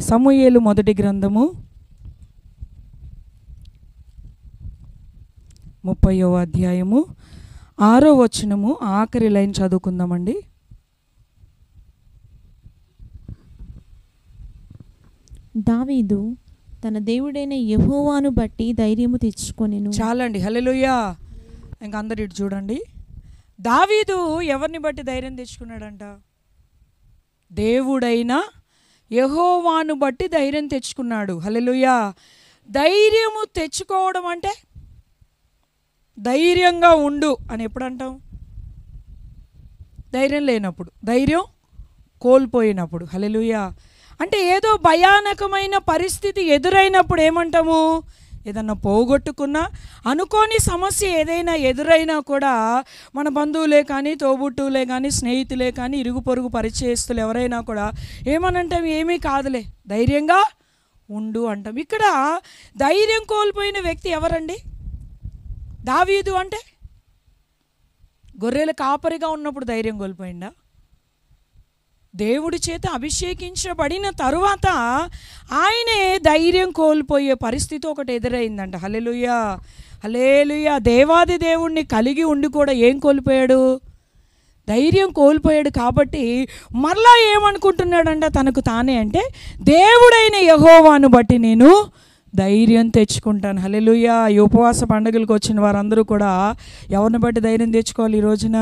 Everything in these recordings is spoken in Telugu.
సమూయేలు మొదటి గ్రంథము 30వ అధ్యాయము 6వ వచనము ఆఖరి లైన్ చదువుకుందామండి. దావీదు తన దేవుడైన యెహోవాను బట్టి ధైర్యము తెచ్చుకొనెను. చాలండి, హల్లెలూయా. ఇంక అందరు ఇటు చూడండి. దావీదు ఎవరిని బట్టి ధైర్యం తెచ్చుకున్నాడంట? దేవుడైన యెహోవాను బట్టి ధైర్యం తెచ్చుకున్నాడు. హల్లెలూయా. ధైర్యము తెచ్చుకోవడం అంటే ధైర్యంగా ఉండు అని ఎప్పుడు అంటాం? ధైర్యం లేనప్పుడు, ధైర్యం కోల్పోయినప్పుడు. హల్లెలూయా. అంటే ఏదో భయానకమైన పరిస్థితి ఎదురైనప్పుడు ఏమంటాము? ఏదన్నా పోగొట్టుకున్నా, అనుకోని సమస్య ఏదైనా ఎదురైనా కూడా మన బంధువులే కానీ, తోబుట్టువులే కానీ, స్నేహితులే కానీ, ఇరుగు పొరుగు పరిచయస్తులు ఎవరైనా కూడా ఏమనంటాం? ఏమీ కాదులే, ధైర్యంగా ఉండు అంటాం. ఇక్కడ ధైర్యం కోల్పోయిన వ్యక్తి ఎవరండి? దావీదు. అంటే గొర్రెల కాపరిగా ఉన్నప్పుడు ధైర్యం కోల్పోయిందా? దేవుడి చేత అభిషేకించబడిన తరువాత ఆయనే ధైర్యం కోల్పోయే పరిస్థితి ఒకటి ఎదురైందంట. హల్లెలూయా, హల్లెలూయా. దేవాది దేవుణ్ణి కలిగి ఉండి కూడా ఏం కోల్పోయాడు? ధైర్యం కోల్పోయాడు. కాబట్టి మరలా ఏమనుకుంటున్నాడంట తనకు తానే, అంటే దేవుడైన యెహోవాను బట్టి నేను ధైర్యం తెచ్చుకుంటాను. హల్లెలూయా. ఈ ఉపవాస పండుగలకు వచ్చిన వారందరూ కూడా ఎవరిని బట్టి ధైర్యం తెచ్చుకోవాలి? ఈ రోజున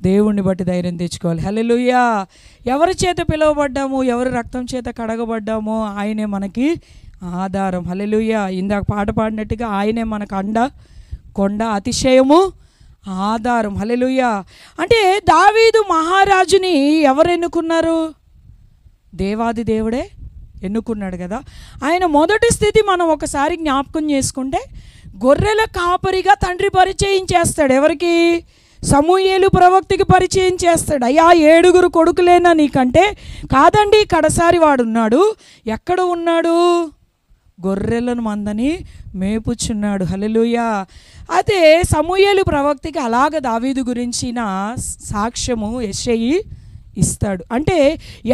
దేవుణ్ణి బట్టి ధైర్యం తెచ్చుకోవాలి. హల్లెలూయా. ఎవరి చేత పిలువబడ్డాము, ఎవరి రక్తం చేత కడగబడ్డామో ఆయనే మనకి ఆధారం. హల్లెలూయా. ఇందాక పాట పాడినట్టుగా ఆయనే మనకు అండ, కొండ, అతిశయము, ఆధారం. హల్లెలూయా. అంటే దావీదు మహారాజుని ఎవరు ఎన్నుకున్నారు? దేవాది దేవుడే ఎన్నుకున్నాడు కదా. ఆయన మొదటి స్థితి మనం ఒకసారి జ్ఞాపకం చేసుకుంటే, గొర్రెల కాపరిగా తండ్రి పరిచయం చేస్తాడు. ఎవరికి? సమూయేలు ప్రవక్తకి పరిచయం చేస్తాడు. అయ్యా 7 కొడుకులేనా నీకంటే? కాదండి, కడసారి వాడున్నాడు. ఎక్కడ ఉన్నాడు? గొర్రెలను మందని మేపుచున్నాడు. హల్లెలూయా. అయితే సమూయేలు ప్రవక్తకి అలాగ దావీదు గురించిన సాక్ష్యము యెషయి ఇస్తాడు. అంటే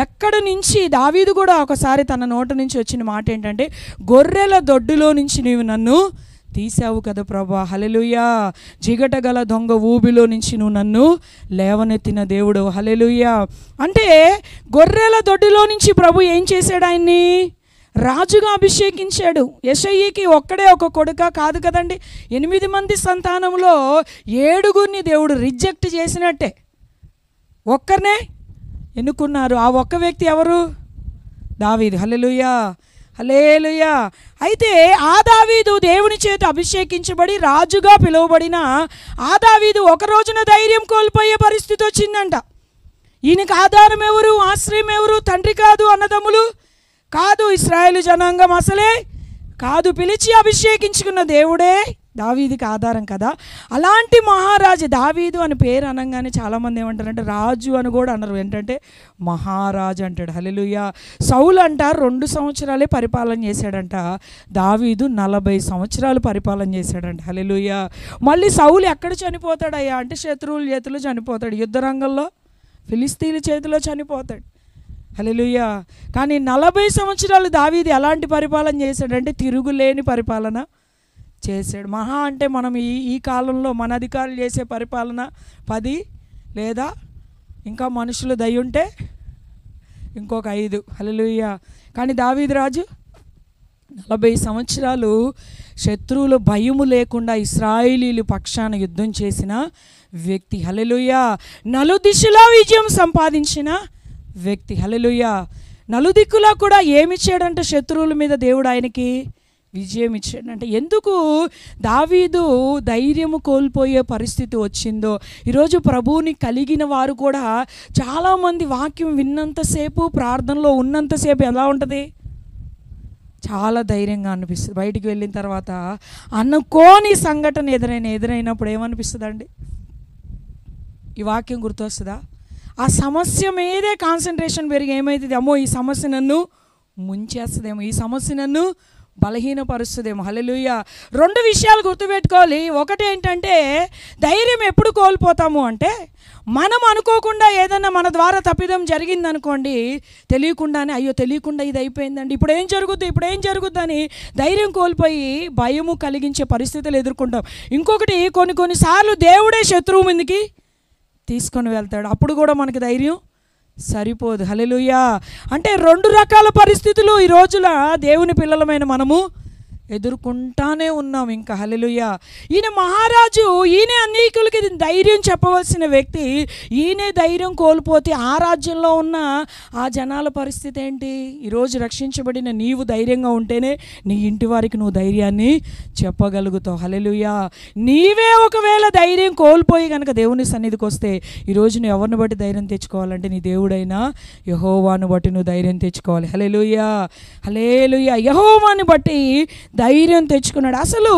ఎక్కడ నుంచి దావీదు కూడా ఒకసారి తన నోట నుంచి వచ్చిన మాట ఏంటంటే, గొర్రెల దొడ్డులో నుంచి నీవు నన్ను తీసావు కదా ప్రభా. హల్లెలూయా. జిగట గల దొంగ ఊబిలో నుంచి నువ్వు నన్ను లేవనెత్తిన దేవుడు. హల్లెలూయా. అంటే గొర్రెల దొడ్డులో నుంచి ప్రభు ఏం చేశాడు? ఆయన్ని రాజుగా అభిషేకించాడు. యెషయికి ఒక్కడే ఒక కొడుక కాదు కదండి. 8 మంది సంతానంలో 7 దేవుడు రిజెక్ట్ చేసినట్టే ఒక్కరినే ఎన్నుకున్నారు. ఆ ఒక్క వ్యక్తి ఎవరు? దావీదు. హల్లెలూయా, హల్లెలూయా. అయితే ఆ దావీదు దేవుని చేత అభిషేకించబడి రాజుగా పిలువబడిన ఆ దావీదు ఒక రోజున ధైర్యం కోల్పోయే పరిస్థితి వచ్చిందంట. ఈయనకు ఆధారం ఎవరు? ఆశ్రయం ఎవరు? తండ్రి కాదు, అన్నదమ్ములు కాదు, ఇశ్రాయేలు జనాంగం అసలే కాదు. పిలిచి అభిషేకించుకున్న దేవుడే దావీదుకి ఆధారం కదా. అలాంటి మహారాజు దావీదు అని పేరు అనగానే చాలామంది ఏమంటారంటే రాజు అని కూడా అన్నారు. ఏంటంటే మహారాజు అంటాడు. హల్లెలూయా. సౌలు అంట 2 సంవత్సరాలే పరిపాలన చేశాడంట. దావీదు 40 సంవత్సరాలు పరిపాలన చేశాడంట. హల్లెలూయా. మళ్ళీ సౌలు ఎక్కడ చనిపోతాడయ్యా అంటే శత్రువుల చేతిలో చనిపోతాడు. యుద్ధరంగంలో ఫిలిస్తీన్ల చేతిలో చనిపోతాడు. హల్లెలూయా. కానీ 40 సంవత్సరాలు దావీదు ఎలాంటి పరిపాలన చేశాడంటే తిరుగులేని పరిపాలన చేశాడు. మహా అంటే మనం ఈ కాలంలో మన అధికారులు చేసే పరిపాలన 10 లేదా ఇంకా మనుషులు దయ్యుంటే ఇంకొక 5. హల్లెలూయా. కానీ దావీదు రాజు 40 సంవత్సరాలు శత్రువుల భయము లేకుండా ఇశ్రాయేలీయుల పక్షాన యుద్ధం చేసిన వ్యక్తి. హల్లెలూయా. నలుదిశలా విజయం సంపాదించిన వ్యక్తి. హల్లెలూయా. నలుదిక్కులా కూడా ఏమిచ్చాడంటే శత్రువుల మీద దేవుడు ఆయనకి విజయం ఇచ్చాడంటే. ఎందుకు దావీదు ధైర్యము కోల్పోయే పరిస్థితి వచ్చిందో, ఈరోజు ప్రభువుని కలిగిన వారు కూడా చాలామంది వాక్యం విన్నంతసేపు, ప్రార్థనలో ఉన్నంతసేపు ఎలా ఉంటుంది? చాలా ధైర్యంగా అనిపిస్తుంది. బయటికి వెళ్ళిన తర్వాత అనుకోని సంఘటన ఎదురైనప్పుడు ఏమనిపిస్తుంది అండి? ఈ వాక్యం గుర్తొస్తుందా? ఆ సమస్య మీదే కాన్సన్ట్రేషన్ పెరిగి ఏమవుతుంది? అమ్మో ఈ సమస్య నన్ను ముంచేస్తుందేమో, ఈ సమస్య నన్ను బలహీనపరుస్తుందేమో. హల్లెలూయా. 2 విషయాలు గుర్తుపెట్టుకోవాలి. ఒకటి ఏంటంటే, ధైర్యం ఎప్పుడు కోల్పోతాము అంటే, మనం అనుకోకుండా ఏదైనా మన ద్వారా తప్పిదం జరిగిందనుకోండి, తెలియకుండానే అయ్యో తెలియకుండా ఇది అయిపోయిందండి, ఇప్పుడు ఏం జరుగుద్ది అని ధైర్యం కోల్పోయి భయము కలిగించే పరిస్థితులు ఎదుర్కొంటాం. ఇంకొకటి, కొన్నిసార్లు దేవుడే శత్రువు మీదకి తీసుకొని వెళ్తాడు, అప్పుడు కూడా మనకి ధైర్యం సరిపోదు. హల్లెలూయా. అంటే 2 రకాల పరిస్థితులు ఈ రోజుల దేవుని పిల్లలమైన మనము ఎదుర్కొంటానే ఉన్నాం ఇంకా. హల్లెలూయా. ఈయన మహారాజు, ఈయనే అనేకులకి ధైర్యం చెప్పవలసిన వ్యక్తి, ఈయనే ధైర్యం కోల్పోతే ఆ రాజ్యంలో ఉన్న ఆ జనాల పరిస్థితి ఏంటి? ఈరోజు రక్షించబడిన నీవు ధైర్యంగా ఉంటేనే నీ ఇంటి వారికి నువ్వు ధైర్యాన్ని చెప్పగలుగుతావు. హల్లెలూయా. నీవే ఒకవేళ ధైర్యం కోల్పోయి కనుక దేవుని సన్నిధికి వస్తే, ఈరోజు నువ్వు ఎవరిని బట్టి ధైర్యం తెచ్చుకోవాలంటే నీ దేవుడైనా యెహోవాను బట్టి నువ్వు ధైర్యం తెచ్చుకోవాలి. హల్లెలూయా. హల్లెలూయా. యెహోవాని బట్టి ధైర్యం తెచ్చుకున్నాడు. అసలు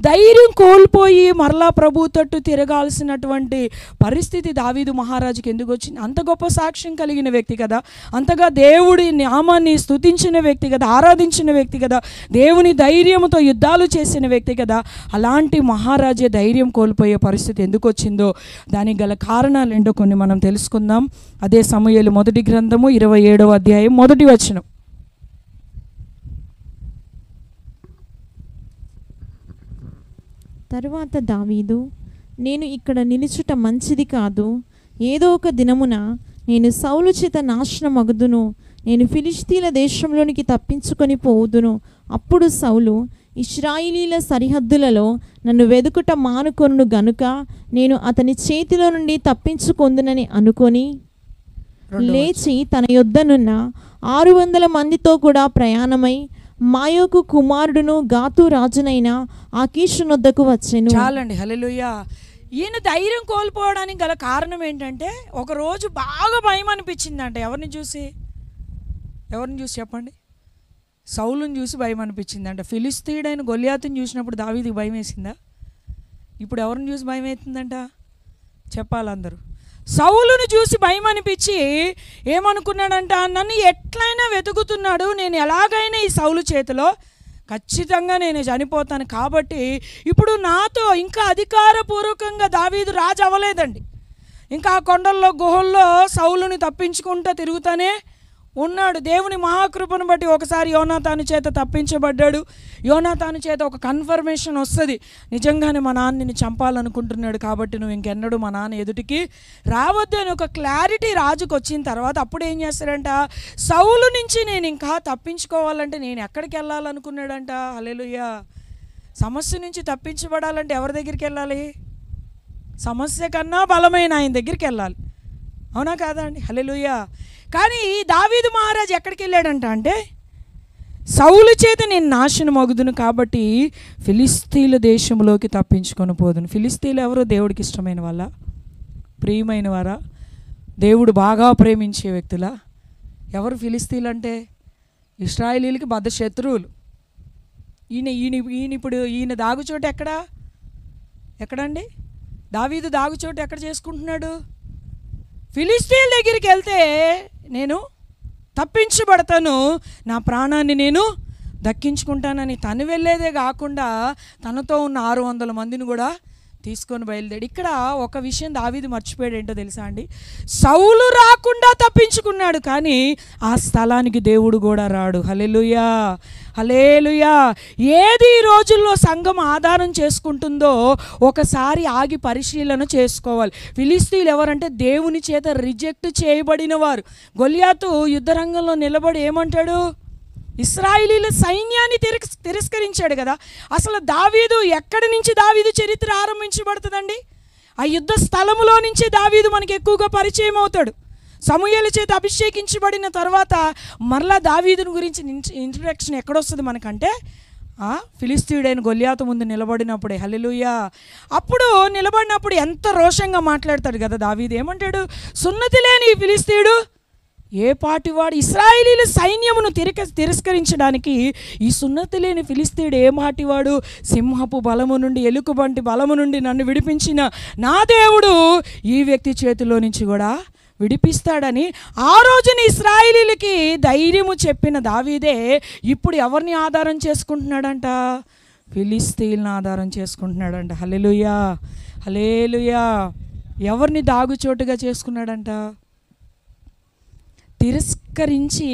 ధైర్యం కోల్పోయి మరలా ప్రభు తట్టు తిరగాల్సినటువంటి పరిస్థితి దావీదు మహారాజుకి ఎందుకు వచ్చింది? అంత గొప్ప సాక్ష్యం కలిగిన వ్యక్తి కదా, అంతగా దేవుడి నామాన్ని స్తుతించిన వ్యక్తి కదా, ఆరాధించిన వ్యక్తి కదా, దేవుని ధైర్యంతో యుద్ధాలు చేసిన వ్యక్తి కదా. అలాంటి మహారాజే ధైర్యం కోల్పోయే పరిస్థితి ఎందుకు వచ్చిందో దానికి గల కారణాలు ఏంటో కొన్ని మనం తెలుసుకుందాం. అదే సమూయేలు మొదటి గ్రంథము 27వ అధ్యాయం 1వ వచనం. తరువాత దావీదు, నేను ఇక్కడ నిలుచుట మంచిది కాదు, ఏదో ఒక దినమున నేను సౌలు చేత నాశనమగుదును, నేను ఫిలిష్తీల దేశంలోనికి తప్పించుకొని పోవుదును. అప్పుడు సౌలు, ఇశ్రాయేలీల సరిహద్దులలో నన్ను వెదుకుట మానుకొను గనుక నేను అతని చేతిలో నుండి తప్పించుకొందునని అనుకొని లేచి తన యొద్దనున్న 600 మందితో కూడా ప్రయాణమై మాయోకు కుమారుడును గాతు రాజునైన ఆకీషు నొద్దకు వచ్చెను. చాలండి. హల్లెలూయా. ఈయన ధైర్యం కోల్పోవడానికి గల కారణం ఏంటంటే, ఒకరోజు బాగా భయం అనిపించిందంట. ఎవరిని చూసి చెప్పండి? సౌలుని చూసి భయం అనిపించిందంట. ఫిలిస్తీయుడైన గొల్యాతుని చూసినప్పుడు దావీదుకి భయం వేసిందా? ఇప్పుడు ఎవరిని చూసి భయం అవుతుందంట? చెప్పాలందరూ. సౌలుని చూసి భయం అనిపించి ఏమనుకున్నాడంట, నన్ను ఎట్లయినా వెతుకుతున్నాడు, నేను ఎలాగైనా ఈ సౌలు చేతిలో ఖచ్చితంగా నేను చనిపోతాను, కాబట్టి ఇప్పుడు నాతో ఇంకా అధికారపూర్వకంగా దావీదు రాజు అవ్వలేదండి. ఇంకా ఆ కొండల్లో గుహల్లో సౌలుని తప్పించుకుంటూ తిరుగుతానే ఉన్నాడు. దేవుని మహాకృపను బట్టి ఒకసారి యోనాతాను చేత తప్పించబడ్డాడు. యోనాతాను చేత ఒక కన్ఫర్మేషన్ వస్తుంది, నిజంగానే మా నాన్నని చంపాలనుకుంటున్నాడు, కాబట్టి నువ్వు ఇంకెన్నడూ మా నాన్న ఎదుటికి రావద్దు అని ఒక క్లారిటీ రాజుకు వచ్చిన తర్వాత అప్పుడు ఏం చేస్తాడంట, సౌలు నుంచి నేను ఇంకా తప్పించుకోవాలంటే నేను ఎక్కడికి వెళ్ళాలనుకున్నాడంట. హల్లెలూయా. సమస్య నుంచి తప్పించబడాలంటే ఎవరి దగ్గరికి వెళ్ళాలి? సమస్య కన్నా బలమైన ఆయన దగ్గరికి వెళ్ళాలి. అవునా కాదా అండి? హల్లెలూయా. కానీ దావీదు మహారాజు ఎక్కడికి వెళ్ళాడంట అంటే, సౌలు చేత నేను నాశనం అగుదును కాబట్టి ఫిలిస్తీన్ల దేశంలోకి తప్పించుకొని పోదును. ఫిలిస్తీన్లు ఎవరో దేవుడికి ఇష్టమైన వాళ్ళ, ప్రియమైన వారా, దేవుడు బాగా ప్రేమించే వ్యక్తులా? ఎవరు ఫిలిస్తీన్లు అంటే? ఇశ్రాయేలీలకి బద్ద శత్రువులు. ఈయన దాగుచోటు ఎక్కడండి? దావీదు దాగుచోటు ఎక్కడ చేసుకుంటున్నాడు? ఫిలిస్తీన్ల దగ్గరికి వెళ్తే నేను తప్పించబడతాను, నా ప్రాణాన్ని నేను దక్కించుకుంటానని తను వెళ్ళేదే కాకుండా తనతో ఉన్న 600 మందిని కూడా తీసుకొని బయలుదేరి. ఇక్కడ ఒక విషయం దావీదు మర్చిపోయాడు, ఏంటో తెలుసా అండి? సౌలు రాకుండా తప్పించుకున్నాడు, కానీ ఆ స్థలానికి దేవుడు కూడా రాడు. హల్లెలూయా. హల్లెలూయా. ఏది ఈ రోజుల్లో సంఘం ఆధారం చేసుకుంటుందో ఒకసారి ఆగి పరిశీలన చేసుకోవాలి. ఫిలిస్తీన్లు ఎవరంటే దేవుని చేత రిజెక్ట్ చేయబడిన వారు. గొల్యాతు యుద్ధరంగంలో నిలబడి ఏమంటాడు? ఇశ్రాయేలీల సైన్యాన్ని తిరస్కరించాడు కదా. అసలు దావీదు ఎక్కడి నుంచి దావీదు చరిత్ర ఆరంభించబడుతుందండి? ఆ యుద్ధ స్థలములో నుంచి దావీదు మనకి ఎక్కువగా పరిచయం అవుతాడు. సమూయేలు చేత అభిషేకించబడిన తర్వాత మరలా దావీదుని గురించి ఇంట్రడక్షన్ ఎక్కడొస్తుంది మనకంటే, ఫిలిస్తీయుడైన గొల్యాతు ముందు నిలబడినప్పుడే. హల్లెలూయా. అప్పుడు నిలబడినప్పుడు ఎంత రోషంగా మాట్లాడతాడు కదా దావీదు. ఏమంటాడు? సున్నతి లేని ఈ ఫిలిస్తీయుడు ఏ పాటివాడు? ఇశ్రాయేలీల సైన్యమును తిరస్కరించడానికి ఈ సున్నతి లేని ఫిలిస్తీయుడు ఏ మాటివాడు? సింహపు బలము నుండి, ఎలుకబంటి బలము నుండి నన్ను విడిపించిన నా దేవుడు ఈ వ్యక్తి చేతిలో నుంచి కూడా విడిపిస్తాడని ఆ రోజున ఇశ్రాయేలీయులకి ధైర్యము చెప్పిన దావీదే ఇప్పుడు ఎవరిని ఆధారం చేసుకుంటున్నాడంట? ఫిలిష్తీయులను ఆధారం చేసుకుంటున్నాడంట. హల్లెలూయా, హల్లెలూయా. ఎవరిని దాగుచోటుగా చేసుకున్నాడంట? తిరస్కరించి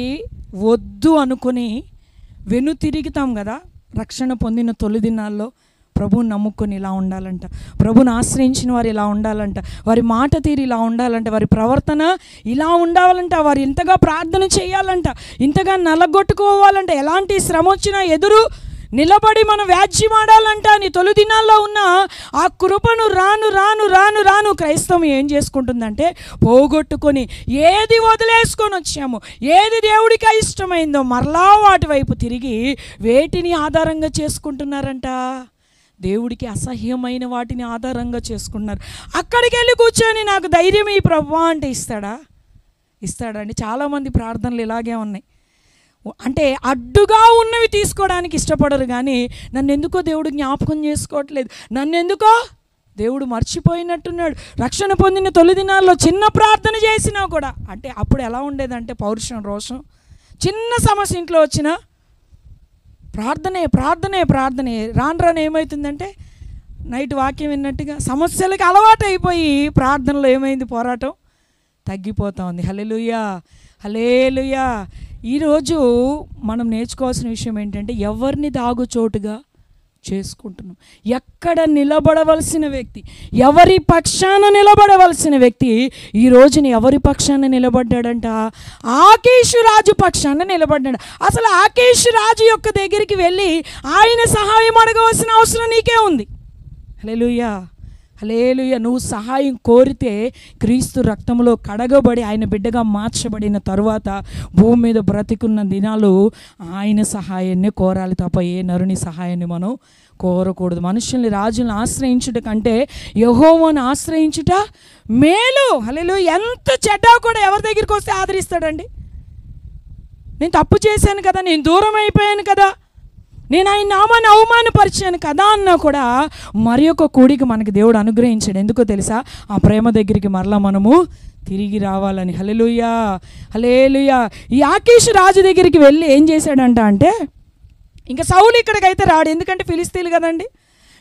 వద్దు అనుకుని వెనుతిరుగుతాం కదా, రక్షణ పొందిన తొలి దినాల్లో ప్రభువుని నమ్ముకొని ఇలా ఉండాలంట, ప్రభుని ఆశ్రయించిన వారు ఇలా ఉండాలంట, వారి మాట తీరు ఇలా ఉండాలంట, వారి ప్రవర్తన ఇలా ఉండాలంట, వారు ఇంతగా ప్రార్థన చేయాలంట, ఇంతగా నలగొట్టుకోవాలంట, ఎలాంటి శ్రమ వచ్చినా ఎదురు నిలబడి మనం వ్యాజ్యమాడాలంట అని తొలి దినాల్లో ఉన్న ఆ కృపను రాను రాను రాను రాను క్రైస్తవం ఏం చేసుకుంటుందంటే పోగొట్టుకొని ఏది వదిలేసుకొని వచ్చాము, ఏది దేవుడికి ఇష్టమైందో మరలా వాటి వైపు తిరిగి వేటిని ఆధారంగా చేసుకుంటున్నారంట? దేవుడికి అసహ్యమైన వాటిని ఆధారంగా చేసుకున్నారు. అక్కడికి వెళ్ళి కూర్చొని నాకు ధైర్యం ఈ ప్రభువా అంటే ఇస్తాడా అండి? చాలామంది ప్రార్థనలు ఇలాగే ఉన్నాయి. అంటే అడ్డుగా ఉన్నవి తీసుకోవడానికి ఇష్టపడరు, కానీ నన్ను ఎందుకో దేవుడు జ్ఞాపకం చేసుకోవట్లేదు, నన్ను ఎందుకో దేవుడు మర్చిపోయినట్టున్నాడు. రక్షణ పొందిన తొలి దినాల్లో చిన్న ప్రార్థన చేసినా కూడా, అంటే అప్పుడు ఎలా ఉండేదంటే పౌరుషం, రోషం, చిన్న సమస్య ఇంట్లో వచ్చినా ప్రార్థనే ప్రార్థనే ప్రార్థనే. రాను రాను ఏమవుతుందంటే నైట్ వాక్యం విన్నట్టుగా సమస్యలకు అలవాటు అయిపోయి ప్రార్థనలో ఏమైంది? పోరాటం తగ్గిపోతా ఉంది. హల్లెలూయా, హల్లెలూయా. ఈరోజు మనం నేర్చుకోవాల్సిన విషయం ఏంటంటే ఎవరిని దాగుచోటుగా చేసుకుంటున్నాం. ఎక్కడ నిలబడవలసిన వ్యక్తి, ఎవరి పక్షాన నిలబడవలసిన వ్యక్తి ఈ రోజున ఎవరి పక్షాన నిలబడ్డాడంట? ఆకీషు రాజు పక్షాన నిలబడ్డాడు. అసలు ఆకీషు రాజు యొక్క దగ్గరికి వెళ్ళి ఆయన సహాయం అడగవలసిన అవసరం నీకే ఉంది. హల్లెలూయా, హల్లెలూయా. నువ్వు సహాయం కోరితే క్రీస్తు రక్తంలో కడగబడి ఆయన బిడ్డగా మార్చబడిన తరువాత భూమి మీద బ్రతికున్న దినాలు ఆయన సహాయాన్ని కోరాలి తప్ప ఏ నరుని సహాయాన్ని మనం కోరకూడదు. మనుషుల్ని, రాజులను ఆశ్రయించుట కంటే యెహోవాను ఆశ్రయించుట మేలు. హల్లెలూయా. ఎంత చెడ్డా కూడా ఎవరి దగ్గరికి వస్తే ఆదరిస్తాడండి? నేను తప్పు చేశాను కదా, నేను దూరం అయిపోయాను కదా, నేను ఆయన నామాన్ని అవమానపరిచాను కదా అన్నా కూడా మరి ఒక కూడికి మనకి దేవుడు అనుగ్రహించాడు. ఎందుకో తెలుసా? ఆ ప్రేమ దగ్గరికి మరలా మనము తిరిగి రావాలని. హల్లెలూయా, హల్లెలూయా. ఈ ఆకీషు రాజు దగ్గరికి వెళ్ళి ఏం చేశాడంట అంటే, ఇంకా సౌలు ఇక్కడికైతే రాడు, ఎందుకంటే ఫిలిష్తీయులు కదండి.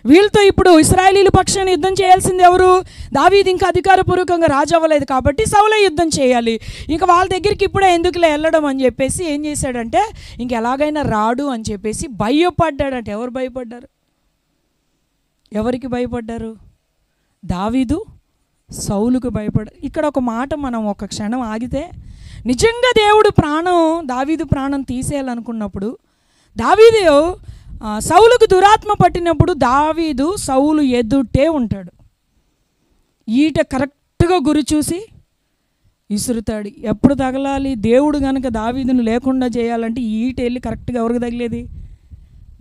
వీళ్ళతో ఇప్పుడు ఇశ్రాయేలీయుల పక్షాన్ని యుద్ధం చేయాల్సింది ఎవరు? దావీదు ఇంకా అధికారపూర్వకంగా రాజు అవ్వలేదు కాబట్టి సౌలే యుద్ధం చేయాలి. ఇంకా వాళ్ళ దగ్గరికి ఇప్పుడే ఎందుకులే వెళ్ళడం అని చెప్పేసి ఏం చేశాడంటే ఇంకెలాగైనా రాడు అని చెప్పేసి భయపడ్డాడంట. ఎవరు భయపడ్డారు? ఎవరికి భయపడ్డారు? దావీదు సౌలుకు భయపడ్డారు. ఇక్కడ ఒక మాట మనం ఒక క్షణం ఆగితే, నిజంగా దేవుడు దావీదు ప్రాణం తీసేయాలనుకున్నప్పుడు, దావీదు సౌలుకు దురాత్మ పట్టినప్పుడు దావీదు సౌలు ఎదుటే ఉంటాడు. ఈట కరెక్ట్గా గురి చూసి విసురుతాడు. ఎప్పుడు తగలాలి? దేవుడు కనుక దావీదును లేకుండా చేయాలంటే ఈట వెళ్ళి కరెక్ట్గా ఎవరికి తగిలేది?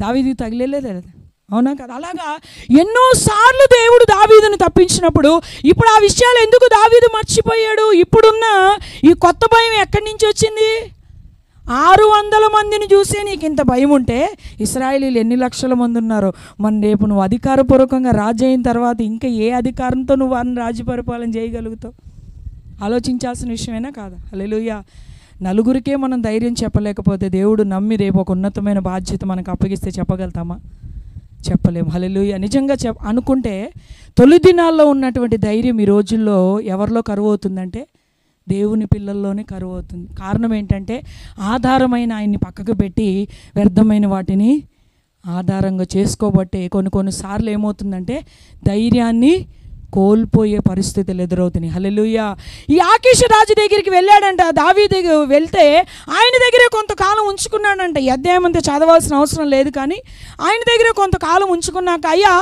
దావీదుకి తగిలేలేదు, అవునా కదా? అలాగా ఎన్నోసార్లు దేవుడు దావీదును తప్పించినప్పుడు ఇప్పుడు ఆ విషయాలు ఎందుకు దావీదు మర్చిపోయాడు? ఇప్పుడున్న ఈ కొత్త భయం ఎక్కడి నుంచి వచ్చింది? 600 మందిని చూసే నీకు ఇంత భయం ఉంటే ఇశ్రాయేలీయులు ఎన్ని లక్షల మంది ఉన్నారో. మన రేపు నువ్వు అధికారపూర్వకంగా రాజు అయిన తర్వాత ఇంకా ఏ అధికారంతో నువ్వు వారిని రాజ్య పరిపాలన చేయగలుగుతావు? ఆలోచించాల్సిన విషయమేనా కాదా? హల్లెలూయా. నలుగురికే మనం ధైర్యం చెప్పలేకపోతే దేవుడు నమ్మి రేపు ఒక ఉన్నతమైన బాధ్యత మనకు అప్పగిస్తే చెప్పగలుగుతామా? చెప్పలేము. హల్లెలూయా. నిజంగా అనుకుంటే తొలి దినాల్లో ఉన్నటువంటి ధైర్యం ఈ రోజుల్లో ఎవరిలో కరువు అవుతుందంటే దేవుని పిల్లల్లోనే కరువు అవుతుంది. కారణం ఏంటంటే ఆధారమైన ఆయన్ని పక్కకు పెట్టి వ్యర్థమైన వాటిని ఆధారంగా చేసుకోబట్టే కొన్నిసార్లు ఏమవుతుందంటే ధైర్యాన్ని కోల్పోయే పరిస్థితులు ఎదురవుతున్నాయి. హల్లెలూయా. ఈ ఆకీషు రాజు దగ్గరికి వెళ్ళాడంట. దావీదు వెళ్తే ఆయన దగ్గరే కొంతకాలం ఉంచుకున్నాడంట. ఈ అధ్యాయం అంతా చదవాల్సిన అవసరం లేదు, కానీ ఆయన దగ్గరే కొంతకాలం ఉంచుకున్నాక, అయ్యా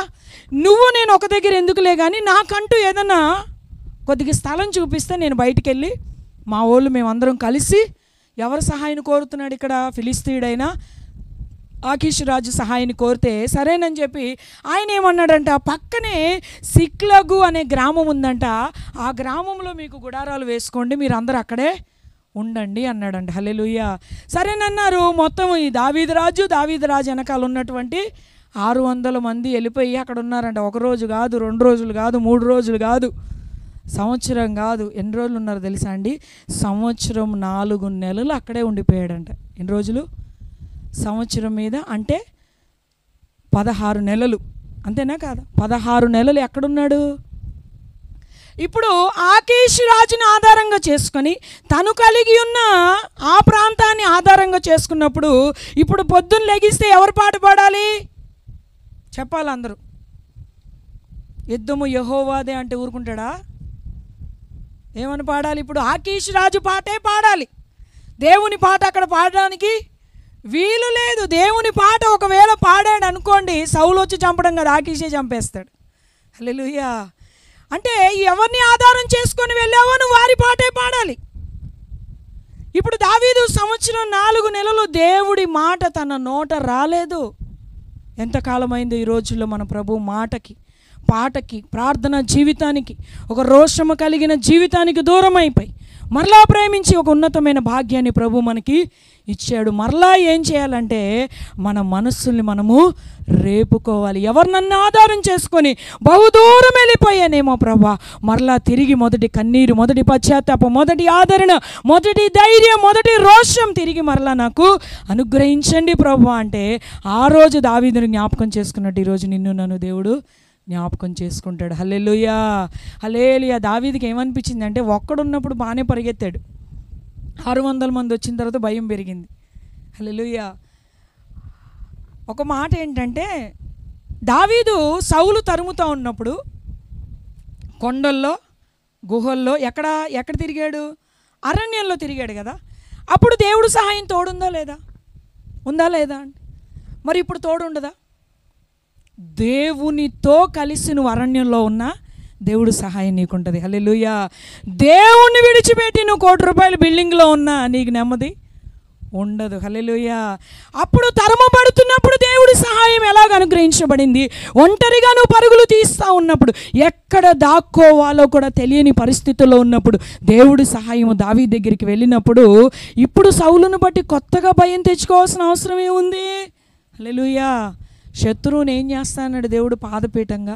నువ్వు నేను ఒక దగ్గర ఎందుకులే, కానీ నాకంటూ ఏదన్నా కొద్దిగా స్థలం చూపిస్తే నేను బయటికి వెళ్ళి మా వాళ్ళు మేమందరం కలిసి, ఎవరు సహాయాన్ని కోరుతున్నాడు ఇక్కడ? ఫిలిష్తీయుడైనా ఆకీషు రాజు సహాయాన్ని కోరితే సరేనని చెప్పి ఆయన ఏమన్నాడంట, పక్కనే సిక్లగు అనే గ్రామం ఉందంట, ఆ గ్రామంలో మీకు గుడారాలు వేసుకోండి, మీరు అందరూ అక్కడే ఉండండి అన్నాడంట. హల్లెలూయా. సరేనన్నారు. మొత్తం ఈ దావీదు రాజు వెనకాల ఉన్నటువంటి 600 మంది వెళ్ళిపోయి అక్కడ ఉన్నారంట. 1 రోజు కాదు, 2 రోజులు కాదు, 3 రోజులు కాదు, సంవత్సరం కాదు, ఎన్ని రోజులు ఉన్నారో తెలుసా అండి? సంవత్సరం 4 నెలలు అక్కడే ఉండిపోయాడంట. ఎన్ని రోజులు? సంవత్సరం మీద అంటే 16 నెలలు, అంతేనా కాదా? 16 నెలలు ఎక్కడున్నాడు? ఇప్పుడు ఆకీషు రాజుని ఆధారంగా చేసుకొని తను కలిగి ఉన్న ఆ ప్రాంతాన్ని ఆధారంగా చేసుకున్నప్పుడు ఇప్పుడు పొద్దున్న లెగిస్తే ఎవరు పాట పాడాలి చెప్పాలి? అందరూ యుద్ధము యెహోవాదే అంటే ఊరుకుంటాడా? ఏమని పాడాలి? ఇప్పుడు ఆకీషు రాజు పాటే పాడాలి. దేవుని పాట అక్కడ పాడడానికి వీలు లేదు. దేవుని పాట ఒకవేళ పాడాడు అనుకోండి, సౌలు వచ్చి చంపడం కదా, ఆకీషే చంపేస్తాడు. హల్లెలూయా. అంటే ఎవరిని ఆధారం చేసుకొని వెళ్ళావో నువ్వు వారి పాటే పాడాలి. ఇప్పుడు దావీదు సంవత్సరం 4 నెలలు దేవుడి మాట తన నోట రాలేదు. ఎంతకాలమైంది ఈ రోజుల్లో మన ప్రభు మాటకి, పాటకి, ప్రార్థన జీవితానికి, ఒక రోషము కలిగిన జీవితానికి దూరం అయిపోయి మరలా ప్రేమించి ఒక ఉన్నతమైన భాగ్యాన్ని ప్రభు మనకి ఇచ్చాడు. మరలా ఏం చేయాలంటే మన మనస్సుల్ని మనము రేపుకోవాలి. ఎవరు నన్ను ఆధారం చేసుకొని బహుదూరం వెళ్ళిపోయానేమో ప్రభా, మరలా తిరిగి మొదటి కన్నీరు, మొదటి పశ్చాత్తాపం, మొదటి ఆదరణ, మొదటి ధైర్యం, మొదటి రోషం తిరిగి మరలా నాకు అనుగ్రహించండి ప్రభా అంటే ఆ రోజు దావీదుని జ్ఞాపకం చేసుకున్నట్టు ఈరోజు నిన్ను నన్ను దేవుడు జ్ఞాపకం చేసుకుంటాడు. హల్లెలూయా, హల్లెలూయా. దావీదుకి ఏమనిపించింది అంటే ఒక్కడున్నప్పుడు బాగానే పరిగెత్తాడు, 600 మంది వచ్చిన తర్వాత భయం పెరిగింది. హల్లెలూయా. ఒక మాట ఏంటంటే దావీదు సౌలు తరుముతూ ఉన్నప్పుడు కొండల్లో, గుహల్లో, ఎక్కడ తిరిగాడు? అరణ్యంలో తిరిగాడు కదా. అప్పుడు దేవుడు సహాయం తోడుందా లేదా? ఉందా లేదా? మరి ఇప్పుడు తోడు ఉండదా? దేవునితో కలిసి నువ్వు అరణ్యంలో ఉన్నా దేవుడు సహాయం నీకుంటుంది. హల్లెలూయా. దేవుణ్ణి విడిచిపెట్టి నువ్వు ₹1 కోటి బిల్డింగ్లో ఉన్నా నీకు నెమ్మది ఉండదు. హల్లెలూయా. అప్పుడు తరమబడుతున్నప్పుడు దేవుడి సహాయం ఎలాగ అనుగ్రహించబడింది? ఒంటరిగా నువ్వు పరుగులు తీస్తూ ఉన్నప్పుడు, ఎక్కడ దాక్కోవాలో కూడా తెలియని పరిస్థితుల్లో ఉన్నప్పుడు దేవుడి సహాయం దావీదు దగ్గరికి వెళ్ళినప్పుడు ఇప్పుడు సౌలును బట్టి కొత్తగా భయం తెచ్చుకోవాల్సిన అవసరం ఏముంది? హల్లెలూయా. శత్రువుని ఏం చేస్తానన్నాడు దేవుడు? పాదపీఠంగా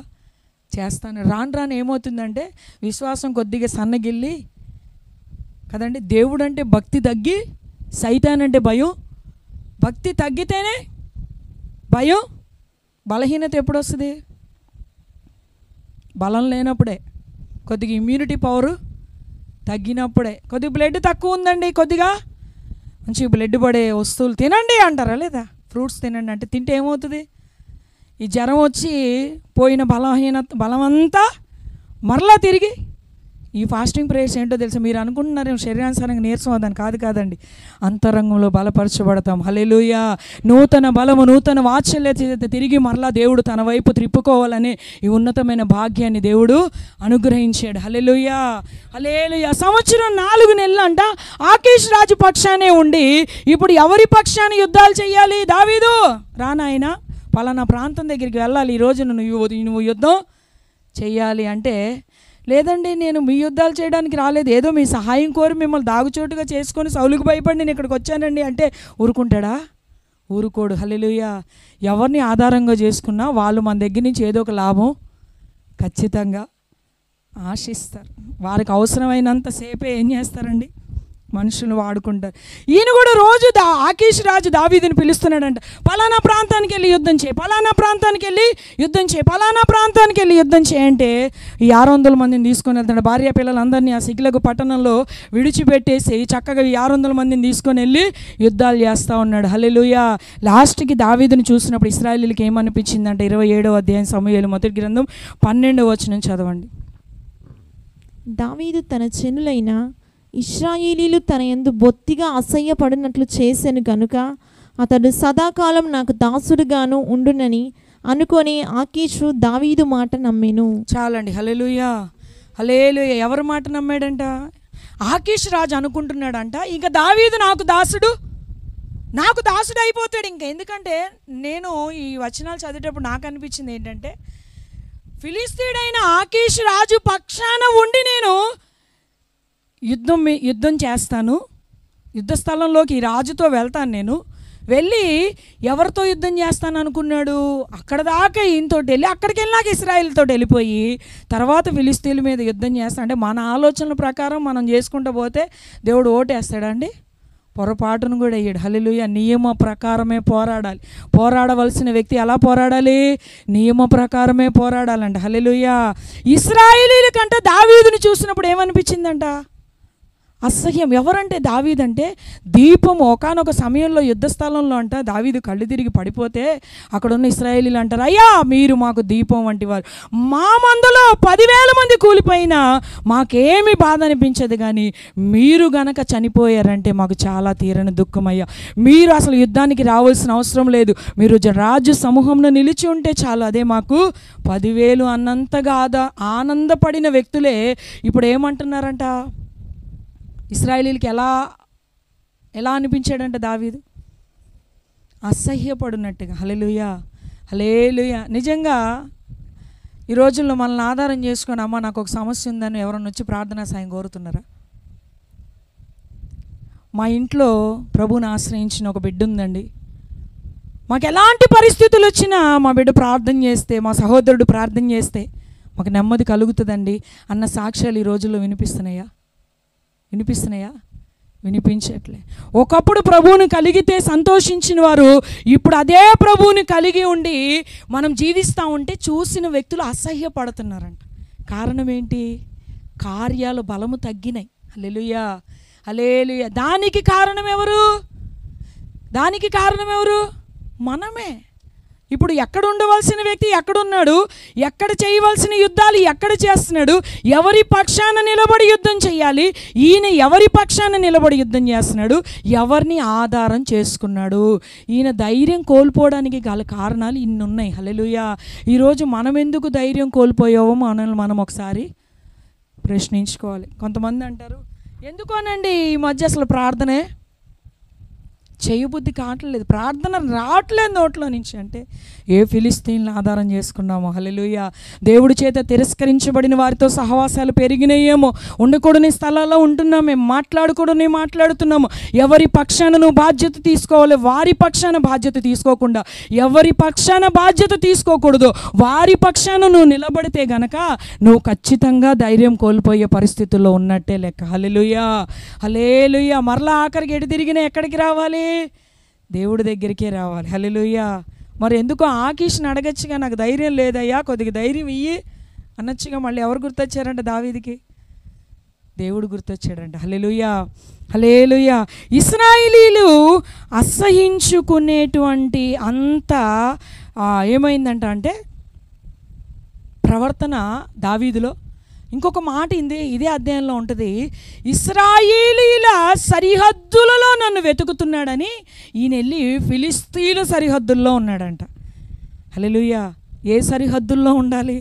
చేస్తాను. రాను ఏమవుతుందంటే విశ్వాసం కొద్దిగా సన్నగిల్లి కదండి, దేవుడు అంటే భక్తి తగ్గి సైతాన్ అంటే భయం, భక్తి తగ్గితేనే భయం. బలహీనత ఎప్పుడు వస్తుంది? బలం లేనప్పుడే, కొద్దిగా ఇమ్యూనిటీ పవరు తగ్గినప్పుడే. కొద్దిగా బ్లడ్ తక్కువ ఉందండి, కొద్దిగా మంచి బ్లడ్ పడే వస్తువులు తినండి అంటారా లేదా? ఫ్రూట్స్ తినండి అంటే తింటే ఏమవుతుంది? ఈ జ్వరం వచ్చి పోయిన బలమంతా మరలా తిరిగి ఈ ఫాస్టింగ్ ప్రేయర్స్ ఏంటో తెలుసా? మీరు అనుకుంటున్నారు శరీరానుసారంగా నీరసం అవుతాను, కాదు. అంతరంగంలో బలపరచబడతాం. హల్లెలూయా. నూతన బలము, నూతన వాత్సల్యత తిరిగి మరలా దేవుడు తన వైపు త్రిప్పుకోవాలని ఈ ఉన్నతమైన భాగ్యాన్ని దేవుడు అనుగ్రహించాడు. హల్లెలూయా, హల్లెలూయా. సంవత్సరం 4 నెలలు అంట ఆకీషు రాజు పక్షానే ఉండి ఇప్పుడు ఎవరి పక్షాన్ని యుద్ధాలు చేయాలి? దావీదు రానాయన పలానా ప్రాంతం దగ్గరికి వెళ్ళాలి, ఈరోజు నువ్వు యుద్ధం చెయ్యాలి అంటే, లేదండి నేను మీ యుద్ధాలు చేయడానికి రాలేదు, ఏదో మీ సహాయం కోరి మిమ్మల్ని దాగుచోటుగా చేసుకొని సౌలుకు భయపడి నేను ఇక్కడికి వచ్చానండి అంటే ఊరుకుంటాడా? ఊరుకోడు. హల్లెలూయా. ఎవరిని ఆధారంగా చేసుకున్నా వాళ్ళు మన దగ్గర నుంచి ఏదో ఒక లాభం ఖచ్చితంగా ఆశిస్తారు. వారికి అవసరమైనంత సేపే ఏం చేస్తారండి? మనుషులు వాడుకుంటారు. ఈయన కూడా రోజు ఆకీషు రాజు దావీదుని పిలుస్తున్నాడంట, పలానా ప్రాంతానికి వెళ్ళి యుద్ధం చేయి, పలానా ప్రాంతానికి వెళ్ళి యుద్ధం చేయి, పలానా ప్రాంతానికి వెళ్ళి యుద్ధం చేయంటే ఈ 600 మందిని తీసుకొని వెళ్తాడు. భార్య పిల్లలందరినీ ఆ సిగ్లగు పట్టణంలో విడిచిపెట్టేసి చక్కగా ఈ 600 మందిని తీసుకొని వెళ్ళి యుద్ధాలు చేస్తూ ఉన్నాడు. హల్లెలూయా. లాస్ట్కి దావీదుని చూసినప్పుడు ఇశ్రాయేలీయులకి ఏమనిపించిందంటే 27వ అధ్యాయం సమూయేలు మొదటి గ్రంథం 12వ వచనం చదవండి. దావీదు తన చెనులైన ఇశ్రాయేలీలు తన యందు బొత్తిగా అసహ్యపడినట్లు చేసెను గనుక అతడు సదాకాలం నాకు దాసుడుగాను ఉండునని అనుకొని ఆకీషు దావీదు మాట నమ్మెను. చాలండి. హల్లెలూయా, హల్లెలూయా. ఎవరి మాట నమ్మాడంట? ఆకీషు రాజు అనుకుంటున్నాడంట ఇంకా దావీదు నాకు దాసుడు అయిపోతాడు ఇంకా. ఎందుకంటే నేను ఈ వచనాలు చదివేటప్పుడు నాకు అనిపించింది ఏంటంటే, ఫిలిస్తీయుడైన ఆకీషు రాజు పక్షాన ఉండి నేను యుద్ధం చేస్తాను, యుద్ధ స్థలంలోకి ఈ రాజుతో వెళ్తాను, నేను వెళ్ళి ఎవరితో యుద్ధం చేస్తాను అనుకున్నాడు? అక్కడ దాకా ఈయనతోటి వెళ్ళి అక్కడికి వెళ్ళాక ఇశ్రాయేలుతో వెళ్ళిపోయి తర్వాత ఫిలిస్తీన్ల మీద యుద్ధం చేస్తా అంటే మన ఆలోచనల ప్రకారం మనం చేసుకుంటూ పోతే దేవుడు ఓటేస్తాడండి? పొరపాటును కూడా వేయడు. హల్లెలూయా. నియమ ప్రకారమే పోరాడాలి. పోరాడవలసిన వ్యక్తి ఎలా పోరాడాలి? నియమ ప్రకారమే పోరాడాలంట. హల్లెలూయా. ఇశ్రాయేలీల కంటే దావీదుని చూసినప్పుడు ఏమనిపించిందంట? అసహ్యం. ఎవరంటే దావీదంటే దీపం. ఒకానొక సమయంలో యుద్ధ స్థలంలో అంట దావీదు కళ్ళు తిరిగి పడిపోతే అక్కడున్న ఇశ్రాయేలీలు అంటారు, అయ్యా మీరు మాకు దీపం వంటి వారు, మా మందులో 10,000 మంది కూలిపోయినా మాకేమీ బాధ అనిపించదు, కానీ మీరు గనక చనిపోయారంటే మాకు చాలా తీరని దుఃఖం అయ్యా. మీరు అసలు యుద్ధానికి రావాల్సిన అవసరం లేదు, మీరు రాజు సమూహంలో నిలిచి ఉంటే చాలు, అదే మాకు 10,000 అన్నంతగా ఆనందపడిన వ్యక్తులే ఇప్పుడు ఏమంటున్నారంట? ఇశ్రాయేలీలకి ఎలా అనిపించాడంట దావీదు? అసహ్యపడినట్టుగా. హల్లెలూయా, హల్లెలూయా. నిజంగా ఈ రోజుల్లో మనల్ని ఆధారం చేసుకొని, అమ్మ నాకు ఒక సమస్య ఉందని ఎవరన్నా వచ్చి ప్రార్థనా సాయం కోరుతున్నారా? మా ఇంట్లో ప్రభువుని ఆశ్రయించిన ఒక బిడ్డ ఉందండి. మాకు ఎలాంటి పరిస్థితులు వచ్చినా మా బిడ్డ ప్రార్థన చేస్తే, మా సహోదరుడు ప్రార్థన చేస్తే మాకు నెమ్మది కలుగుతుందండి అన్న సాక్ష్యాలు ఈ రోజుల్లో వినిపిస్తున్నాయా? వినిపించట్లే. ఒకప్పుడు ప్రభువుని కలిగితే సంతోషించిన వారు ఇప్పుడు అదే ప్రభువుని కలిగి ఉండి మనం జీవిస్తూ ఉంటే చూసిన వ్యక్తులు అసహ్యపడుతున్నారంట. కారణం ఏంటి? కార్యాలు బలము తగ్గినాయి. హల్లెలూయా, హల్లెలూయా. దానికి కారణం ఎవరు? మనమే. ఇప్పుడు ఎక్కడ ఉండవలసిన వ్యక్తి ఎక్కడున్నాడు? ఎక్కడ చేయవలసిన యుద్ధాలు ఎక్కడ చేస్తున్నాడు? ఎవరి పక్షాన నిలబడి యుద్ధం చేయాలి? ఈయన ఎవరి పక్షాన నిలబడి యుద్ధం చేస్తున్నాడు? ఎవరిని ఆధారం చేసుకున్నాడు? ఈయన ధైర్యం కోల్పోవడానికి గల కారణాలు ఇన్ని ఉన్నాయి. హల్లెలూయా. ఈరోజు మనం ఎందుకు ధైర్యం కోల్పోయావో మనల్ని మనం ఒకసారి ప్రశ్నించుకోవాలి. కొంతమంది అంటారు, ఎందుకోనండి ఈ మధ్య అసలు ప్రార్థనే చేయబుద్ధి కావట్లేదు, ప్రార్థన రావట్లేదు నోట్లో నుంచి అంటే ఏ ఫిలిస్తీన్లు ఆధారం చేసుకున్నామో. హల్లెలూయా. దేవుడి చేత తిరస్కరించబడిన వారితో సహవాసాలు పెరిగినాయేమో, ఉండకూడని స్థలాల్లో ఉంటున్నామే, మాట్లాడుతున్నాము. ఎవరి పక్షాన నువ్వు బాధ్యత తీసుకోవాలి, వారి పక్షాన బాధ్యత తీసుకోకుండా ఎవరి పక్షాన బాధ్యత తీసుకోకూడదు, వారి పక్షాన నువ్వు నిలబడితే గనక నువ్వు ఖచ్చితంగా ధైర్యం కోల్పోయే పరిస్థితుల్లో ఉన్నట్టే లెక్క. హల్లెలూయా, హల్లెలూయా. మరలా ఆఖరికి ఎటు తిరిగినా ఎక్కడికి రావాలి? దేవుడి దగ్గరికే రావాలి. హల్లెలూయా. మరి ఎందుకో ఆకీష్ని అడగచ్చుగా, నాకు ధైర్యం లేదయ్యా కొద్దిగా ధైర్యం ఇయ్యి అనొచ్చుగా. మళ్ళీ ఎవరు గుర్తొచ్చారంట దావీదుకి? దేవుడు గుర్తొచ్చాడంట. హల్లెలూయా, హల్లెలూయా. ఇశ్రాయేలీలు అసహించుకునేటువంటి అంత ఏమైందంట అంటే ప్రవర్తన దావీదులో. ఇంకొక మాట ఇదే అధ్యాయంలో ఉంటుంది, ఇశ్రాయేలీల సరిహద్దులలో నన్ను వెతుకుతున్నాడని ఈయన వెళ్ళి ఫిలిస్తీన్ల సరిహద్దుల్లో ఉన్నాడంట. హల్లెలూయా. ఏ సరిహద్దుల్లో ఉండాలి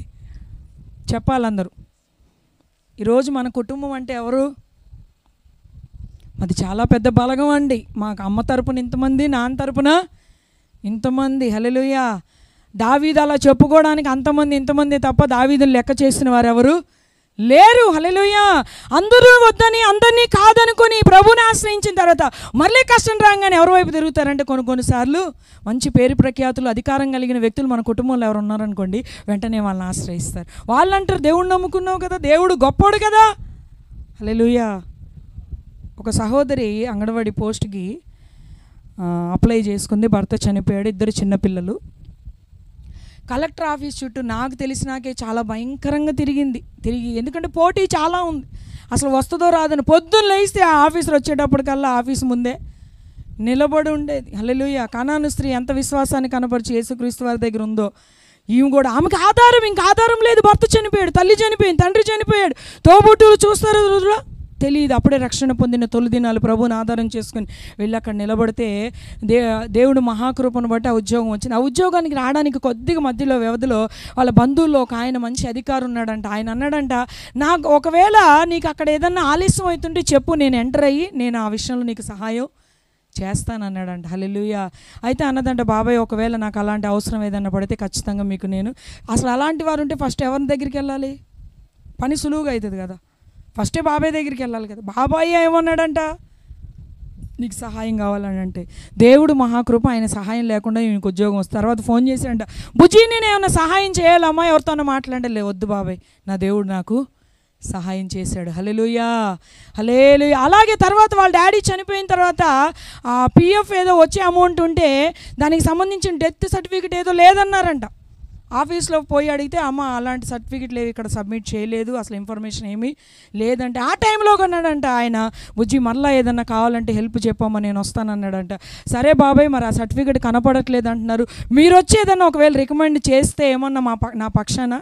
చెప్పాలందరూ. ఈరోజు మన కుటుంబం అంటే ఎవరు? అది చాలా పెద్ద బలగం అండి. మాకు అమ్మ తరపున ఇంతమంది, నాన్న తరపున ఇంతమంది. హల్లెలూయా. దావీదు అలా చెప్పుకోవడానికి అంతమంది ఇంతమంది తప్ప దావీదుని లెక్క చేసిన వారు ఎవరు లేరు. హల్లెలూయా. అందరూ వద్దని, అందరినీ కాదనుకొని ప్రభుని ఆశ్రయించిన తర్వాత మళ్ళీ కష్టం రాగానే ఎవరి వైపు తిరుగుతారంటే కొన్నిసార్లు మంచి పేరు ప్రఖ్యాతులు, అధికారం కలిగిన వ్యక్తులు మన కుటుంబంలో ఎవరు ఉన్నారనుకోండి, వెంటనే వాళ్ళని ఆశ్రయిస్తారు. వాళ్ళు అంటారు, దేవుడు నమ్ముకున్నావు కదా, దేవుడు గొప్పోడు కదా. హల్లెలూయా. ఒక సహోదరి అంగన్వాడీ పోస్ట్కి అప్లై చేసుకుంది, భర్త చనిపోయాడు, 2 చిన్నపిల్లలు. కలెక్టర్ ఆఫీస్ చుట్టూ నాకు తెలిసినాకే చాలా భయంకరంగా తిరిగి ఎందుకంటే పోటీ చాలా ఉంది. అసలు వస్తుందో రాదని పొద్దున్న లేస్తే ఆ ఆఫీసర్ వచ్చేటప్పటికల్లా ఆఫీస్ ముందే నిలబడి ఉండేది. హల్లెలూయా. కనాను స్త్రీ ఎంత విశ్వాసాన్ని కనపరిచి యేసుక్రీస్తు వారి దగ్గర ఉందో, ఈమె కూడా ఆమెకు ఇంకా ఆధారం లేదు. భర్త చనిపోయాడు, తల్లి చనిపోయింది, తండ్రి చనిపోయాడు, తోబుట్టువులు చూస్తారు రోజులో తెలియదు. అప్పుడే రక్షణ పొందిన తొలి దినాలు ప్రభువుని ఆధారం చేసుకుని వెళ్ళి అక్కడ నిలబడితే దేవుడు మహాకృపను బట్టి ఆ ఉద్యోగం వచ్చింది. ఆ ఉద్యోగానికి రావడానికి కొద్దిగా మధ్యలో వ్యవధిలో వాళ్ళ బంధువుల్లో ఒక ఆయన మంచి అధికారి ఉన్నాడంట. ఆయన అన్నాడంట, నాకు ఒకవేళ నీకు అక్కడ ఏదన్నా ఆలస్యం అవుతుంటే చెప్పు, నేను ఎంటర్ అయ్యి నేను ఆ విషయంలో నీకు సహాయం చేస్తానన్నాడంట. హల్లెలూయా. అయితే అన్నదంట, బాబాయ్ ఒకవేళ నాకు అలాంటి అవసరం ఏదన్నా పడితే ఖచ్చితంగా మీకు నేను, అసలు అలాంటి వారు ఉంటే ఫస్ట్ ఎవరి దగ్గరికి వెళ్ళాలి? పని సులువుగా అవుతుంది కదా, ఫస్టే బాబాయ్ దగ్గరికి వెళ్ళాలి కదా. బాబాయ్ ఏమన్నాడంట, నీకు సహాయం కావాలని అంటే దేవుడు మహాకృప, ఆయన సహాయం లేకుండా నీకు ఉద్యోగం వస్తుంది. తర్వాత ఫోన్ చేసి అంట, బుజ్జి నేను ఏమన్నా సహాయం చేయాలమ్మా, ఎవరితోనో మాట్లాడలే, వద్దు బాబాయ్, నా దేవుడు నాకు సహాయం చేశాడు. హల్లెలూయా, హల్లెలూయా. అలాగే తర్వాత వాళ్ళ డాడీ చనిపోయిన తర్వాత పిఎఫ్ ఏదో వచ్చే అమౌంట్ ఉంటే దానికి సంబంధించిన డెత్ సర్టిఫికేట్ ఏదో లేదన్నారంట. ఆఫీస్లో పోయి అడిగితే, అమ్మ అలాంటి సర్టిఫికేట్ లేవు, ఇక్కడ సబ్మిట్ చేయలేదు, అసలు ఇన్ఫర్మేషన్ ఏమీ లేదంటే ఆ టైంలో కొన్నాడంట ఆయన, బుజ్జి మళ్ళీ ఏదన్నా కావాలంటే హెల్ప్ చెప్పమ్మా, నేను వస్తానన్నాడంట. సరే బాబాయ్, మరి ఆ సర్టిఫికేట్ కనపడట్లేదు అంటున్నారు, మీరు వచ్చి ఏదన్నా ఒకవేళ రికమెండ్ చేస్తే ఏమన్నా నా పక్షాన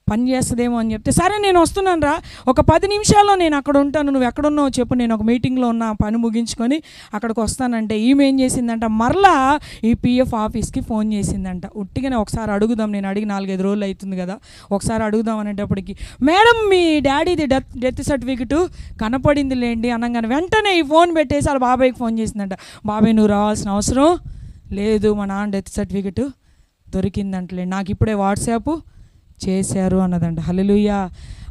పని చేస్తుందేమో అని చెప్తే, సరే నేను వస్తున్నాను రా, ఒక 10 నిమిషాల్లో నేను అక్కడ ఉంటాను, నువ్వు ఎక్కడున్నావు చెప్పు, నేను ఒక మీటింగ్లో ఉన్న పని ముగించుకొని అక్కడికి వస్తానంటే ఈమె ఏం చేసిందంట, మరలా ఈ పిఎఫ్ ఆఫీస్కి ఫోన్ చేసిందంట. ఉట్టిగానే ఒకసారి అడుగుదాం, నేను అడిగి 4-5 రోజులు అవుతుంది కదా, ఒకసారి అడుగుదాం అనేటప్పటికి, మేడం మీ డాడీది డెత్ సర్టిఫికెట్ కనపడింది లేండి అనగానే వెంటనే ఈ ఫోన్ పెట్టేసి వాళ్ళ బాబాయ్కి ఫోన్ చేసిందంట. బాబాయ్ నువ్వు రావాల్సిన అవసరం లేదు, మా నాన్న డెత్ సర్టిఫికెట్ దొరికిందంటలే, నాకు ఇప్పుడే వాట్సాప్ చేశారు అన్నదంట. హల్లెలూయా.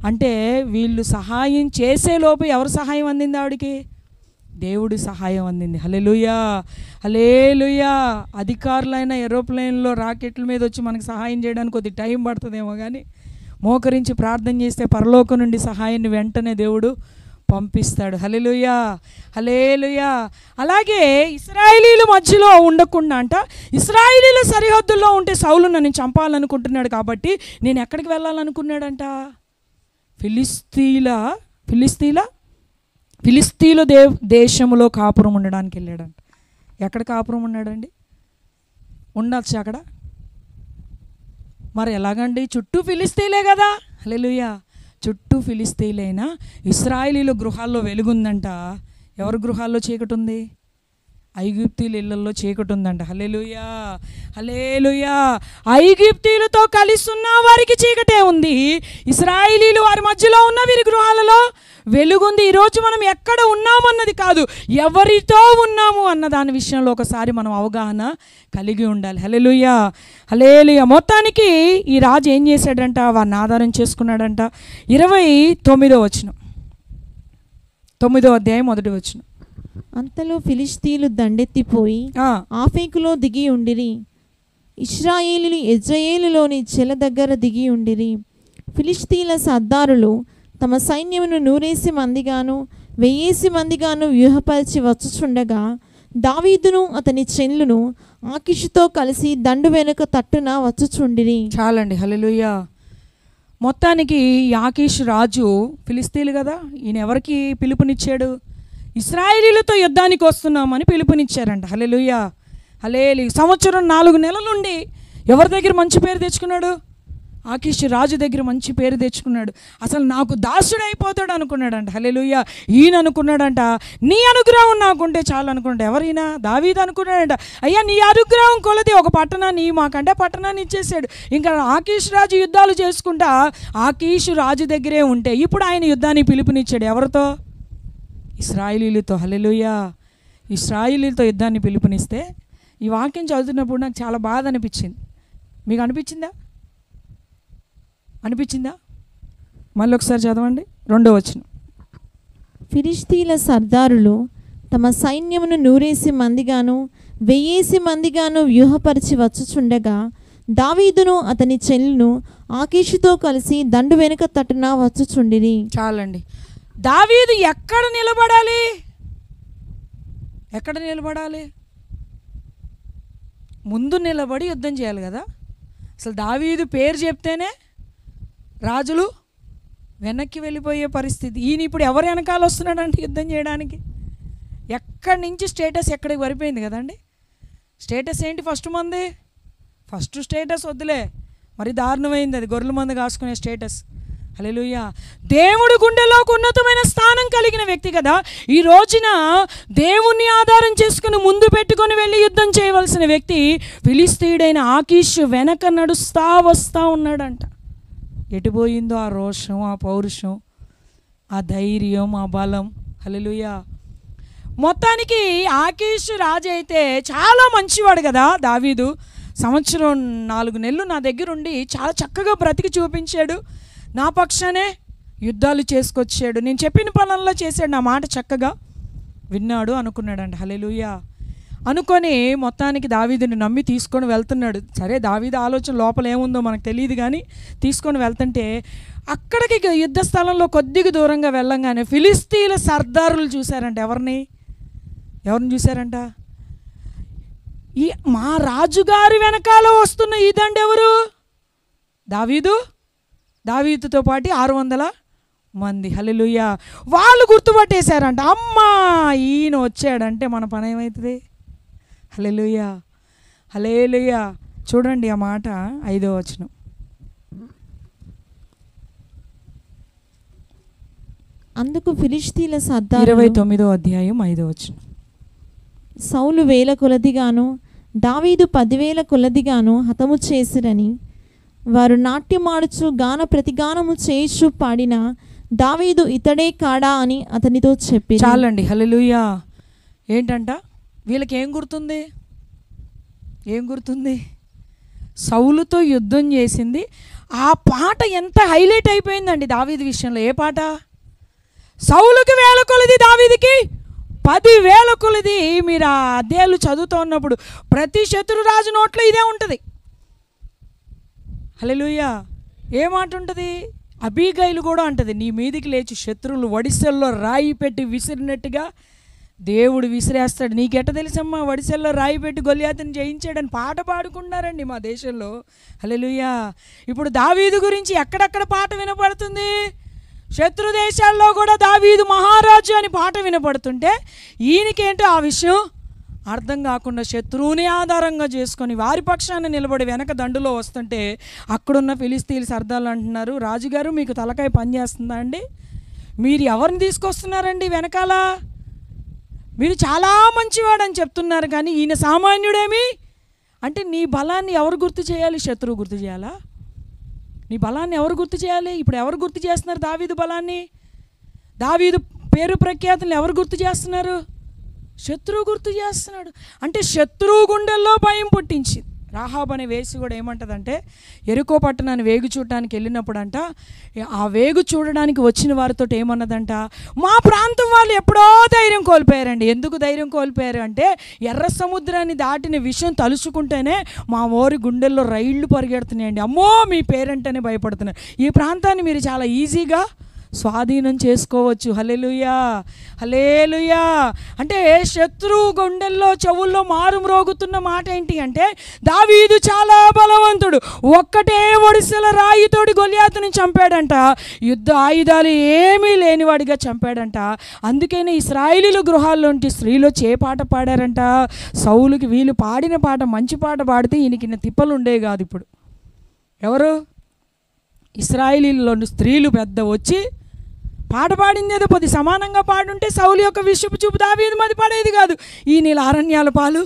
అంటే వీళ్ళు సహాయం చేసేలోపు ఎవరు సహాయం అందింది ఆవిడికి? దేవుడి సహాయం అందింది. హల్లెలూయా, హల్లెలూయా. అధికారులైన ఏరోప్లేన్లో రాకెట్ల మీద వచ్చి మనకు సహాయం చేయడానికి కొద్ది టైం పడుతుందేమో, కానీ మోకరించి ప్రార్థన చేస్తే పరలోకం నుండి సహాయాన్ని వెంటనే దేవుడు పంపిస్తాడు. హల్లెలూయా, హల్లెలూయా. అలాగే ఇశ్రాయేలీల మధ్యలో ఉండకుండా అంట, ఇశ్రాయేలీల సరిహద్దుల్లో ఉంటే సౌలు నన్ను చంపాలనుకుంటున్నాడు కాబట్టి నేను ఎక్కడికి వెళ్ళాలనుకున్నాడంట? ఫిలిస్తీల దేశంలో కాపురం ఉండడానికి వెళ్ళాడంట. ఎక్కడ కాపురం ఉన్నాడండి? ఉండొచ్చు అక్కడ, మరి ఎలాగండి? చుట్టూ ఫిలిస్తీలే కదా. హల్లెలూయా. చుట్టూ ఫిలిస్తీలైనా ఇశ్రాయేలీల గృహాల్లో వెలుగుందంట. ఎవరి గృహాల్లో చీకటి ఉంది? ఐగుప్తీల ఇళ్లలో చీకటి ఉందంట. హల్లెలూయా, హల్లెలూయా. ఐగుప్తీలతో కలిసి ఉన్న వారికి చీకటే ఉంది, ఇశ్రాయేలీలు వారి మధ్యలో ఉన్న వీరి గృహాలలో వెలుగుంది. ఈరోజు మనం ఎక్కడ ఉన్నామన్నది కాదు, ఎవరితో ఉన్నాము అన్న దాని విషయంలో ఒకసారి మనం అవగాహన కలిగి ఉండాలి. హల్లెలూయా, హల్లెలూయా. మొత్తానికి ఈ రాజు ఏం చేశాడంట? వారిని ఆధారం చేసుకున్నాడంట. 29వ వచనం, 9వ అధ్యాయం 1వ వచనం. అంతలో ఫిలిష్తీయులు దండెత్తిపోయి ఆఫేకులో దిగి ఉండిరి. ఇశ్రాయేలీలు యెజ్రెయేలులోని చెల దగ్గర దిగి ఉండిరి. ఫిలిష్తీయుల సర్దారులు తమ సైన్యమును 100 మందిగాను 1000 మందిగాను వ్యూహపరిచి వచ్చుచుండగా దావీదును అతని చెల్లును ఆకీషుతో కలిసి దండు వెనుక తట్టున వచ్చుచుండిరి. చాలండి. హల్లెలూయా. మొత్తానికి ఆకీషు రాజు ఫిలిస్తీయులు కదా, ఈయన ఎవరికి పిలుపునిచ్చాడు? ఇశ్రాయేలీలతో యుద్ధానికి వస్తున్నామని పిలుపునిచ్చారంట. హల్లెలూయా, హల్లెలూయా. సంవత్సరం 4 నెలలుండి ఎవరి దగ్గర మంచి పేరు తెచ్చుకున్నాడు? ఆకీషు రాజు దగ్గర మంచి పేరు తెచ్చుకున్నాడు. అసలు నాకు దాసుడు అయిపోతాడు అనుకున్నాడంట. హల్లెలూయా. ఈయన అనుకున్నాడంట, నీ అనుగ్రహం నాకుంటే చాలు అనుకున్నాడు. ఎవరైనా? దావీదు అనుకున్నాడంట, అయ్యా నీ అనుగ్రహం కొలది ఒక పట్టణాన్ని మాకంటే పట్టణాన్ని ఇచ్చేసాడు. ఇంకా ఆకీషు రాజు యుద్ధాలు చేసుకుంటా ఆకీషు రాజు దగ్గరే ఉంటే ఇప్పుడు ఆయన యుద్ధానికి పిలుపునిచ్చాడు. ఎవరితో? ఇశ్రాయేలీలతో. హల్లెలూయా. ఇశ్రాయేలీలతో యుద్ధాన్ని పిలుపునిస్తే ఈ వాక్యం చదువుతున్నప్పుడు నాకు చాలా బాధ అనిపించింది. మీకు అనిపించిందా? మళ్ళీ ఒకసారి చదవండి, 2వ వచనం. ఫిలిష్తీయుల సర్దారులు తమ సైన్యమును 100 మందిగాను 1000 మందిగాను వ్యూహపరిచి వచ్చుచుండగా దావీదును అతని చెల్లును ఆకీషుతో కలిసి దండు వెనుక తట్టున వచ్చుచుండిరి. చాలండి. దావీదు ఎక్కడ నిలబడాలి? ముందు నిలబడి యుద్ధం చేయాలి కదా. అసలు దావీదు పేరు చెప్తేనే రాజులు వెనక్కి వెళ్ళిపోయే పరిస్థితి. ఈయన ఇప్పుడు ఎవరు వెనకాల వస్తున్నాడంటే యుద్ధం చేయడానికి? ఎక్కడి నుంచి స్టేటస్ ఎక్కడికి వరిపోయింది కదండి. స్టేటస్ ఏంటి? ఫస్ట్ స్టేటస్ వద్దులే, మరి దారుణమైంది అది, గొర్రెల మంద కాసుకునే స్టేటస్. హల్లెలూయా. దేవుడి గుండెలోకి ఉన్నతమైన స్థానం కలిగిన వ్యక్తి కదా. ఈ రోజున దేవుణ్ణి ఆధారం చేసుకుని ముందు పెట్టుకొని వెళ్ళి యుద్ధం చేయవలసిన వ్యక్తి ఫిలిస్తీయుడైన ఆకీషు వెనక నడుస్తా వస్తూ ఉన్నాడంట. ఎటుపోయిందో ఆ రోషం, ఆ పౌరుషం, ఆ ధైర్యం, ఆ బలం. హల్లెలూయా. మొత్తానికి ఆకీషు రాజు అయితే చాలా మంచివాడు కదా దావీదు. సంవత్సరం 4 నెలలు నా దగ్గర ఉండి చాలా చక్కగా బ్రతికి చూపించాడు, నా పక్షానే యుద్ధాలు చేసుకొచ్చాడు, నేను చెప్పిన పనుల్లో చేశాడు, నా మాట చక్కగా విన్నాడు అనుకున్నాడంట. హల్లెలూయా. అనుకొని మొత్తానికి దావీదుని నమ్మి తీసుకొని వెళ్తున్నాడు. సరే, దావీదు ఆలోచన లోపల ఏముందో మనకు తెలియదు, కానీ తీసుకొని వెళ్తుంటే అక్కడికి యుద్ధ స్థలంలో కొద్దిగా దూరంగా వెళ్ళంగానే ఫిలిస్తీన్ల సర్దారులు చూశారంట. ఎవరిని చూశారంట? ఈ మా రాజుగారి వెనకాల వస్తున్న ఈ దండ ఎవరు? దావీదుతో పాటు 600 మంది. హల్లెలూయా. వాళ్ళు గుర్తుపట్టేశారంట. అమ్మా, ఈయన వచ్చాడంటే మన పని ఏమవుతుంది? హల్లెలూయా, హల్లెలూయా. చూడండి ఆ మాట, 5వ వచనం. అందుకు ఫిలిష్తీయుల సర్దారులు 29వ అధ్యాయం 5వ వచనం. సౌలు 1000 కొలదిగాను దావీదు 10,000 కొలదిగాను హతము చేసిరని వారు నాట్యమాడుచు గాన ప్రతిగానము చేయిచు పాడిన దావీదు ఇతడే కాడా అని అతనితో చెప్పి. చాలండి. హల్లెలూయా. ఏంటంట వీళ్ళకి ఏం గుర్తుంది? సౌలుతో యుద్ధం చేసింది. ఆ పాట ఎంత హైలైట్ అయిపోయిందండి దావీదు విషయంలో. ఏ పాట? సౌలుకి 1000 కొలది, దావీదుకి 10,000 కొలది. మీరు ఆ అధ్యాయాలు చదువుతూ ఉన్నప్పుడు ప్రతి శత్రురాజు నోట్లో ఇదే ఉంటుంది. హల్లెలూయా. ఏ మాట ఉంటుంది? అబీగైలు కూడా అంటది, నీ మీదికి లేచి శత్రువులు వడిసెల్లో రాయి పెట్టి విసిరినట్టుగా దేవుడు విసిరేస్తాడు. నీకెట్ట తెలుసమ్మా వడిసెల్లో రాయి పెట్టి గొలియాతుని జయించాడని పాట పాడుకున్నారండి మా దేశంలో. హల్లెలూయా. ఇప్పుడు దావీదు గురించి ఎక్కడెక్కడ పాట వినపడుతుంది? శత్రు దేశాల్లో కూడా దావీదు మహారాజు అని పాట వినపడుతుంటే ఈయనకేంటో ఆ విషయం అర్థం కాకుండా శత్రువుని ఆధారంగా చేసుకొని వారి పక్షాన నిలబడి వెనక దండులో వస్తుంటే అక్కడున్న ఫిలిస్తీన్ల సర్దార్లు అంటున్నారు, రాజుగారు మీకు తలకాయ పనిచేస్తుందా అండి? మీరు ఎవరిని తీసుకొస్తున్నారండి వెనకాల? మీరు చాలా మంచివాడని చెప్తున్నారు, కానీ ఈయన సామాన్యుడేమి అంటే నీ బలాన్ని ఎవరు గుర్తు చేయాలి? శత్రువు గుర్తు చేయాలా? నీ బలాన్ని ఎవరు గుర్తు చేయాలి? ఇప్పుడు ఎవరు గుర్తు చేస్తున్నారు దావీదు బలాన్ని? దావీదు పేరు ప్రఖ్యాతులను ఎవరు గుర్తు చేస్తున్నారు? శత్రువు గుర్తు చేస్తున్నాడు. అంటే శత్రువు గుండెల్లో భయం పుట్టించింది. రాహాబ్ అనే వేసి కూడా ఏమంటదంటే, ఎరుకో పట్టణాన్ని వేగు చూడడానికి వెళ్ళినప్పుడంట, ఆ వేగు చూడడానికి వచ్చిన వారితో ఏమన్నదంట, మా ప్రాంతం వాళ్ళు ఎప్పుడో ధైర్యం కోల్పోయారండి. ఎందుకు ధైర్యం కోల్పోయారు అంటే, ఎర్ర సముద్రాన్ని దాటిన విషయం తలుచుకుంటేనే మా ఊరి గుండెల్లో రైళ్లు పరిగెడుతున్నాయండి. అమ్మో, మీ పేరంటేనే భయపడుతున్నారు. ఈ ప్రాంతాన్ని మీరు చాలా ఈజీగా స్వాధీనం చేసుకోవచ్చు. హల్లెలూయా, హల్లెలూయా. అంటే శత్రువు గుండెల్లో చెవుల్లో మారు మ్రోగుతున్న మాట ఏంటి అంటే, దావీదు చాలా బలవంతుడు, ఒక్కటే ఒడిసెల రాయితోడి గొలియాతుని చంపాడంట. యుద్ధ ఆయుధాలు ఏమీ లేనివాడిగా చంపాడంట. అందుకనే ఇశ్రాయేలీయుల గృహాల్లోంటి స్త్రీలు ఏ పాట పాడారంట? సౌలుకి వీళ్ళు పాడిన పాట, మంచి పాట పాడితే ఈయనకి తిప్పలు ఉండేవి కాదు. ఇప్పుడు ఎవరు? ఇశ్రాయేలీయుల్లోని స్త్రీలు పెద్ద వచ్చి పాట పాడింది ఏదో కొద్ది సమానంగా పాడుంటే సౌలు యొక్క విషపు చూపు దావీదు మీద పడేది కాదు, ఈ నీళ్ళ అరణ్యాల పాలు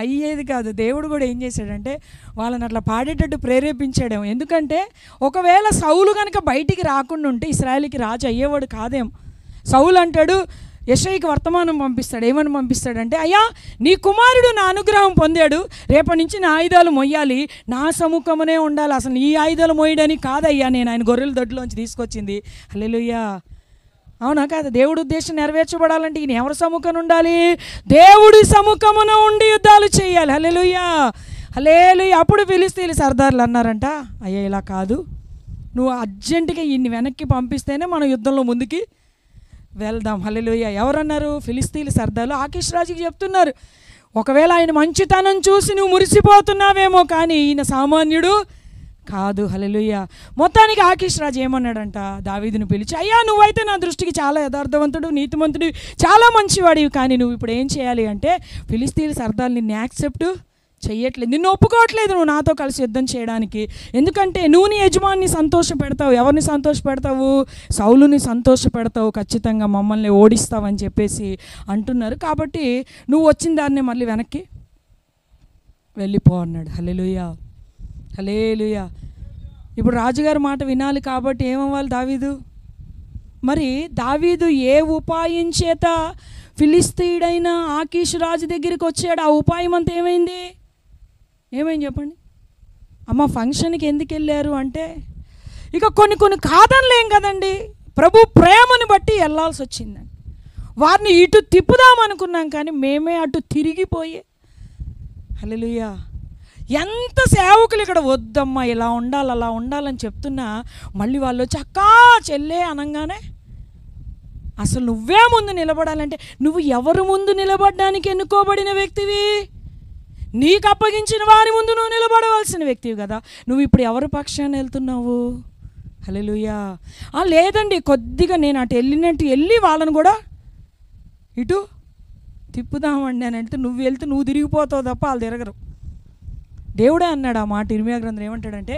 అయ్యేది కాదు. దేవుడు కూడా ఏం చేశాడంటే వాళ్ళని అట్లా పాడేటట్టు ప్రేరేపించాడేమో. ఎందుకంటే ఒకవేళ సౌలు కనుక బయటికి రాకుండా ఉంటే ఇశ్రాయేలుకి రాజు అయ్యేవాడు కాదేమో. సౌలు అంటాడు, యెషయికి వర్తమానం పంపిస్తాడు. ఏమని పంపిస్తాడంటే, అయ్యా నీ కుమారుడు నా అనుగ్రహం పొందాడు, రేపటి నుంచి నా ఆయుధాలు మొయ్యాలి, నా సముఖమునే ఉండాలి. అసలు ఈ ఆయుధాలు మోయడానికి కాదయ్యా నేను ఆయన గొర్రెల దొడ్లోంచి తీసుకొచ్చింది. హల్లెలూయా. అవునా కాదు? దేవుడి ఉద్దేశం నెరవేర్చబడాలంటే ఈయన ఎవరి సముఖం ఉండాలి? దేవుడి సముఖమున ఉండి యుద్ధాలు చేయాలి. హల్లెలూయా, హల్లెలూయా. అప్పుడు ఫిలిస్తీయుల సర్దార్లు అన్నారంట, అయ్యా ఇలా కాదు, నువ్వు అర్జెంటుగా ఈయన్ని వెనక్కి పంపిస్తేనే మనం యుద్ధంలో ముందుకి వెళ్దాం. హల్లెలూయా. ఎవరన్నారు? ఫిలిస్తీయుల సర్దార్లు ఆకీష్ రాజుకి చెప్తున్నారు, ఒకవేళ ఆయన మంచితనం చూసి నువ్వు మురిసిపోతున్నావేమో, కానీ ఈయన సామాన్యుడు కాదు. హల్లెలూయా. మొత్తానికి ఆకీష్ రాజు ఏమన్నాడంట, దావీదును పిలిచి, అయ్యా నువ్వైతే నా దృష్టికి చాలా యథార్థవంతుడు, నీతిమంతుడు, చాలా మంచివాడివి, కానీ నువ్వు ఇప్పుడు ఏం చేయాలి అంటే, ఫిలిస్తీయుల సర్దార్లు నిన్ను యాక్సెప్ట్ చెయ్యట్లేదు, నిన్ను ఒప్పుకోవట్లేదు నువ్వు నాతో కలిసి యుద్ధం చేయడానికి. ఎందుకంటే నువ్వు నీ యజమాన్ని సంతోష పెడతావు. ఎవరిని సంతోష పెడతావు? సౌలుని సంతోష పెడతావు, ఖచ్చితంగా మమ్మల్ని ఓడిస్తావని చెప్పేసి అంటున్నారు. కాబట్టి నువ్వు వచ్చిన దాన్నే మళ్ళీ వెనక్కి వెళ్ళిపో అన్నాడు. హల్లెలూయా, హల్లెలూయా. ఇప్పుడు రాజుగారి మాట వినాలి కాబట్టి ఏమవ్వాలి దావీదు? మరి దావీదు ఏ ఉపాయం చేత ఫిలిస్తీయుడైన ఆకీష్ రాజు దగ్గరికి వచ్చాడు? ఆ ఉపాయం అంతా ఏమైంది? ఏమైంది చెప్పండి అమ్మ? ఫంక్షన్కి ఎందుకు వెళ్ళారు అంటే, ఇక కొన్ని కాదనలేం కదండి, ప్రభు ప్రేమను బట్టి వెళ్ళాల్సి వచ్చిందండి. వారిని ఇటు తిప్పుదామనుకున్నాం కానీ మేమే అటు తిరిగిపోయే. హల్లెలూయా. ఎంత సేవకులు ఇక్కడ వద్దమ్మా ఇలా ఉండాలి అలా ఉండాలని చెప్తున్నా మళ్ళీ వాళ్ళు వచ్చి అక్కా చెల్లే అనగానే అసలు నువ్వే ముందు నిలబడాలంటే నువ్వు ఎవరు ముందు నిలబడడానికి ఎన్నుకోబడిన వ్యక్తివి? నీకు అప్పగించిన వారి ముందు నువ్వు నిలబడవలసిన వ్యక్తివి కదా. నువ్వు ఇప్పుడు ఎవరి పక్షాన్ని వెళ్తున్నావు? హల్లెలూయా. లేదండి కొద్దిగా నేను అటు వెళ్ళి వాళ్ళని కూడా ఇటు తిప్పుదామండి అని అంటే నువ్వు వెళ్తే నువ్వు తిరిగిపోతావు తప్ప వాళ్ళు తిరగరు. దేవుడే అన్నాడు ఆ మాట. ఇర్మియా గ్రంథం ఏమంటాడంటే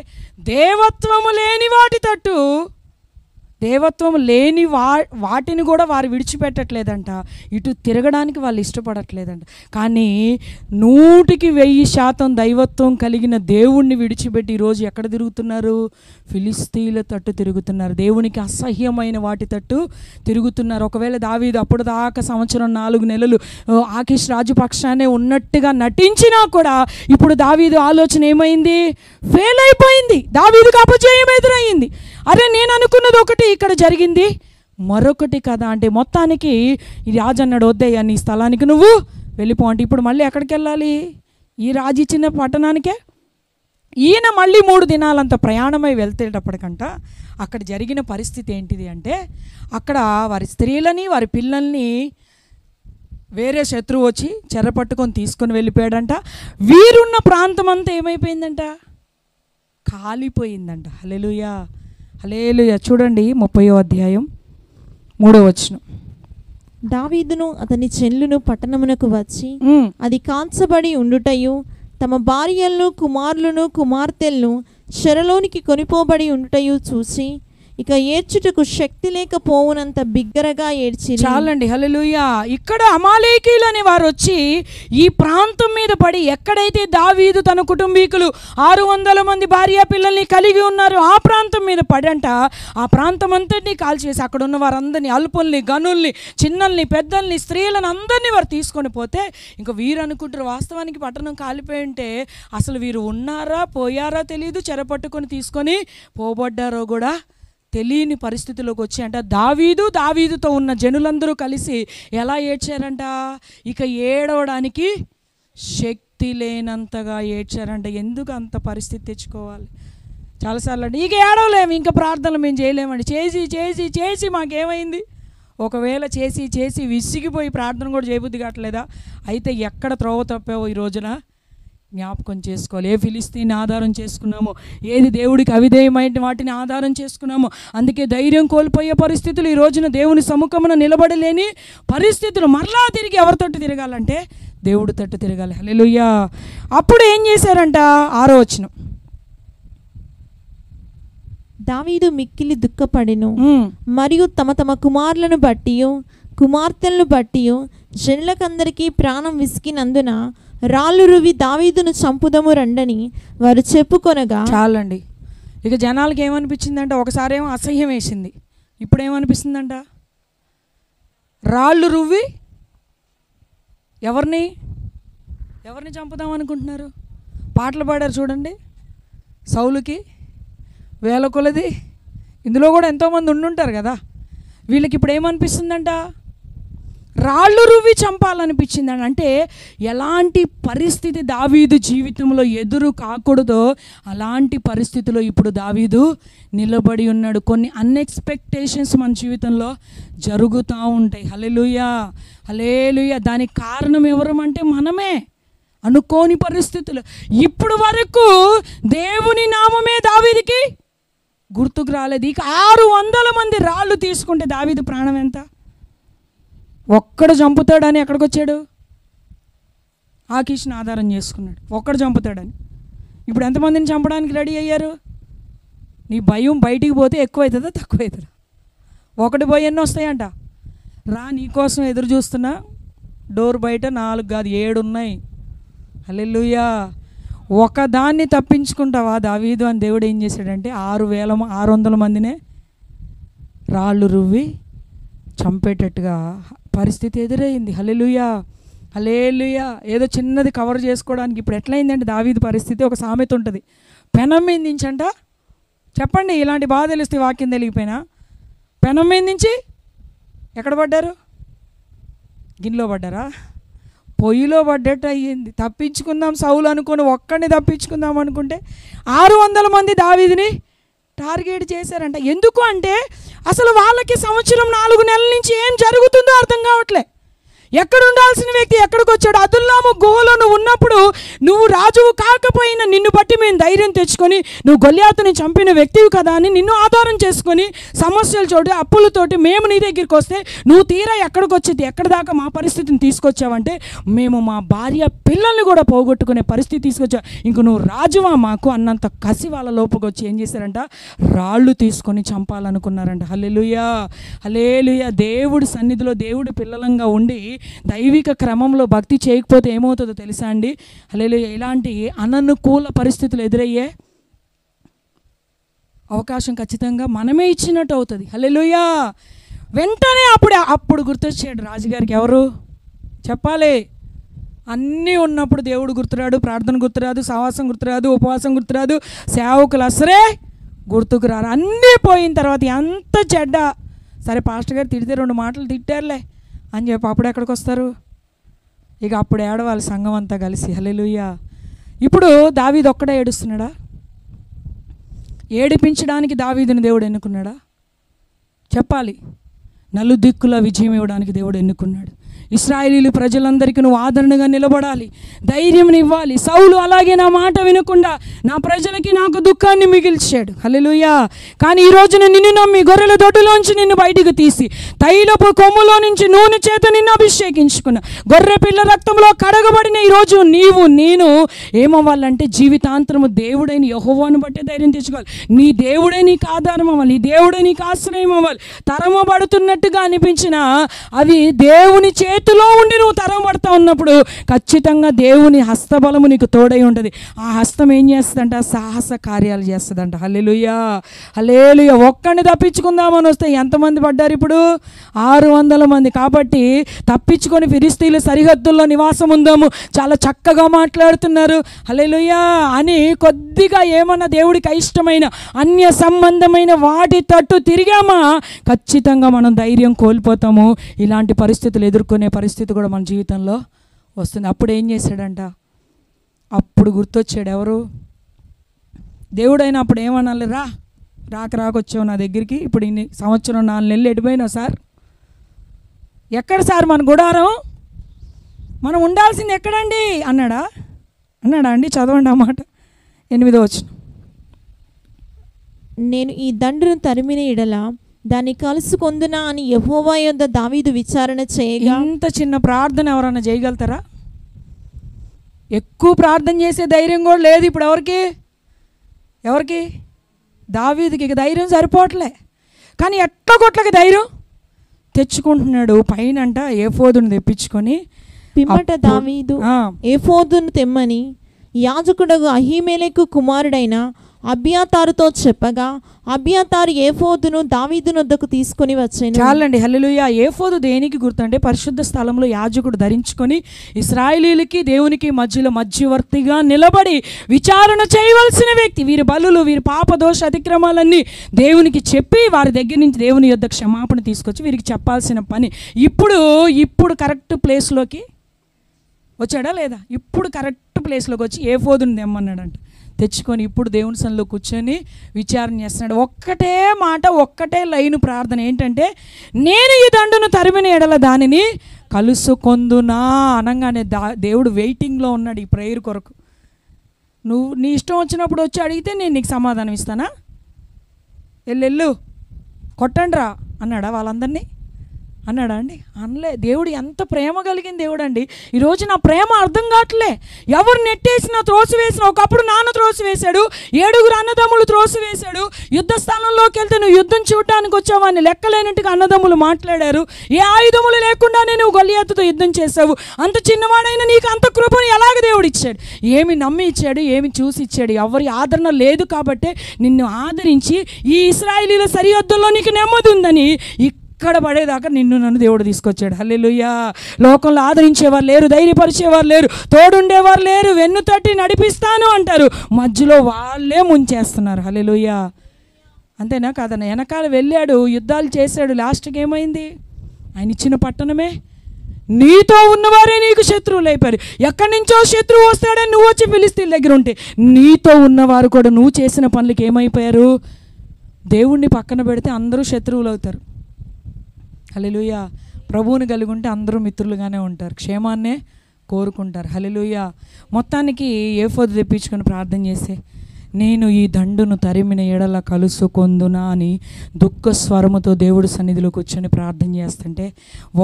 దేవత్వము లేని వాటి తట్టు, దేవత్వం లేని వాటిని కూడా వారు విడిచిపెట్టట్లేదంట. ఇటు తిరగడానికి వాళ్ళు ఇష్టపడట్లేదంట. కానీ 100% దైవత్వం కలిగిన దేవుణ్ణి విడిచిపెట్టి ఈరోజు ఎక్కడ తిరుగుతున్నారు? ఫిలిస్తీన్ల తట్టు తిరుగుతున్నారు. దేవునికి అసహ్యమైన వాటి తట్టు తిరుగుతున్నారు. ఒకవేళ దావీదు అప్పుడు దాకా సంవత్సరం 4 నెలలు ఆకీష్ రాజు పక్షానే ఉన్నట్టుగా నటించినా కూడా ఇప్పుడు దావీదు ఆలోచన ఏమైంది? ఫెయిల్ అయిపోయింది. దావీదుకు అపజయం ఎదురయ్యింది. అరే నేను అనుకున్నది ఒకటి, ఇక్కడ జరిగింది మరొకటి కదా. అంటే మొత్తానికి ఈ రాజు అన్నాడు వద్దయ్యా నీ స్థలానికి నువ్వు వెళ్ళిపో అంటే ఇప్పుడు మళ్ళీ ఎక్కడికి వెళ్ళాలి? ఈ రాజు ఇచ్చిన పట్టణానికే. ఈయన మళ్ళీ 3 దినాలంత ప్రయాణమై వెళ్తేటప్పటికంట అక్కడ జరిగిన పరిస్థితి ఏంటిది అంటే అక్కడ వారి స్త్రీలని వారి పిల్లల్ని వేరే శత్రువు వచ్చి చెరపట్టుకొని తీసుకొని వెళ్ళిపోయాడంట. వీరున్న ప్రాంతం అంతా ఏమైపోయిందంట? కాలిపోయిందంట. హల్లెలూయా, హల్లెలూయా. చూడండి 30వ అధ్యాయం 3వ వచనం. దావీదును అతని చెల్లును పట్టణమునకు వచ్చి అది కాల్చబడి ఉండుటయు తమ భార్యలను కుమారులను కుమార్తెలను చెరలోనికి కొనిపోబడి ఉండుటయు చూసి ఇక ఏడ్చుటకు శక్తి లేకపోవునంత బిగ్గరగా ఏడ్చి. చాలండి. హల్లెలూయా. ఇక్కడ అమాలేకీలు అనే వారు వచ్చి ఈ ప్రాంతం మీద పడి ఎక్కడైతే దావీదు తన కుటుంబీకులు 600 మంది భార్య పిల్లల్ని కలిగి ఉన్నారు ఆ ప్రాంతం మీద పడంట ఆ ప్రాంతం అంతటినీ కాల్చేసి అక్కడ ఉన్న వారందరినీ అల్పుల్ని గనుల్ని చిన్నల్ని పెద్దల్ని స్త్రీలను అందరినీ వారు తీసుకొని పోతే ఇంకా వీరు అనుకుంటారు వాస్తవానికి పట్టణం కాలిపోయి ఉంటే అసలు వీరు ఉన్నారా పోయారా తెలియదు, చెరపట్టుకొని తీసుకొని పోబడ్డారో కూడా తెలియని పరిస్థితిలోకి వచ్చాయంట. దావీదుతో ఉన్న జనులందరూ కలిసి ఎలా ఏడ్చారంట? ఇక ఏడవడానికి శక్తి లేనంతగా ఏడ్చారంట. ఎందుకు అంత పరిస్థితి తెచ్చుకోవాలి? చాలాసార్లు అంటే ఇక ఏడవలేము, ఇంకా ప్రార్థనలు మేము చేయలేమండి. చేసి మాకేమైంది? ఒకవేళ చేసి విసిగిపోయి ప్రార్థన కూడా చేయబుద్ధి కావట్లేదా? అయితే ఎక్కడ త్రోవ తప్పావో ఈ రోజున జ్ఞాపకం చేసుకోవాలి. ఏ ఫిలిస్తీని ఆధారం చేసుకున్నామో, ఏది దేవుడికి అవిధేయమైన వాటిని ఆధారం చేసుకున్నామో, అందుకే ధైర్యం కోల్పోయే పరిస్థితులు, ఈ రోజున దేవుని సముఖమున నిలబడలేని పరిస్థితులు. మరలా తిరిగి ఎవరి తట్టు తిరగాలంటే దేవుడి తట్టు తిరగాలి. హల్లెలూయా. అప్పుడు ఏం చేశారంట? 6వ వచనం. దావీదు మిక్కిలి దుఃఖపడెను మరియు తమ తమ కుమారులను బట్టి కుమార్తెలను బట్టి జనులకందరికీ ప్రాణం విసికినందున రాళ్ళు రువి దావీదును చంపుదము రండని వారు చెప్పుకొనగా. చాలండి. ఇక జనాలకి ఏమనిపించిందంట? ఒకసారి ఏమో అసహ్యం వేసింది, ఇప్పుడు ఏమనిపిస్తుందంట? రాళ్ళు రువ్వి ఎవరిని చంపుదాం అనుకుంటున్నారు? పాటలు పాడారు చూడండి, సౌలుకి వేల కొలది, ఇందులో కూడా ఎంతోమంది ఉండుంటారు కదా. వీళ్ళకి ఇప్పుడు ఏమనిపిస్తుందంట? రాళ్ళు రువ్వి చంపాలనిపించిందని. అంటే ఎలాంటి పరిస్థితి దావీదు జీవితంలో ఎదురు కాకూడదో అలాంటి పరిస్థితిలో ఇప్పుడు దావీదు నిలబడి ఉన్నాడు. కొన్ని అన్ఎక్స్పెక్టేషన్స్ మన జీవితంలో జరుగుతూ ఉంటాయి. హల్లెలూయా, హల్లెలూయా. దానికి కారణం ఎవరమంటే మనమే. అనుకోని పరిస్థితులు. ఇప్పుడు వరకు దేవుని నామమే దావీదుకి గుర్తుకు రాలేదు. ఇక 600 మంది రాళ్ళు తీసుకుంటే దావీదు ప్రాణం ఎంత? ఒక్కడు చంపుతాడని ఎక్కడికి వచ్చాడు? ఆకీష్ని ఆధారం చేసుకున్నాడు. ఒక్కడు చంపుతాడని. ఇప్పుడు ఎంతమందిని చంపడానికి రెడీ అయ్యారు? నీ భయం బయటికి పోతే ఎక్కువ అవుతుందా తక్కువ అవుతుందా? ఒకటి పోయి ఎన్ని వస్తాయంట? రా నీకోసం ఎదురు చూస్తున్నా, డోర్ బయట 4 కాదు 7 ఉన్నాయి. హల్లెలూయా. ఒకదాన్ని తప్పించుకుంటావా దావీదు అని దేవుడు ఏం చేశాడంటే 600 మందినే రాళ్ళు రువ్వి చంపేటట్టుగా పరిస్థితి ఎదురైంది. హల్లెలూయా, హల్లెలూయా. ఏదో చిన్నది కవర్ చేసుకోవడానికి ఇప్పుడు ఎట్లయిందంటే దావీదు పరిస్థితి, ఒక సామెత ఉంటుంది, పెనం మీద నుంచంట. చెప్పండి, ఇలాంటి బాధ తెలిస్తే వాక్యం తెలియకపోయినా పెనం మీద నుంచి ఎక్కడ పడ్డారు? గిన్నెలో పడ్డారా? పొయ్యిలో పడ్డట్టు అయ్యింది. తప్పించుకుందాం సౌలు అనుకొని ఒక్కడిని తప్పించుకుందాం అనుకుంటే 600 మంది దావీదుని టార్గెట్ చేశారంట. ఎందుకు అంటే అసలు వాళ్ళకి సంవత్సరం 4 నెలల నుంచి ఏం జరుగుతుందో అర్థం కావట్లే. ఎక్కడ ఉండాల్సిన వ్యక్తి ఎక్కడికి వచ్చాడు? అదుల్లాము గుహలో నువ్వు ఉన్నప్పుడు నువ్వు రాజువు కాకపోయినా నిన్ను బట్టి మేము ధైర్యం తెచ్చుకొని నువ్వు గొల్యాతుని చంపిన వ్యక్తివి కదా అని నిన్ను ఆధారం చేసుకొని సమస్యల చోటు అప్పులతోటి మేము నీ దగ్గరికి వస్తే నువ్వు తీరా ఎక్కడికి వచ్చేది ఎక్కడ దాకా మా పరిస్థితిని తీసుకొచ్చావంటే మేము మా భార్య పిల్లల్ని కూడా పోగొట్టుకునే పరిస్థితి తీసుకొచ్చావు, ఇంక నువ్వు రాజువా మాకు అన్నంత కసి వాళ్ళ లోపలికి వచ్చి ఏం చేశారంట? రాళ్ళు తీసుకొని చంపాలనుకున్నారంట. హల్లెలూయా, హల్లెలూయా. దేవుడి సన్నిధిలో దేవుడి పిల్లలంగా ఉండి దైవిక క్రమంలో భక్తి చేయకపోతే ఏమవుతుందో తెలుసా అండి? హల్లెలూయా. ఇలాంటి అననుకూల పరిస్థితులు ఎదురయ్యే అవకాశం ఖచ్చితంగా మనమే ఇచ్చినట్టు అవుతుంది. హల్లెలూయా. వెంటనే అప్పుడు గుర్తొచ్చాడు రాజుగారికి. ఎవరు చెప్పాలి? అన్నీ ఉన్నప్పుడు దేవుడు గుర్తురాడు, ప్రార్థన గుర్తురాదు, సహవాసం గుర్తురాదు, ఉపవాసం గుర్తురాదు, సేవకులు అసలే గుర్తుకు రారు. అన్నీ పోయిన తర్వాత ఎంత చెడ్డ, సరే పాస్టర్ గారు తిడితే 2 మాటలు తిట్టారులే అని చెప్పి అప్పుడు ఎక్కడికి వస్తారు? ఇక అప్పుడు ఏడవాలి సంఘం అంతా కలిసి. హల్లెలూయా. ఇప్పుడు దావీదు ఒక్కడే ఏడుస్తున్నాడా? ఏడిపించడానికి దావీదుని దేవుడు ఎన్నుకున్నాడా? చెప్పాలి. నలుదిక్కుల విజయం ఇవ్వడానికి దేవుడు ఎన్నుకున్నాడు. ఇశ్రాయేలీలు ప్రజలందరికీ నువ్వు ఆదరణగా నిలబడాలి, ధైర్యం ఇవ్వాలి. సౌలు అలాగే నా మాట వినకుండా నా ప్రజలకి నాకు దుఃఖాన్ని మిగిల్చాడు. హల్లెలూయా. కానీ ఈ రోజున నిన్ను నమ్మి గొర్రెల దొడ్డులోంచి నిన్ను బయటికి తీసి తైలపు కొమ్ములో నుంచి నూనె చేత నిన్ను అభిషేకించుకున్నా, గొర్రె పిల్ల రక్తంలో కడగబడిన ఈరోజు నేను ఏమవ్వాలంటే జీవితాంతరము దేవుడైన యెహోవాను బట్టే ధైర్యం తెచ్చుకోవాలి. నీ దేవుడే నీకు ఆధారం అవ్వాలి, నీ దేవుడే నీకు ఆశ్రయం అవ్వాలి. తరమబడుతున్నట్టుగా అనిపించిన అవి దేవుని చేతిలో ఉండి నువ్వు తరమబడతా ఉన్నప్పుడు ఖచ్చితంగా దేవుని హస్తబలము నీకు తోడై ఉంటుంది. ఆ హస్తం ఏం చేస్తుందంట? సాహస కార్యాలు చేస్తుందంట. హల్లెలూయా, హల్లెలూయా. ఒక్కడిని తప్పించుకుందామని వస్తే ఎంతమంది పడ్డారు? ఇప్పుడు 600 మంది. కాబట్టి తప్పించుకొని ఫిలిష్తీయుల సరిహద్దుల్లో నివాసం ఉందాము, చాలా చక్కగా మాట్లాడుతున్నారు హల్లెలూయా అని కొద్దిగా ఏమన్నా దేవుడికి అయిష్టమైన అన్య సంబంధమైన వాటి తట్టు తిరిగామా ఖచ్చితంగా మనం ధైర్యం కోల్పోతాము. ఇలాంటి పరిస్థితులు ఎదుర్కొనే పరిస్థితి కూడా మన జీవితంలో వస్తుంది. అప్పుడు ఏం చేశాడంట? అప్పుడు గుర్తొచ్చాడు. ఎవరు? దేవుడైనా అప్పుడు ఏమనాలి? రాకొచ్చావు నా దగ్గరికి, ఇప్పుడు ఇన్ని సంవత్సరం 4 నెలలు ఎడిపోయినావు సార్, ఎక్కడ సార్ మన గుడారం, మనం ఉండాల్సింది ఎక్కడండి అన్నాడా అండి? చదవండి ఆ మాట, 8వ వచనం. నేను ఈ దండును తరిమిన ఎడల దాన్ని కలుసుకొందునా అని యెహోవా యొద్ద దావీదు విచారణ చేయగా. ఇంత చిన్న ప్రార్థన ఎవరన్నా చేయగలుగుతారా? ఎక్కువ ప్రార్థన చేసే ధైర్యం కూడా లేదు ఇప్పుడు ఎవరికి? దావీదుకి. ఇక ధైర్యం సరిపోవట్లే, కానీ ఎట్లగొట్లకి ధైర్యం తెచ్చుకుంటున్నాడు. పైనంట ఏఫోదును తెప్పించుకొని పిమ్మట దావీదు ఏఫోదును తెమ్మని యాజకుడు అహీమెలెకు కుమారుడైన అబ్యాతారుతో చెప్పగా అబ్యాతారు ఏఫోదును దావీదు వద్దకు తీసుకొని వచ్చాను. చాలండి. హల్లెలూయా. ఏఫోదు దేనికి గుర్తు అంటే పరిశుద్ధ స్థలంలో యాజకుడు ధరించుకొని ఇశ్రాయేలీయులకి దేవునికి మధ్యలో మధ్యవర్తిగా నిలబడి విచారణ చేయవలసిన వ్యక్తి. వీరి బలులు, వీరి పాప దోష అతిక్రమాలన్నీ దేవునికి చెప్పి వారి దగ్గర నుంచి దేవుని యొద్ద క్షమాపణ తీసుకొచ్చి వీరికి చెప్పాల్సిన పని. ఇప్పుడు కరెక్ట్ ప్లేస్లోకి వచ్చాడా లేదా? ఇప్పుడు కరెక్ట్ ప్లేస్లోకి వచ్చి ఏఫోదుని తెమ్మన్నాడంట. తెచ్చుకొని ఇప్పుడు దేవుని సన్నిధిలో కూర్చొని విచారణ చేస్తున్నాడు. ఒక్కటే మాట, ఒక్కటే లైను ప్రార్థన ఏంటంటే, నేను ఈ దండును తరిమిన ఎడల దానిని కలుసుకొందునా అనగానే దేవుడు వెయిటింగ్లో ఉన్నాడు ఈ ప్రేయర్ కొరకు. నువ్వు నీ ఇష్టం వచ్చినప్పుడు వచ్చి అడిగితే నేను నీకు సమాధానం ఇస్తానా? ఎల్లెళ్ళు కొట్టండిరా అన్నాడా వాళ్ళందరినీ? అన్నాడా అండి? అనలే. దేవుడు ఎంత ప్రేమ కలిగిన దేవుడు అండి. ఈరోజు నా ప్రేమ అర్థం కావట్లే. ఎవరు నెట్టేసినా త్రోసివేసినా, ఒకప్పుడు నాన్న త్రోసివేశాడు, 7 అన్నదమ్ములు త్రోసివేశాడు. యుద్ధ స్థలంలోకి వెళ్తే నువ్వు యుద్ధం చూడటానికి వచ్చావని లెక్కలేనట్టుగా అన్నదమ్ములు మాట్లాడారు. ఏ ఆయుధములు లేకుండానే నువ్వు గొలియాతుతో యుద్ధం చేసావు. అంత చిన్నవాడైనా నీకు అంత కృపను ఎలాగ దేవుడు ఇచ్చాడు? ఏమి నమ్మి ఇచ్చాడు? ఏమి చూసి ఇచ్చాడు? ఎవరి ఆదరణ లేదు కాబట్టే నిన్ను ఆదరించి ఈ ఇశ్రాయేలీయుల సరిహద్దుల్లో నీకు నెమ్మది ఉందని ఇక్కడ పడేదాకా నన్ను దేవుడు తీసుకొచ్చాడు. హల్లెలూయా. లోకంలో ఆదరించేవారు లేరు, ధైర్యపరిచేవారు లేరు, తోడుండేవారు లేరు. వెన్ను తట్టి నడిపిస్తాను అంటారు, మధ్యలో వాళ్ళే ముంచేస్తున్నారు. హల్లెలూయా. అంతేనా కాదన్న? వెనకాల వెళ్ళాడు, యుద్ధాలు చేశాడు, లాస్ట్కి ఏమైంది? ఆయన ఇచ్చిన పట్టణమే నీతో ఉన్నవారే నీకు శత్రువులు అయిపోయారు. ఎక్కడి నుంచో శత్రువు వస్తాడని నువ్వు వచ్చి ఫిలిస్తీన్ల దగ్గర ఉంటే నీతో ఉన్నవారు కూడా నువ్వు చేసిన పనులకి ఏమైపోయారు? దేవుణ్ణి పక్కన పెడితే అందరూ శత్రువులు అవుతారు. హల్లెలూయా. ప్రభువుని కలిగి ఉంటే అందరూ మిత్రులుగానే ఉంటారు, క్షేమాన్నే కోరుకుంటారు. హల్లెలూయా. మొత్తానికి ఏఫోదు తెప్పించుకొని ప్రార్థన చేస్తే, నేను ఈ దండును తరిమిన ఎడల కలుసుకొందునా అని దుఃఖ స్వరముతో దేవుడి సన్నిధిలో కూర్చొని ప్రార్థన చేస్తుంటే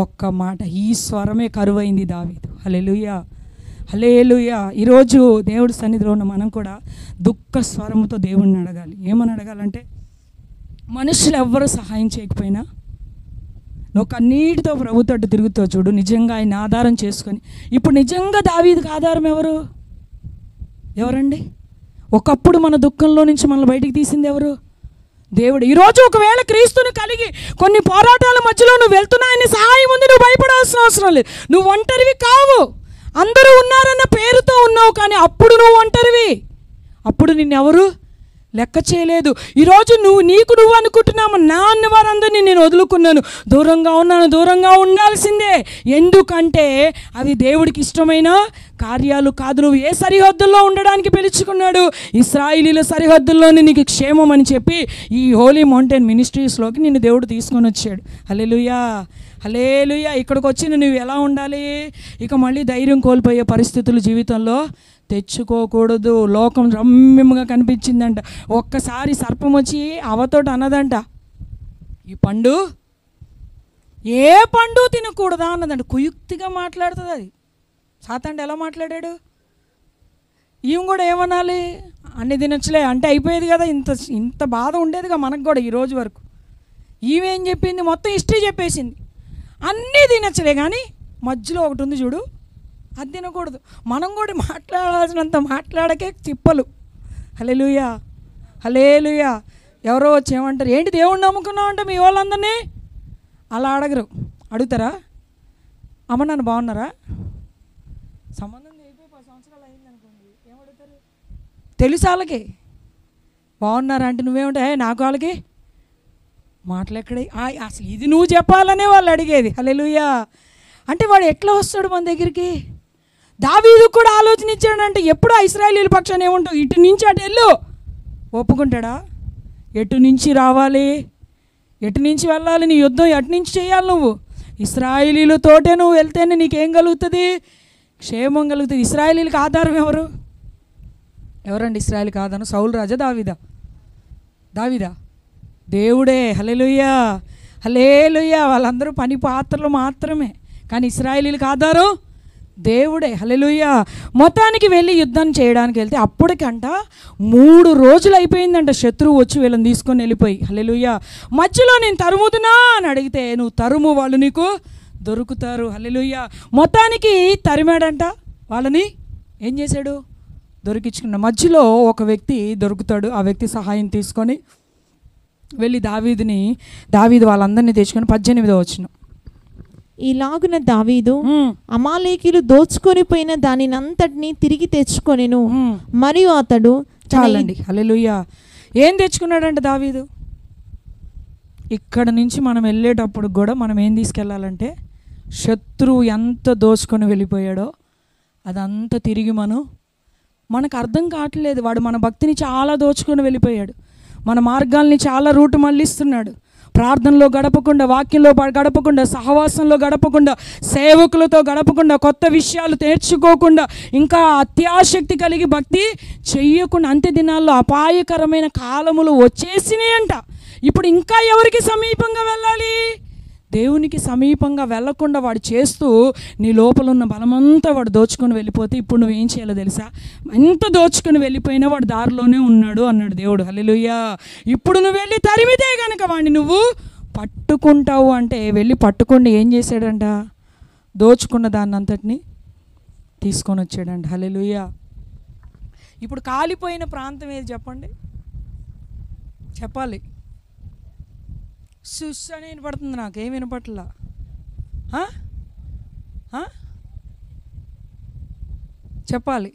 ఒక్క మాట, ఈ స్వరమే కరువైంది దావీదు. హల్లెలూయా, హల్లెలూయా. ఈరోజు దేవుడి సన్నిధిలో ఉన్న మనం కూడా దుఃఖ స్వరముతో దేవుడిని అడగాలి. ఏమని అడగాలంటే, మనుషులు ఎవ్వరూ సహాయం చేయకపోయినా నువ్వు కన్నీటితో ప్రభుతో అడ్డు తిరుగుతావు చూడు, నిజంగా ఆయన ఆధారం చేసుకొని. ఇప్పుడు నిజంగా దావీదుకు ఆధారం ఎవరండి? ఒకప్పుడు మన దుఃఖంలో నుంచి మనల్ని బయటికి తీసింది ఎవరు? దేవుడు. ఈరోజు ఒకవేళ క్రీస్తుని కలిగి కొన్ని పోరాటాల మధ్యలో నువ్వు వెళ్తున్నా, ఆయన సహాయం ఉంది, నువ్వు భయపడాల్సిన అవసరం లేదు. నువ్వు ఒంటరివి కావు. అందరూ ఉన్నారన్న పేరుతో ఉన్నావు, కానీ అప్పుడు నువ్వు ఒంటరివి. అప్పుడు నిన్నెవరు లెక్క చేయలేదు. ఈరోజు నువ్వు అనుకుంటున్నాము, నా అన్న వారందరినీ నేను వదులుకున్నాను, దూరంగా ఉన్నాను, దూరంగా ఉండాల్సిందే. ఎందుకంటే అవి దేవుడికి ఇష్టమైన కార్యాలు కాదు. నువ్వు ఏ సరిహద్దుల్లో ఉండడానికి పిలుచుకున్నాడు? ఇశ్రాయేలీల సరిహద్దుల్లోనే నీకు క్షేమం అని చెప్పి ఈ హోలీ మౌంటైన్ మినిస్ట్రీస్లోకి నిన్ను దేవుడు తీసుకొని వచ్చాడు. హల్లెలూయా, హల్లెలూయా. ఇక్కడికి వచ్చి నువ్వు ఎలా ఉండాలి? ఇక మళ్ళీ ధైర్యం కోల్పోయే పరిస్థితులు జీవితంలో తెచ్చుకోకూడదు. లోకం రమ్యంగా కనిపించిందంట. ఒక్కసారి సర్పం వచ్చి అవతోటి అన్నదంట, ఈ పండు ఏ పండు తినకూడదా అన్నదంట. కుయుక్తిగా మాట్లాడుతుంది అది. సాతానుడు ఎలా మాట్లాడాడు? ఈమె కూడా ఏమనాలి? అన్ని తినొచ్చులే అంటే అయిపోయేది కదా. ఇంత బాధ ఉండేదిగా మనకు కూడా ఈ రోజు వరకు. ఈమెం చెప్పింది? మొత్తం హిస్టరీ చెప్పేసింది. అన్నీ తినొచ్చులే, కానీ మధ్యలో ఒకటి ఉంది చూడు, అది తినకూడదు. మనం కూడా మాట్లాడాల్సినంత మాట్లాడకే తిప్పలు. హల్లెలూయా, హల్లెలూయా. ఎవరో వచ్చి ఏమంటారు, ఏంటి దేవుణ్ణి నమ్ముకున్నావు అంటే మీ వాళ్ళందరినీ అలా అడగరు. అడుగుతారా? అమ్మ నన్ను బాగున్నారా? సంబంధం అయిపోయి 10 సంవత్సరాలు అయింది అనుకోండి, ఏమడుగుతారు? తెలుసు వాళ్ళకి. బాగున్నారా అంటే నువ్వేమంటే నాకు వాళ్ళకి మాటలు ఎక్కడే, అసలు ఇది నువ్వు చెప్పాలనే వాళ్ళు అడిగేది. హల్లెలూయా. అంటే వాడు ఎట్లా వస్తాడు మన దగ్గరికి? దావీదు కూడా ఆలోచన ఇచ్చాడంటే, ఎప్పుడు ఇశ్రాయేలీయుల పక్షాన ఏముంటావు, ఇటు నుంచి అటు వెళ్ళు. ఒప్పుకుంటాడా? ఎటు నుంచి రావాలి, ఎటు నుంచి వెళ్ళాలి, నీ యుద్ధం ఎటు నుంచి చేయాలి? నువ్వు ఇశ్రాయేలీయులతోటే నువ్వు వెళ్తేనే నీకేం కలుగుతుంది? క్షేమం కలుగుతుంది. ఇశ్రాయేలీయులకు ఆధారం ఎవరండి? ఇశ్రాయేలుకి ఆధారం సౌలు రాజా, దావీదా? దేవుడే. హల్లెలూయా, హల్లెలూయా. వాళ్ళందరూ పని పాత్రలు మాత్రమే, కానీ ఇశ్రాయేలీయులకు ఆధారం దేవుడే. హల్లెలూయా. మొత్తానికి వెళ్ళి యుద్ధం చేయడానికి వెళ్తే అప్పటికంట 3 రోజులు అయిపోయిందంట శత్రువు వచ్చి వీళ్ళని తీసుకొని వెళ్ళిపోయి. హల్లెలూయా. మధ్యలో నేను తరుముతున్నా అని అడిగితే, నువ్వు తరుము, వాళ్ళు నీకు దొరుకుతారు. హల్లెలూయా. మొత్తానికి తరిమాడంట. వాళ్ళని ఏం చేశాడు? దొరికించుకున్నాడు. మధ్యలో ఒక వ్యక్తి దొరుకుతాడు. ఆ వ్యక్తి సహాయం తీసుకొని వెళ్ళి దావీదు వాళ్ళందరినీ తెచ్చుకొని 18వ వచనం, ఈలాగున దావీదు అమాలేకీయులు దోచుకొని పోయిన దానినంతటిని తిరిగి తెచ్చుకొనెను. మరియు అతడు చాలండి. హల్లెలూయా. ఏం తెచ్చుకున్నాడంటే దావీదు? ఇక్కడ నుంచి మనం వెళ్ళేటప్పుడు కూడా మనం ఏం తీసుకెళ్ళాలంటే, శత్రువు ఎంత దోచుకొని వెళ్ళిపోయాడో అదంతా తిరిగి మనకు అర్థం కావట్లేదు. వాడు మన భక్తిని చాలా దోచుకొని వెళ్ళిపోయాడు. మన మార్గాల్ని చాలా రూటు మళ్ళిస్తున్నాడు. ప్రార్థనలో గడపకుండా, వాక్యంలో గడపకుండా, సహవాసంలో గడపకుండా, సేవకులతో గడపకుండా, కొత్త విషయాలు నేర్చుకోకుండా, ఇంకా అత్యాసక్తి కలిగి భక్తి చెయ్యకుండా అంత్య దినాల్లో అపాయకరమైన కాలములు వచ్చేసినాయంట. ఇప్పుడు ఇంకా ఎవరికి సమీపంగా వెళ్ళాలి? దేవునికి సమీపంగా వెళ్ళకుండా వాడు చేస్తూ నీ లోపల ఉన్న బలమంతా వాడు దోచుకొని వెళ్ళిపోతే ఇప్పుడు నువ్వేం చేయాలో తెలుసా? ఎంత దోచుకొని వెళ్ళిపోయినా వాడు దారిలోనే ఉన్నాడు అన్నాడు దేవుడు. హల్లెలూయా. ఇప్పుడు నువ్వు వెళ్ళి తరిమితే కనుక వాడిని నువ్వు పట్టుకుంటావు అంటే, వెళ్ళి పట్టుకొని ఏం చేశాడంట? దోచుకున్న దాన్ని అంతటిని తీసుకొని వచ్చాడంట. హల్లెలూయా. ఇప్పుడు కాలిపోయిన ప్రాంతం ఏది చెప్పండి? చెప్పాలి. సుస్ అని వినపడుతుంది, నాకేం వినపట్లా. చెప్పాలి.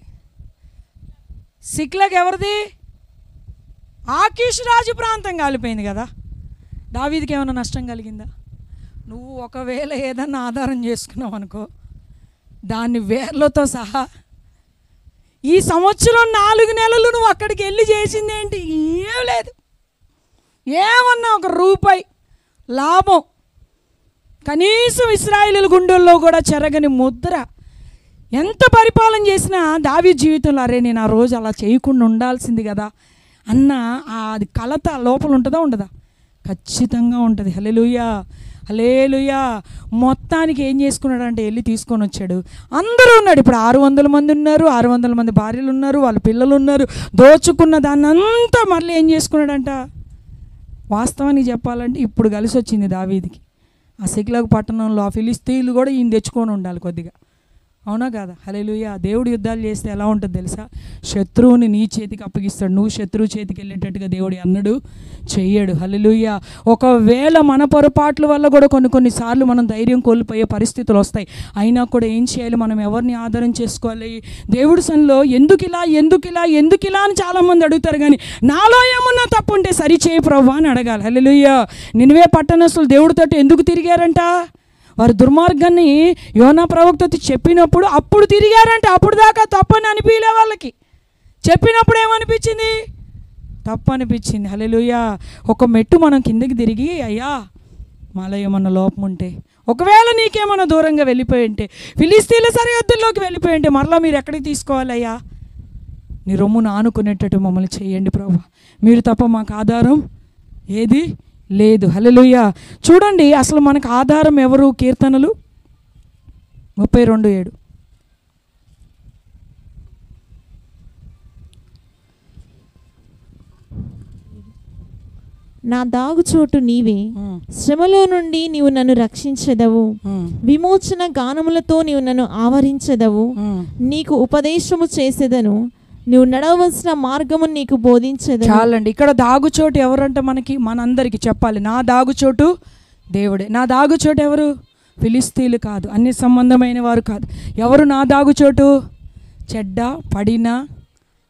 సిక్లగ్ ఎవరిది? ఆకీష్ రాజు ప్రాంతం కాలిపోయింది కదా. దావీదుకి ఏమైనా నష్టం కలిగిందా? నువ్వు ఒకవేళ ఏదన్నా ఆధారం చేసుకున్నావు అనుకో, దాన్ని వేర్లతో సహా ఈ సంవత్సరం 4 నెలలు నువ్వు అక్కడికి వెళ్ళి చేసింది ఏంటి? ఏం లేదు. ఏమన్నా ఒక రూపాయి లాభం, కనీసం ఇశ్రాయేలీయుల గుండెల్లో కూడా చెరగని ముద్ర. ఎంత పరిపాలన చేసినా దావీదు జీవితంలో అరే నేను ఆ రోజు అలా చేయకుండా ఉండాల్సింది కదా అన్న అది కలత లోపల ఉంటుందా ఉండదా? ఖచ్చితంగా ఉంటుంది. హల్లెలూయా, హల్లెలూయా. మొత్తానికి ఏం చేసుకున్నాడంటే వెళ్ళి తీసుకొని వచ్చాడు. అందరూ ఉన్నాడు. ఇప్పుడు 600 మంది ఉన్నారు, 600 మంది భార్యలు ఉన్నారు, వాళ్ళ పిల్లలు ఉన్నారు. దోచుకున్న దాన్ని అంతా మళ్ళీ ఏం చేసుకున్నాడంట? వాస్తవానికి చెప్పాలంటే ఇప్పుడు కలిసి వచ్చింది దావీదికి. ఆ సిక్లగ్ పట్టణంలో ఆ ఫిలిస్తీన్లు కూడా ఈయన తెచ్చుకొని ఉండాలి కొద్దిగా, అవునా కాదా? హల్లెలూయా. దేవుడు యుద్ధాలు చేస్తే ఎలా ఉంటుంది తెలుసా? శత్రువుని నీ చేతికి అప్పగిస్తాడు. నువ్వు శత్రువు చేతికి వెళ్ళేటట్టుగా దేవుడు అన్నడు చెయ్యడు. హల్లెలూయా. ఒకవేళ మన పొరపాట్ల వల్ల కూడా కొన్నిసార్లు మనం ధైర్యం కోల్పోయే పరిస్థితులు వస్తాయి. అయినా కూడా ఏం చేయాలి? మనం ఎవరిని ఆధారం చేసుకోవాలి? దేవుడి సన్నిలో ఎందుకు ఇలా అని చాలామంది అడుగుతారు, కానీ నాలో ఏమన్నా తప్పు ఉంటే సరిచేయి ప్రభువా అని అడగాలి. హల్లెలూయా. నినివే పట్టణస్తులు దేవుడితో ఎందుకు తిరిగారంట? వారు దుర్మార్గాన్ని యోనా ప్రవక్తతో చెప్పినప్పుడు అప్పుడు తిరిగారంటే, అప్పుడు దాకా తప్పని అనిపించలే వాళ్ళకి. చెప్పినప్పుడు ఏమనిపించింది? తప్పు అనిపించింది. హల్లెలూయా. ఒక మెట్టు మనం కిందకి తిరిగి అయ్యా మాలో ఏమన్నా లోపం ఉంటే, ఒకవేళ నీకేమన్నా దూరంగా వెళ్ళిపోయి ఉంటే, ఫిలిస్తీన్ల సరిహద్దుల్లోకి వెళ్ళిపోయి ఉంటే మరలా మీరు ఎక్కడికి తీసుకోవాలయ్యా? నీ రొమ్మును ఆనుకునేటట్టు మమ్మల్ని చేయండి ప్రభువా, మీరు తప్ప మాకు ఆధారం ఏది లేదు. హల్లెలూయా. చూడండి అసలు మనకు ఆధారం ఎవరు? కీర్తనలు 32:7. నా దాగుచోటు నీవే, శ్రమలో నుండి నీవు నన్ను రక్షించెదవు, విమోచన గానములతో నీవు నన్ను ఆవరించెదవు, నీకు ఉపదేశము చేసేదను, నువ్వు నడవలసిన మార్గము నీకు బోధించేది. చాలండి. ఇక్కడ దాగుచోటు ఎవరంటే మనకి మనందరికీ చెప్పాలి. నా దాగుచోటు దేవుడే. నా దాగుచోటు ఎవరు? ఫిలిస్తీన్లు కాదు, అన్ని సంబంధమైన వారు కాదు. ఎవరు నా దాగుచోటు? చెడ్డ పడిన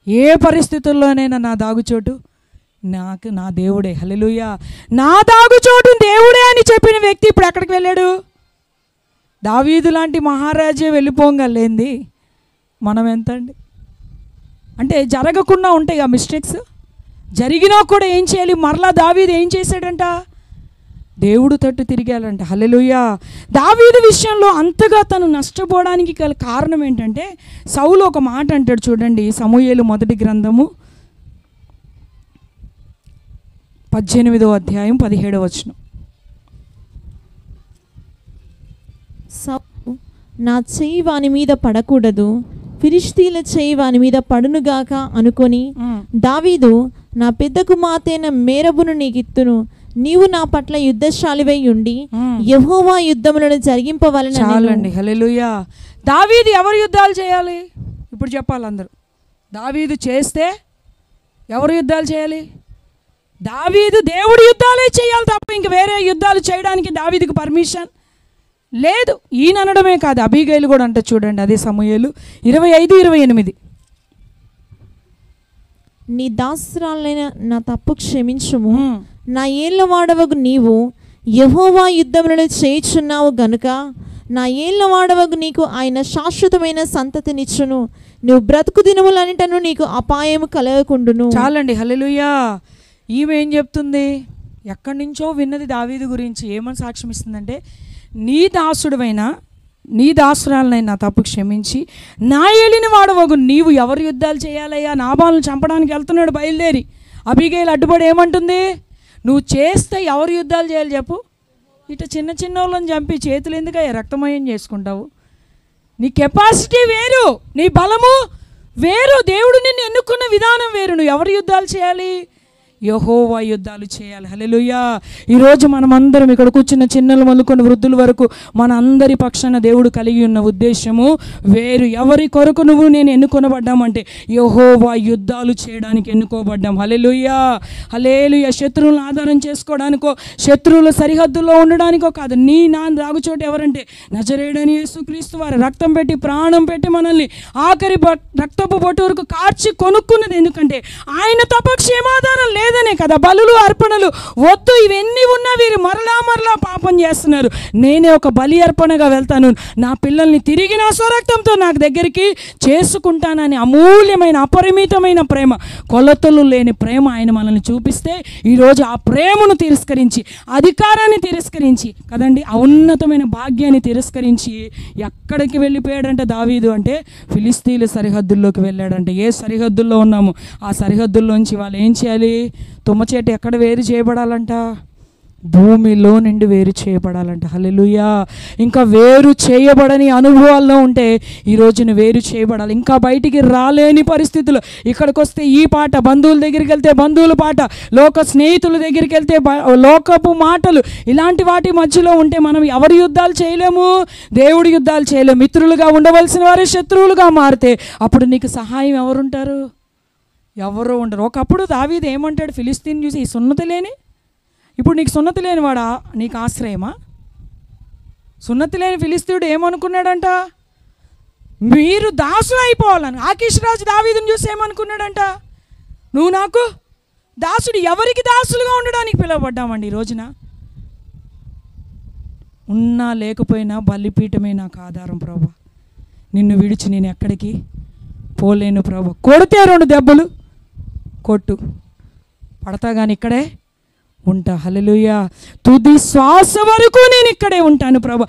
ఏ పరిస్థితుల్లోనైనా నా దాగుచోటు నాకు నా దేవుడే. హల్లెలూయా. నా దాగుచోటు దేవుడే అని చెప్పిన వ్యక్తి ఇప్పుడు ఎక్కడికి వెళ్ళాడు? దావీదు లాంటి మహారాజే వెళ్ళిపోగలేంది మనం ఎంత అండి? అంటే జరగకుండా ఉంటాయి ఆ మిస్టేక్స్, జరిగినా కూడా ఏం చేయాలి? మరలా దావీదు ఏం చేశాడంట? దేవుడు తట్టు తిరిగాలంట. హల్లెలూయా. దావీదు విషయంలో అంతగా తను నష్టపోవడానికి గల కారణం ఏంటంటే, సౌలు ఒక మాట అంటాడు చూడండి, సమూయేలు 1 గ్రంథము 18వ అధ్యాయం 17వ వచనం. సౌలు నా చెయ్యి వాని మీద పడకూడదు, ఫిలిష్తీయుల చెయ్యి వాని మీద పడునుగాక అనుకొని, దావీదు నా పెద్ద కుమార్తెన మేరబును నీకిత్తును, నీవు నా పట్ల యుద్ధశాలివై ఉండి యెహోవా యుద్ధములను జరిగింపవలెను. చాలండి. హల్లెలూయా. దావీదు ఎవరు యుద్ధాలు చేయాలి? ఇప్పుడు చెప్పాలి అందరూ. దావీదు చేస్తే ఎవరు యుద్ధాలు చేయాలి? దావీదు దేవుడి యుద్ధాలే చేయాలి తప్ప ఇంక వేరే యుద్ధాలు చేయడానికి దావీదుకు పర్మిషన్ లేదు. ఈయన అనడమే కాదు, అబీగైలు కూడా అంటే చూడండి, అదే సమూయేలు 25:28. నీ దాసురాలైన నా తప్పు క్షమించుము, నా ఏళ్ళ వాడవగు నీవు యెహోవా యుద్ధములను చేయుచున్నావు గనుక నా ఏళ్ళ వాడవగు నీకు ఆయన శాశ్వతమైన సంతతినిచ్చును, నువ్వు బ్రతుకు దినములన్నిటను నీకు అపాయము కలగకుండును. చాలండి. హల్లెలూయా. ఈమె ఏం చెప్తుంది? ఎక్కడి నుంచో విన్నది దావీదు గురించి. ఏమని సాక్ష్యం ఇస్తుందంటే, నీ దాసుడువైనా నీ దాసురాలనైనా తప్పు క్షమించి నా ఏలిన వాడవగు నీవు ఎవరు యుద్ధాలు చేయాలయ్యా? నాబాలును చంపడానికి వెళ్తున్నాడు బయలుదేరి. అబీగైలు అడ్డుపడి ఏమంటుంది? నువ్వు చేస్తే ఎవరు యుద్ధాలు చేయాలి చెప్పు? ఇట చిన్న చిన్న వాళ్ళని చంపి చేతులు ఎందుకయ్యా రక్తమయం చేసుకుంటావు? నీ కెపాసిటీ వేరు, నీ బలము వేరు, దేవుడు నిన్ను ఎన్నుకున్న విధానం వేరు. నువ్వు ఎవరు యుద్ధాలు చేయాలి? యెహోవా యుద్ధాలు చేయాలి. హల్లెలూయా. ఈరోజు మనమందరం ఇక్కడ కూర్చున్న చిన్నలు మొదలుకొని వృద్ధుల వరకు మన అందరి పక్షాన దేవుడు కలిగి ఉన్న ఉద్దేశము వేరు. ఎవరి కొరకు నువ్వు నేను ఎన్నుకొనబడ్డామంటే యెహోవా యుద్ధాలు చేయడానికి ఎన్నుకోబడ్డాం. హల్లెలూయా, హల్లెలూయా. శత్రువులను ఆధారం చేసుకోవడానికో శత్రువుల సరిహద్దుల్లో ఉండడానికో కాదు. నీ నా దాగుచోటు ఎవరంటే నజరేయుడైన యేసుక్రీస్తు వారు రక్తం పెట్టి ప్రాణం పెట్టి మనల్ని ఆఖరి రక్తపు బొట్టు వరకు కార్చి కొనుక్కున్నది. ఎందుకంటే ఆయన తప్ప క్షేమాధారం లేదు లేదనే కదా, బలులు అర్పణలు వద్దు, ఇవన్నీ ఉన్నా వీరు మరలా మరలా పాపం చేస్తున్నారు, నేనే ఒక బలి అర్పణగా వెళ్తాను, నా పిల్లల్ని తిరిగి నా స్వరక్తంతో నాకు దగ్గరికి చేసుకుంటానని అమూల్యమైన అపరిమితమైన ప్రేమ, కొలతలు లేని ప్రేమ ఆయన మనల్ని చూపిస్తే ఈరోజు ఆ ప్రేమను తిరస్కరించి, అధికారాన్ని తిరస్కరించి కదండి, ఔన్నతమైన భాగ్యాన్ని తిరస్కరించి ఎక్కడికి వెళ్ళిపోయాడంట దావీదు అంటే ఫిలిస్తీన్ల సరిహద్దుల్లోకి వెళ్ళాడంట. ఏ సరిహద్దుల్లో ఉన్నాము ఆ సరిహద్దుల్లోంచి వాళ్ళు ఏం చేయాలి? తుమ్మచేట ఎక్కడ వేరు చేయబడాలంట? భూమిలో నుండి వేరు చేయబడాలంట. హల్లెలూయా. ఇంకా వేరు చేయబడని అనుభవాల్లో ఉంటే ఈ రోజున వేరు చేయబడాలి. ఇంకా బయటికి రాలేని పరిస్థితులు, ఇక్కడికి వస్తే ఈ పాట, బంధువుల దగ్గరికి వెళ్తే బంధువుల పాట, లోక స్నేహితుల దగ్గరికి వెళ్తే లోకపు మాటలు, ఇలాంటి వాటి మధ్యలో ఉంటే మనం ఎవరి యుద్ధాలు చేయలేము, దేవుడి యుద్ధాలు చేయలేము. మిత్రులుగా ఉండవలసిన వారే శత్రువులుగా మారితే అప్పుడు నీకు సహాయం ఎవరుంటారు? ఎవరు ఉండరు. ఒకప్పుడు దావీదు ఏమంటాడు ఫిలిస్తీన్ చూసి, ఈ సున్నతి లేని, ఇప్పుడు నీకు సున్నతి లేనివాడా నీకు ఆశ్రయమా? సున్నతి లేని ఫిలిస్తీయుడు ఏమనుకున్నాడంట? మీరు దాసులు అయిపోవాలని. ఆకీష్ రాజు దావీదుని చూసి ఏమనుకున్నాడంట? నువ్వు నాకు దాసుడు. ఎవరికి దాసులుగా ఉండడానికి పిలువబడ్డామండి ఈ రోజున? ఉన్నా లేకపోయినా బలిపీఠమే నాకు ఆధారం ప్రభా, నిన్ను విడిచి నేను ఎక్కడికి పోలేను ప్రభా. కొడితే 2 దెబ్బలు కొట్టు, పడతా కానీ ఇక్కడే ఉంటా. హల్లెలూయా. తుది శ్వాస వరకు నేను ఇక్కడే ఉంటాను ప్రభు.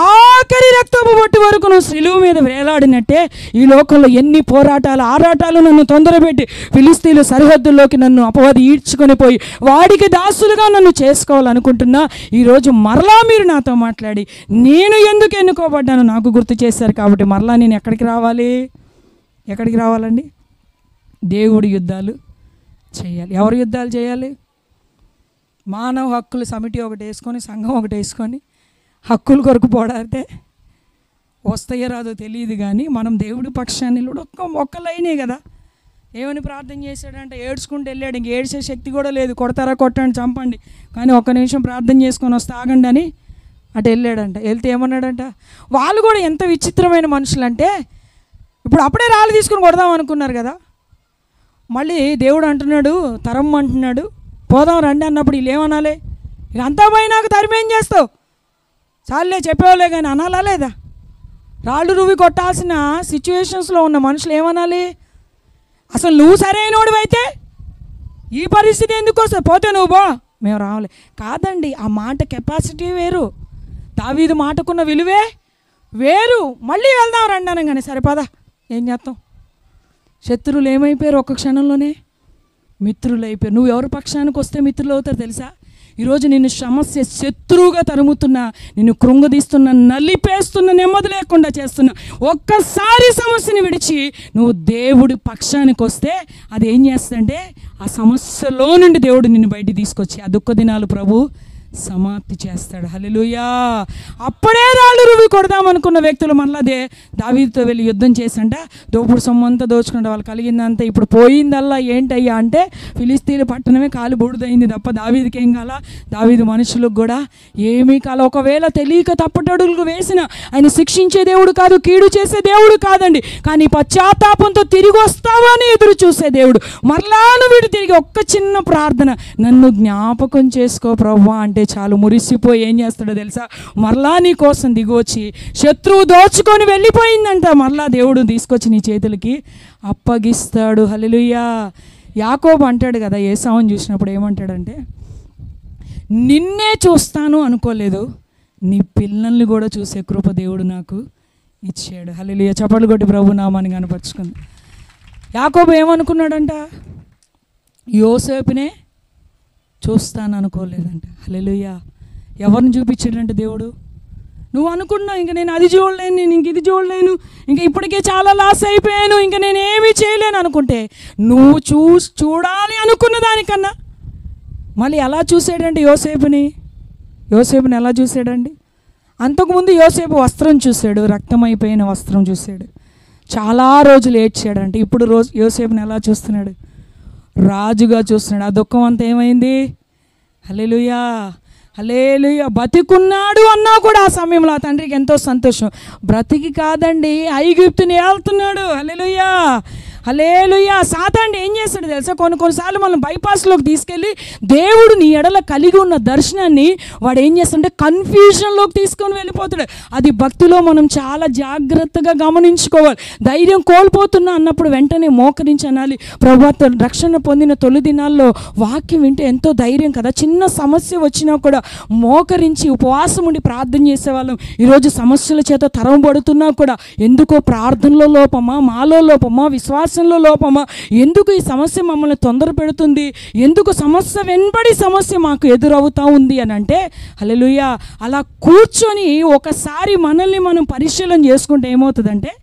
ఆఖరి రక్తపు బొట్టు వరకు నువ్వు శిలువ మీద వేలాడినట్టే ఈ లోకంలో ఎన్ని పోరాటాలు ఆరాటాలు నన్ను తొందరపెట్టి ఫిలిస్తీన్ల సరిహద్దుల్లోకి నన్ను అపవాది ఈడ్చుకొని పోయి వాడికి దాసులుగా నన్ను చేసుకోవాలనుకుంటున్నా. ఈరోజు మరలా మీరు నాతో మాట్లాడి నేను ఎందుకు ఎన్నుకోబడ్డాను నాకు గుర్తు చేశారు కాబట్టి మరలా నేను ఎక్కడికి రావాలి? ఎక్కడికి రావాలండి? దేవుడి యుద్ధాలు చేయాలి. ఎవరు యుద్ధాలు చేయాలి? మానవ హక్కుల సమితి ఒకటి వేసుకొని, సంఘం ఒకటి వేసుకొని హక్కుల కొరకు పోరాడితే వస్తాయో రాదో తెలియదు, కానీ మనం దేవుడి పక్షాన్ని ఒక్క లైనే కదా. ఏమని ప్రార్థన చేశాడంటే ఏడ్చుకుంటూ వెళ్ళాడు. ఇంక ఏడ్చే శక్తి కూడా లేదు. కొడతారా కొట్టండి చంపండి, కానీ ఒక్క నిమిషం ప్రార్థన చేసుకొని వస్తే ఆగండి అని అటు వెళ్ళాడంట. వెళ్తే ఏమన్నాడంట? వాళ్ళు కూడా ఎంత విచిత్రమైన మనుషులు అంటే, ఇప్పుడు అప్పుడే రాళ్ళు తీసుకుని కొడదాం అనుకున్నారు కదా, మళ్ళీ దేవుడు అంటున్నాడు, తరం అంటున్నాడు, పోదాం రండి అన్నప్పుడు వీళ్ళు ఏమనాలి? ఇక అంతా పోయి నాకు తరిమేం చేస్తావు, చాలులే చెప్పేవాళ్ళే కానీ అనాలా లేదా? రాళ్ళు రువ్వి కొట్టాల్సిన సిచ్యువేషన్స్లో ఉన్న మనుషులు ఏమనాలి? అసలు నువ్వు సరైనోడు అయితే ఈ పరిస్థితి ఎందుకు వస్తుంది? పోతే నువ్వు పో, మేము రావాలి కాదండి. ఆ మాట కెపాసిటీ వేరు, దావీదు మాటకున్న విలువే వేరు. మళ్ళీ వెళ్దాం రండి అనగానే సరిపదా ఏం చేస్తాం? శత్రువులు ఏమైపోయారు? ఒక్క క్షణంలోనే మిత్రులు అయిపోయారు. నువ్వు ఎవరి పక్షానికి వస్తే మిత్రులు అవుతారు తెలుసా? ఈరోజు నిన్ను సమస్య శత్రువుగా తరుముతున్నా, నిన్ను కృంగదీస్తున్నా, నలిపేస్తున్నా, నెమ్మది లేకుండా చేస్తున్నా, ఒక్కసారి సమస్యని విడిచి నువ్వు దేవుడి పక్షానికి వస్తే అది ఏం చేస్తుందంటే ఆ సమస్యలో నుండి దేవుడు నిన్ను బయటికి తీసుకొచ్చి ఆ దుఃఖ దినాలు ప్రభు సమాప్తి చేస్తాడు. హల్లెలూయా. అప్పుడే రాళ్ళు రువ్వి కొడదామనుకున్న వ్యక్తులు మళ్ళీ దావీదుతో వెళ్ళి యుద్ధం చేసంట దోపుడు సొమ్మంతా దోచుకుంటే వాళ్ళు కలిగిందంతా ఇప్పుడు పోయిందల్లా ఏంటయ్యా అంటే ఫిలిస్తీన్ల పట్టణమే కాలు బూడిదైంది తప్ప దావీదుకి ఏం కాల, దావీదు మనుషులకు కూడా ఏమీ కాల. ఒకవేళ తెలియక తప్పటడుగులు వేసిన ఆయన శిక్షించే దేవుడు కాదు, కీడు చేసే దేవుడు కాదండి, కానీ పశ్చాత్తాపంతో తిరిగి వస్తావా అని ఎదురు చూసే దేవుడు. మరలాను వీడు తిరిగి ఒక్క చిన్న ప్రార్థన, నన్ను జ్ఞాపకం చేసుకో ప్రభువా అంటే చాలు మురిసిపోయి ఏం చేస్తాడో తెలుసా? మరలా నీ కోసం దిగొచ్చి శత్రువు దోచుకొని వెళ్ళిపోయిందంట, మరలా దేవుడు తీసుకొచ్చి నీ చేతులకి అప్పగిస్తాడు. హల్లెలూయా. యాకోబు అంటాడు కదా ఏసావుని చూసినప్పుడు ఏమంటాడంటే, నిన్నే చూస్తాను అనుకోలేదు, నీ పిల్లల్ని కూడా చూసే కృప దేవుడు నాకు ఇచ్చాడు. హల్లెలూయా. చప్పట్లు కొట్టి ప్రభు నామాన్ని కనపరుచుకుంది. యాకోబు ఏమనుకున్నాడంట? యోసేపునే చూస్తాను అనుకోలేదంట. హల్లెలూయా. ఎవరిని చూపించాడంటే దేవుడు? నువ్వు అనుకున్నావు ఇంక నేను అది చూడలేను, నేను ఇంక ఇది చూడలేను, ఇంక ఇప్పటికే చాలా లాస్ అయిపోయాను, ఇంక నేను ఏమీ చేయలేను అనుకుంటే నువ్వు చూడాలి అనుకున్న దానికన్నా మళ్ళీ ఎలా చూసాడండి యోసేపుని? యోసేపుని ఎలా చూసాడండి? అంతకుముందు యోసేపు వస్త్రం చూశాడు, రక్తమైపోయిన వస్త్రం చూశాడు, చాలా రోజులు ఏడ్చాడంటే. ఇప్పుడు యోసేపుని ఎలా చూస్తున్నాడు? రాజుగా చూస్తున్నాడు. ఆ దుఃఖం అంతా ఏమైంది? హల్లెలూయా, హల్లెలూయా. బతికున్నాడు అన్నా కూడా ఆ సమయంలో ఆ తండ్రికి ఎంతో సంతోషం. బ్రతికి కాదండి, ఐగుప్తుని ఏళ్తున్నాడు. హల్లెలూయా. హల్లెలూయా. సాతానుడు ఏం చేస్తాడు తెలుసా, కొన్నిసార్లు మనం బైపాస్లోకి తీసుకెళ్ళి దేవుడు నీ ఎడల కలిగి ఉన్న దర్శనాన్ని వాడు ఏం చేస్తాడంటే కన్ఫ్యూజన్లోకి తీసుకొని వెళ్ళిపోతాడు. అది భక్తిలో మనం చాలా జాగ్రత్తగా గమనించుకోవాలి. ధైర్యం కోల్పోతున్నా అన్నప్పుడు వెంటనే మోకరించి అనాలి, ప్రభువా రక్షణ పొందిన తొలి దినాల్లో వాక్యం వింటే ఎంతో ధైర్యం కదా. చిన్న సమస్య వచ్చినా కూడా మోకరించి ఉపవాసం ఉండి ప్రార్థన చేసేవాళ్ళం. ఈరోజు సమస్యల చేత తరంబడుతున్నా కూడా ఎందుకో ప్రార్థనలో లోపమా, మాలో లోపమా, విశ్వాసంలో లోపమా, ఎందుకు ఈ సమస్య మమ్మల్ని తొందర పెడుతుంది, ఎందుకు సమస్య వెంబడి సమస్య మాకు ఎదురవుతూ ఉంది అని అంటే హల్లెలూయా. అలా కూర్చొని ఒకసారి మనల్ని మనం పరిశీలన చేసుకుంటే ఏమవుతుందంటే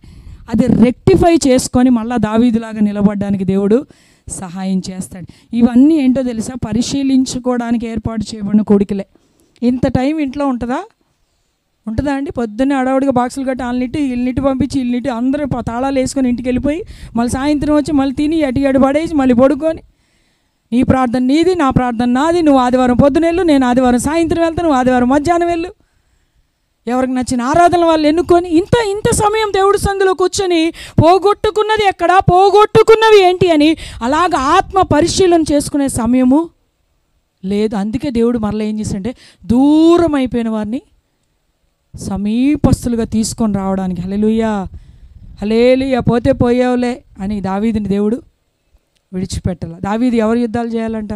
అది రెక్టిఫై చేసుకొని మళ్ళీ దావీదులాగా నిలబడడానికి దేవుడు సహాయం చేస్తాడు. ఇవన్నీ ఏంటో తెలుసా, పరిశీలించుకోవడానికి ఏర్పాటు చేయబడిన కోడికలే. ఇంత టైం ఇంట్లో ఉంటుందా అండి? పొద్దున్నే అడవుడిగా బాక్సులు కట్టి వాళ్ళనిట్టి వీళ్ళనిట్టి పంపించి వీళ్ళనిట్టి అందరూ తాళాలు వేసుకొని ఇంటికి వెళ్ళిపోయి మళ్ళీ సాయంత్రం వచ్చి మళ్ళీ తిని అటు పడేసి మళ్ళీ పడుకొని నీ ప్రార్థన నీది, నా ప్రార్థన నాది, నువ్వు ఆదివారం పొద్దున వెళ్ళు, నేను ఆదివారం సాయంత్రం వెళ్తాను, నువ్వు ఆదివారం మధ్యాహ్నం వెళ్ళు, ఎవరికి నచ్చిన ఆరాధన వాళ్ళు ఎన్నుకొని ఇంత సమయం దేవుడి సందులో కూర్చొని పోగొట్టుకున్నది ఎక్కడా, పోగొట్టుకున్నవి ఏంటి అని అలాగ ఆత్మ పరిశీలన చేసుకునే సమయము లేదు. అందుకే దేవుడు మరలా ఏం చేశాడంటే దూరం అయిపోయిన వారిని సమీపస్తులుగా తీసుకొని రావడానికి హల్లెలూయా హల్లెలూయా. పోతే పోయావులే అని దావీదుని దేవుడు విడిచిపెట్టాలి. దావీదు ఎవరు యుద్ధాలు చేయాలంట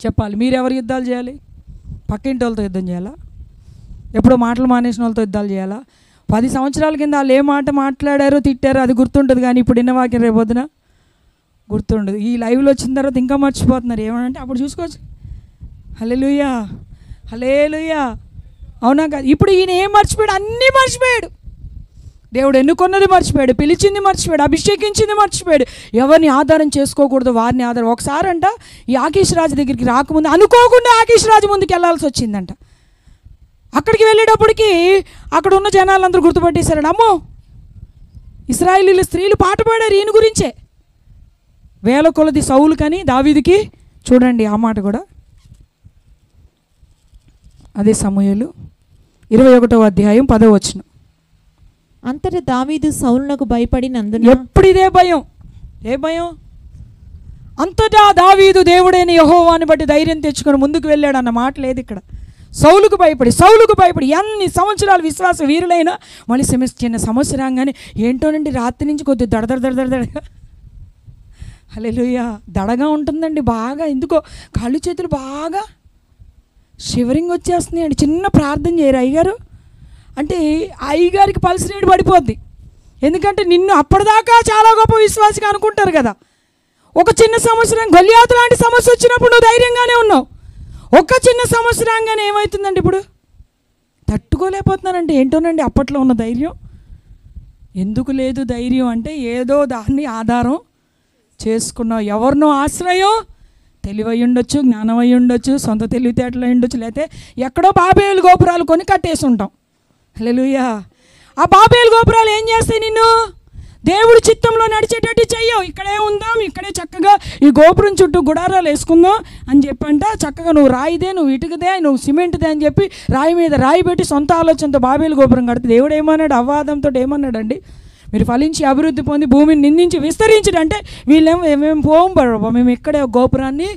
చెప్పాలి. మీరు ఎవరు యుద్ధాలు చేయాలి? పక్కింటి వాళ్ళతో యుద్ధం చేయాలా? ఎప్పుడో మాటలు మానేసిన వాళ్ళతో యుద్ధాలు చేయాలా? 10 సంవత్సరాల కింద వాళ్ళు ఏ మాట మాట్లాడారో తిట్టారో అది గుర్తుంటుంది, కానీ ఇప్పుడు ఇన్న వాక్యం రేపొద్దున గుర్తుండదు. ఈ లైవ్లో వచ్చిన తర్వాత ఇంకా మర్చిపోతున్నారు. ఏమనంటే అప్పుడు చూసుకోవచ్చు. హల్లెలూయా హల్లెలూయా. అవునా కాదు? ఇప్పుడు ఈయన ఏం మర్చిపోయాడు? అన్నీ మర్చిపోయాడు. దేవుడు ఎన్నుకొన్నది మర్చిపోయాడు, పిలిచింది మర్చిపోయాడు, అభిషేకించింది మర్చిపోయాడు. ఎవరిని ఆధారం చేసుకోకూడదు వారిని ఆధారం. ఒకసారి అంట ఈ ఆకీష్ రాజు దగ్గరికి రాకముందు అనుకోకుండా ఆకీష్ రాజు ముందుకు వెళ్ళాల్సి వచ్చిందంట. అక్కడికి వెళ్ళేటప్పటికి అక్కడ ఉన్న జనాలందరూ గుర్తుపట్టేశారండి, అమ్మో ఇశ్రాయేలీల స్త్రీలు పాట పాడారు ఈయన గురించే. వేల కొలది సౌలు కానీ దావీదుకి చూడండి ఆ మాట కూడా. అదే సమూయేలు 21వ అధ్యాయం 10వ వచనం. అంతటా దావీదు సౌలునకు భయపడినందున. ఎప్పుడు ఇదే భయం. ఏ భయం? అంతటా దావీదు దేవుడైన యెహోవాని బట్టి ధైర్యం తెచ్చుకొని ముందుకు వెళ్ళాడు అన్న మాట లేదు ఇక్కడ. సౌలుకు భయపడి ఎన్ని సంవత్సరాలు విశ్వాస వీరులైనా మళ్ళీ చిన్న సమస్య రాగానే ఏంటోనండి రాత్రి నుంచి కొద్దిగా దడదడగా హల్లెలూయా దడగా ఉంటుందండి బాగా. ఎందుకో కాళ్ళు చేతులు బాగా షివరింగ్ వచ్చేస్తున్నాయండి. చిన్న ప్రార్థన చేయరు అయ్యగారు అంటే అయ్యగారికి పల్స్ రేటు పడిపోద్ది. ఎందుకంటే నిన్ను అప్పటిదాకా చాలా గొప్ప విశ్వాసిగా అనుకుంటారు కదా. ఒక చిన్న సంవత్సరం గొల్యాతు లాంటి సమస్య వచ్చినప్పుడు నువ్వు ధైర్యంగానే ఉన్నావు. ఒక చిన్న సమస్య రాగానే ఏమవుతుందండి ఇప్పుడు తట్టుకోలేకపోతున్నానంటే ఏంటోనండి అప్పట్లో ఉన్న ధైర్యం. ఎందుకు లేదు ధైర్యం అంటే ఏదో దాన్ని ఆధారం చేసుకున్నావు. ఎవరినో ఆశ్రయం, తెలివై ఉండొచ్చు, జ్ఞానమై ఉండొచ్చు, సొంత తెలివితేటలు ఉండొచ్చు, లేకపోతే ఎక్కడో బాబేలు గోపురాలు కొని కట్టేసి ఉంటాం. హల్లెలూయా. ఆ బాబేలు గోపురాలు ఏం చేస్తాయి? నిన్ను దేవుడి చిత్తంలో నడిచేటట్టు చెయ్యవు. ఇక్కడే ఉందాం, ఇక్కడే చక్కగా ఈ గోపురం చుట్టూ గుడారాలు వేసుకుందాం అని చెప్పంట చక్కగా నువ్వు రాయిదే, నువ్వు ఇటుకదే, నువ్వు సిమెంట్దే అని చెప్పి రాయి మీద రాయి పెట్టి సొంత ఆలోచనతో బాబేలు గోపురం కడితే దేవుడు ఏమన్నాడు? అవ్వాదంతో ఏమన్నాడండి? మీరు ఫలించి అభివృద్ధి పొంది భూమిని నిందించి విస్తరించడంటే వీళ్ళేమో మేము పోం బాబా, మేము ఇక్కడే గోపురాన్ని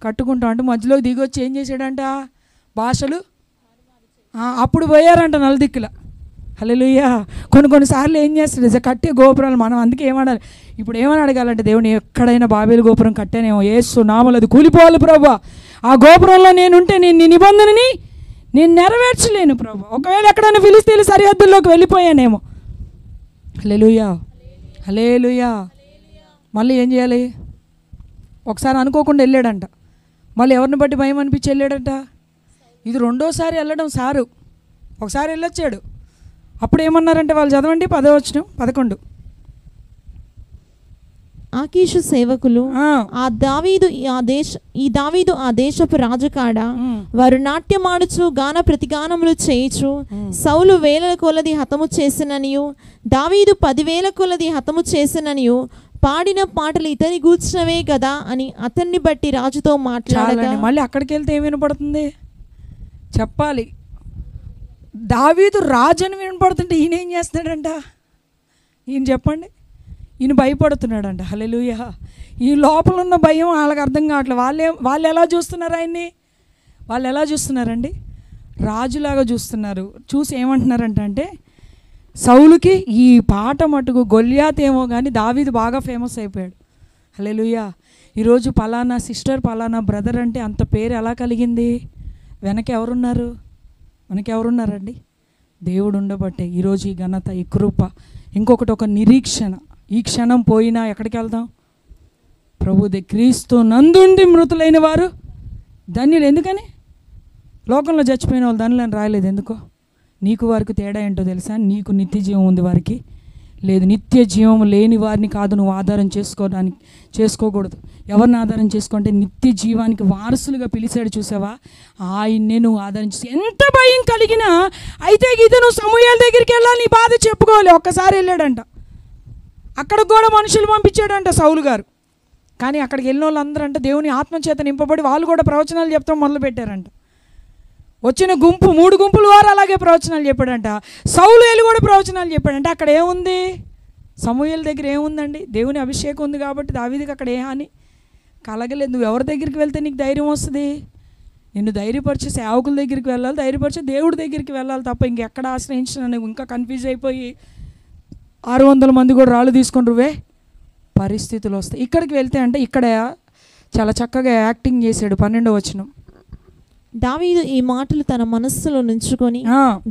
కట్టుకుంటాం అంటే మధ్యలోకి దిగొచ్చి ఏం చేశాడంట? భాషలు అప్పుడు పోయారంట నలుదిక్కుల. హల్లెలూయా. కొన్నిసార్లు ఏం చేస్తాడు కట్టే గోపురాలు మనం అందుకే ఏమడాలి? ఇప్పుడు ఏమని అడగాలంటే దేవుని ఎక్కడైనా బాబేలు గోపురం కట్టానేమో యేసు నామములో అది కూలిపోవాలి ప్రభువా. ఆ గోపురంలో నేనుంటే నేను నీ నిబంధనని నేను నెరవేర్చలేను ప్రభు. ఒకవేళ ఎక్కడైనా ఫిలిస్తీన్ల సరిహద్దుల్లోకి వెళ్ళిపోయానేమో. హల్లెలూయా హల్లెలూయా. మళ్ళీ ఏం చేయాలి? ఒకసారి అనుకోకుండా వెళ్ళాడంట, మళ్ళీ ఎవరిని బట్టి భయం అనిపించి వెళ్ళాడంట. ఇది రెండోసారి వెళ్ళడం సారు. ఒకసారి వెళ్ళొచ్చాడు, అప్పుడు ఏమన్నారంటే వాళ్ళు చదవండి 10వ వచనం 11. ఆకీషు సేవకులు ఈ దావీదు ఆ దేశపు రాజుకాడ వారు నాట్యమాడుచు గాన ప్రతిగానములు చేయుచు సౌలు 1000 కొలది హతము చేసిననియు దావీదు 10,000 కొలది హతము చేసిననియు పాడిన పాటలు ఇతని గూర్చినవే కదా అని అతన్ని బట్టి రాజుతో మాట్లాడగా. మళ్ళీ అక్కడికి వెళ్తే ఏం వినపడుతుంది చెప్పాలి? దావీదు రాజు అని వినపడుతుంటే ఈయన ఏం చేస్తున్నాడంట? ఈయన చెప్పండి. ఈయన భయపడుతున్నాడంట. హల్లెలూయా. ఈ లోపల ఉన్న భయం వాళ్ళకి అర్థం కావట్లేదు. వాళ్ళు ఎలా చూస్తున్నారు ఆయన్ని? వాళ్ళు ఎలా చూస్తున్నారండి? రాజులాగా చూస్తున్నారు. చూసి ఏమంటున్నారంటే, సౌలుకి ఈ పాట మటుకు గొల్యాత్ ఏమో కానీ దావీదు బాగా ఫేమస్ అయిపోయాడు. హల్లెలూయా. ఈరోజు పలానా సిస్టర్, పలానా బ్రదర్ అంటే అంత పేరు ఎలా కలిగింది? వెనక ఎవరున్నారు? మనకెవరున్నారండి? దేవుడు ఉండబట్టే ఈరోజు ఈ ఘనత, ఈ కృప. ఇంకొకటి, ఒక నిరీక్షణ. ఈ క్షణం పోయినా ఎక్కడికి వెళ్దాం? ప్రభు క్రీస్తు నందుండి మృతులైన వారు ధన్యులు. ఎందుకని? లోకంలో చచ్చిపోయిన వాళ్ళు ధన్యులని రాయలేదు. ఎందుకో? నీకు వారికి తేడా ఏంటో తెలుసా? నీకు నిత్య జీవం ఉంది, వారికి లేదు. నిత్య జీవం లేని వారిని కాదు నువ్వు ఆధారం చేసుకోకూడదు. ఎవరిని ఆధారం చేసుకుంటే నిత్య జీవానికి వారసులుగా పిలిచాడు, చూసావా? ఆయన్నే నువ్వు ఆధారం చేసి ఎంత భయం కలిగినా అయితే ఇది నువ్వు సమూయేలు దగ్గరికి వెళ్ళాలి, నీ బాధ చెప్పుకోవాలి. ఒక్కసారి వెళ్ళాడంట, అక్కడికి కూడా మనుషులు పంపించాడంట సౌలు గారు. కానీ అక్కడికి వెళ్ళిన వాళ్ళందరూ అంట దేవుని ఆత్మచేత నింపబడి వాళ్ళు కూడా ప్రవచనాలు చెప్తాం మొదలుపెట్టారంట. వచ్చిన గుంపు 3 గుంపుల వారు అలాగే ప్రవచనాలు చెప్పాడంట. సౌలు కూడా ప్రవచనాలు చెప్పాడంటే అక్కడ ఏముంది? సమూయేలు దగ్గర ఏముందండి? దేవుని అభిషేకం ఉంది కాబట్టి దావీదుకి అక్కడ ఏ హాని కలగలేదు. నువ్వు ఎవరి దగ్గరికి వెళ్తే నీకు ధైర్యం వస్తుంది? నిన్ను ధైర్యపరిచే సేవకుల దగ్గరికి వెళ్ళాలి, ధైర్యపరిచే దేవుడి దగ్గరికి వెళ్ళాలి తప్ప ఇంకెక్కడ ఆశ్రయించిన నువ్వు ఇంకా కన్ఫ్యూజ్ అయిపోయి 600 మంది కూడా రాళ్ళు తీసుకొని రువే పరిస్థితులు వస్తాయి. ఇక్కడికి వెళ్తే అంటే ఇక్కడ చాలా చక్కగా యాక్టింగ్ చేశాడు. 12వ వచనం. దావీదు ఈ మాటలు తన మనస్సులో నుంచుకొని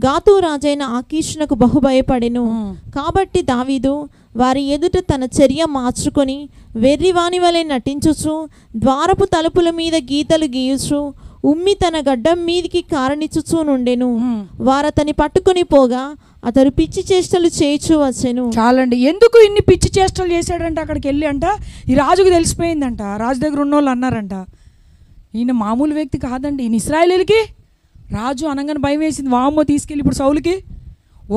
గాతు రాజైన ఆకీషునకు బహు భయపడెను. కాబట్టి దావీదు వారి ఎదుట తన చర్య మార్చుకొని వెర్రివాని వలె నటించుచు ద్వారపు తలుపుల మీద గీతలు గీయుచు ఉమ్మి తన గడ్డం మీదికి కారణిచ్చుచూ నుండెను. వారతని పట్టుకొని పోగా అతడు పిచ్చి చేష్టలు చేయించు వచ్చెను. చాలండి. ఎందుకు ఇన్ని పిచ్చి చేష్టలు చేశాడంట? అక్కడికి వెళ్ళి అంట ఈ రాజుకు తెలిసిపోయిందంట. రాజు దగ్గర ఉన్న వాళ్ళు అన్నారంట, ఈయన మామూలు వ్యక్తి కాదండి, ఈయన ఇశ్రాయేలీయులకి రాజు అనగానే భయం వేసింది. వామ్మో తీసుకెళ్ళి ఇప్పుడు సౌలుకి,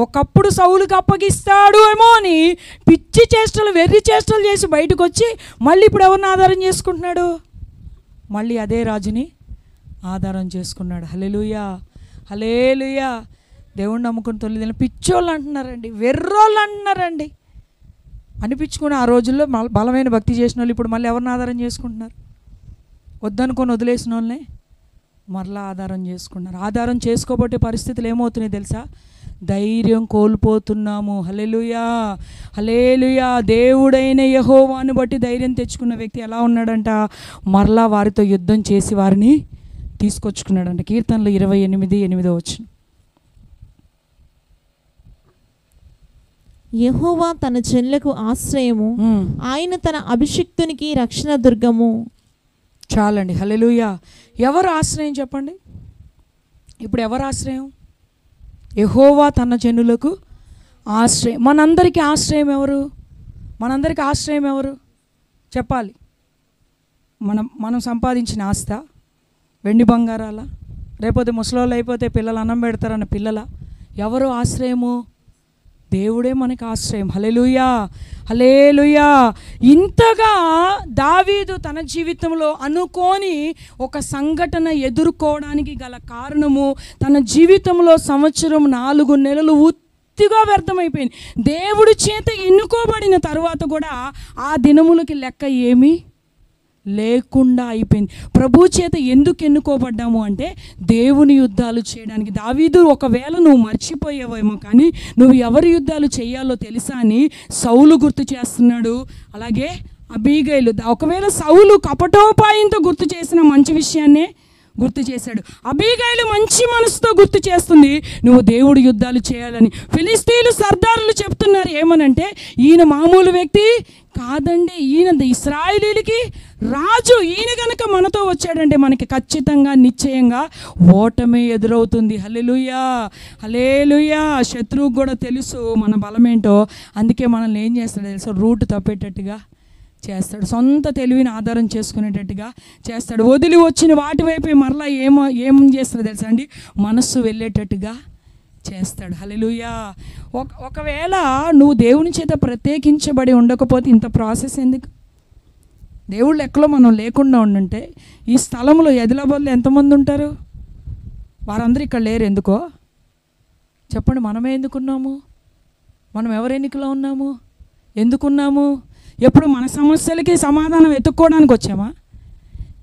ఒకప్పుడు సౌలుకి అప్పగిస్తాడు ఏమో అని పిచ్చి చేష్టలు, వెర్రి చేష్టలు చేసి బయటకు వచ్చి మళ్ళీ ఇప్పుడు ఎవరిని ఆధారం చేసుకుంటున్నాడు? మళ్ళీ అదే రాజుని ఆధారం చేసుకున్నాడు. హల్లెలూయా, హల్లెలూయా. దేవుణ్ణి నమ్ముకుని తొలిదిన పిచ్చోళ్ళు అంటున్నారండి, వెర్రోళ్ళు అంటున్నారండి. అనిపించుకుని ఆ రోజుల్లో బలమైన భక్తి చేసిన వాళ్ళు ఇప్పుడు మళ్ళీ ఎవరిని ఆధారం చేసుకుంటున్నారు? వద్దనుకొని వదిలేసిన వాళ్ళనే మరలా ఆధారం చేసుకున్నారు. ఆధారం చేసుకోబట్టే పరిస్థితులు ఏమవుతున్నాయి తెలుసా? ధైర్యం కోల్పోతున్నాము. హల్లెలూయా, హల్లెలూయా. దేవుడైన యెహోవాను బట్టి ధైర్యం తెచ్చుకున్న వ్యక్తి ఎలా ఉన్నాడంట? మరలా వారితో యుద్ధం చేసి వారిని తీసుకొచ్చుకున్నాడంట. కీర్తనలు 28:8 వచనం. యెహోవా తన జనులకు ఆశ్రయము, ఆయన తన అభిషిక్తునికి రక్షణ దుర్గము. చాలండి. హల్లెలూయా. ఎవరు ఆశ్రయం చెప్పండి? ఇప్పుడు ఎవరు ఆశ్రయం? యెహోవా తన జనులకు ఆశ్రయం. మనందరికీ ఆశ్రయం ఎవరు? మనందరికీ ఆశ్రయం ఎవరు చెప్పాలి? మనం సంపాదించిన ఆస్త, వెండి బంగారాల, రేపోతే ముసలోళ్ళు అయిపోతే పిల్లలు అన్నం పెడతారన్న పిల్లల? ఎవరు ఆశ్రయము? దేవుడే మనకి ఆశ్రయం. హల్లెలూయా, హల్లెలూయా. ఇంతగా దావీదు తన జీవితంలో అనుకోని ఒక సంఘటన ఎదుర్కోవడానికి గల కారణము, తన జీవితంలో 4 నెలలు ఉత్తిగా వ్యర్థమైపోయింది. దేవుడి చేత ఎన్నుకోబడిన తర్వాత కూడా ఆ దినములకి లెక్క ఏమీ లేకుండా అయిపోయింది. ప్రభు చేత ఎందుకు ఎన్నుకోబడ్డాము అంటే దేవుని యుద్ధాలు చేయడానికి. దావీదు ఒకవేళ నువ్వు మర్చిపోయేవేమో కానీ నువ్వు ఎవరి యుద్ధాలు చేయాలో తెలుసా అని సౌలు గుర్తు చేస్తున్నాడు. అలాగే అబీగైలు. ఒకవేళ సౌలు కపటోపాయంతో గుర్తు చేసిన మంచి విషయాన్నే గుర్తు చేశాడు. అబీగైలు మంచి మనసుతో గుర్తు చేస్తుంది నువ్వు దేవుడి యుద్ధాలు చేయాలని. ఫిలిస్తీన్లు సర్దారులు చెప్తున్నారు ఏమనంటే, ఈయన మామూలు వ్యక్తి కాదండి, ఈయన ఇశ్రాయేలీయులకి రాజు. ఈయన కనుక మనతో వచ్చాడంటే మనకి ఖచ్చితంగా నిశ్చయంగా ఓటమే ఎదురవుతుంది. హల్లెలూయా, హల్లెలూయా. శత్రువుకు కూడా తెలుసు మన బలమేంటో, అందుకే మనల్ని ఏం చేస్తాడు తెలుసా? రూట్ తప్పేటట్టుగా చేస్తాడు, సొంత తెలివిని ఆధారం చేసుకునేటట్టుగా చేస్తాడు. వదిలి వచ్చిన వాటి వైపే మరలా ఏం చేస్తాడు తెలుసా అండి? మనస్సు వెళ్ళేటట్టుగా చేస్తాడు. హల్లెలూయా. ఒకవేళ నువ్వు దేవుని చేత ప్రత్యేకించబడి ఉండకపోతే ఇంత ప్రాసెస్ ఎందుకు? దేవుళ్ళు ఎక్కడో మనం లేకుండా ఉండుంటే ఈ స్థలంలో ఆదిలాబాద్లో ఎంతమంది ఉంటారు? వారందరూ ఇక్కడ లేరు. ఎందుకో చెప్పండి? మనమే ఎందుకున్నాము? మనం ఎవరు ఎన్నికలో ఉన్నాము? ఎందుకున్నాము? ఎప్పుడు మన సమస్యలకి సమాధానం వెతుక్కోవడానికి వచ్చామా?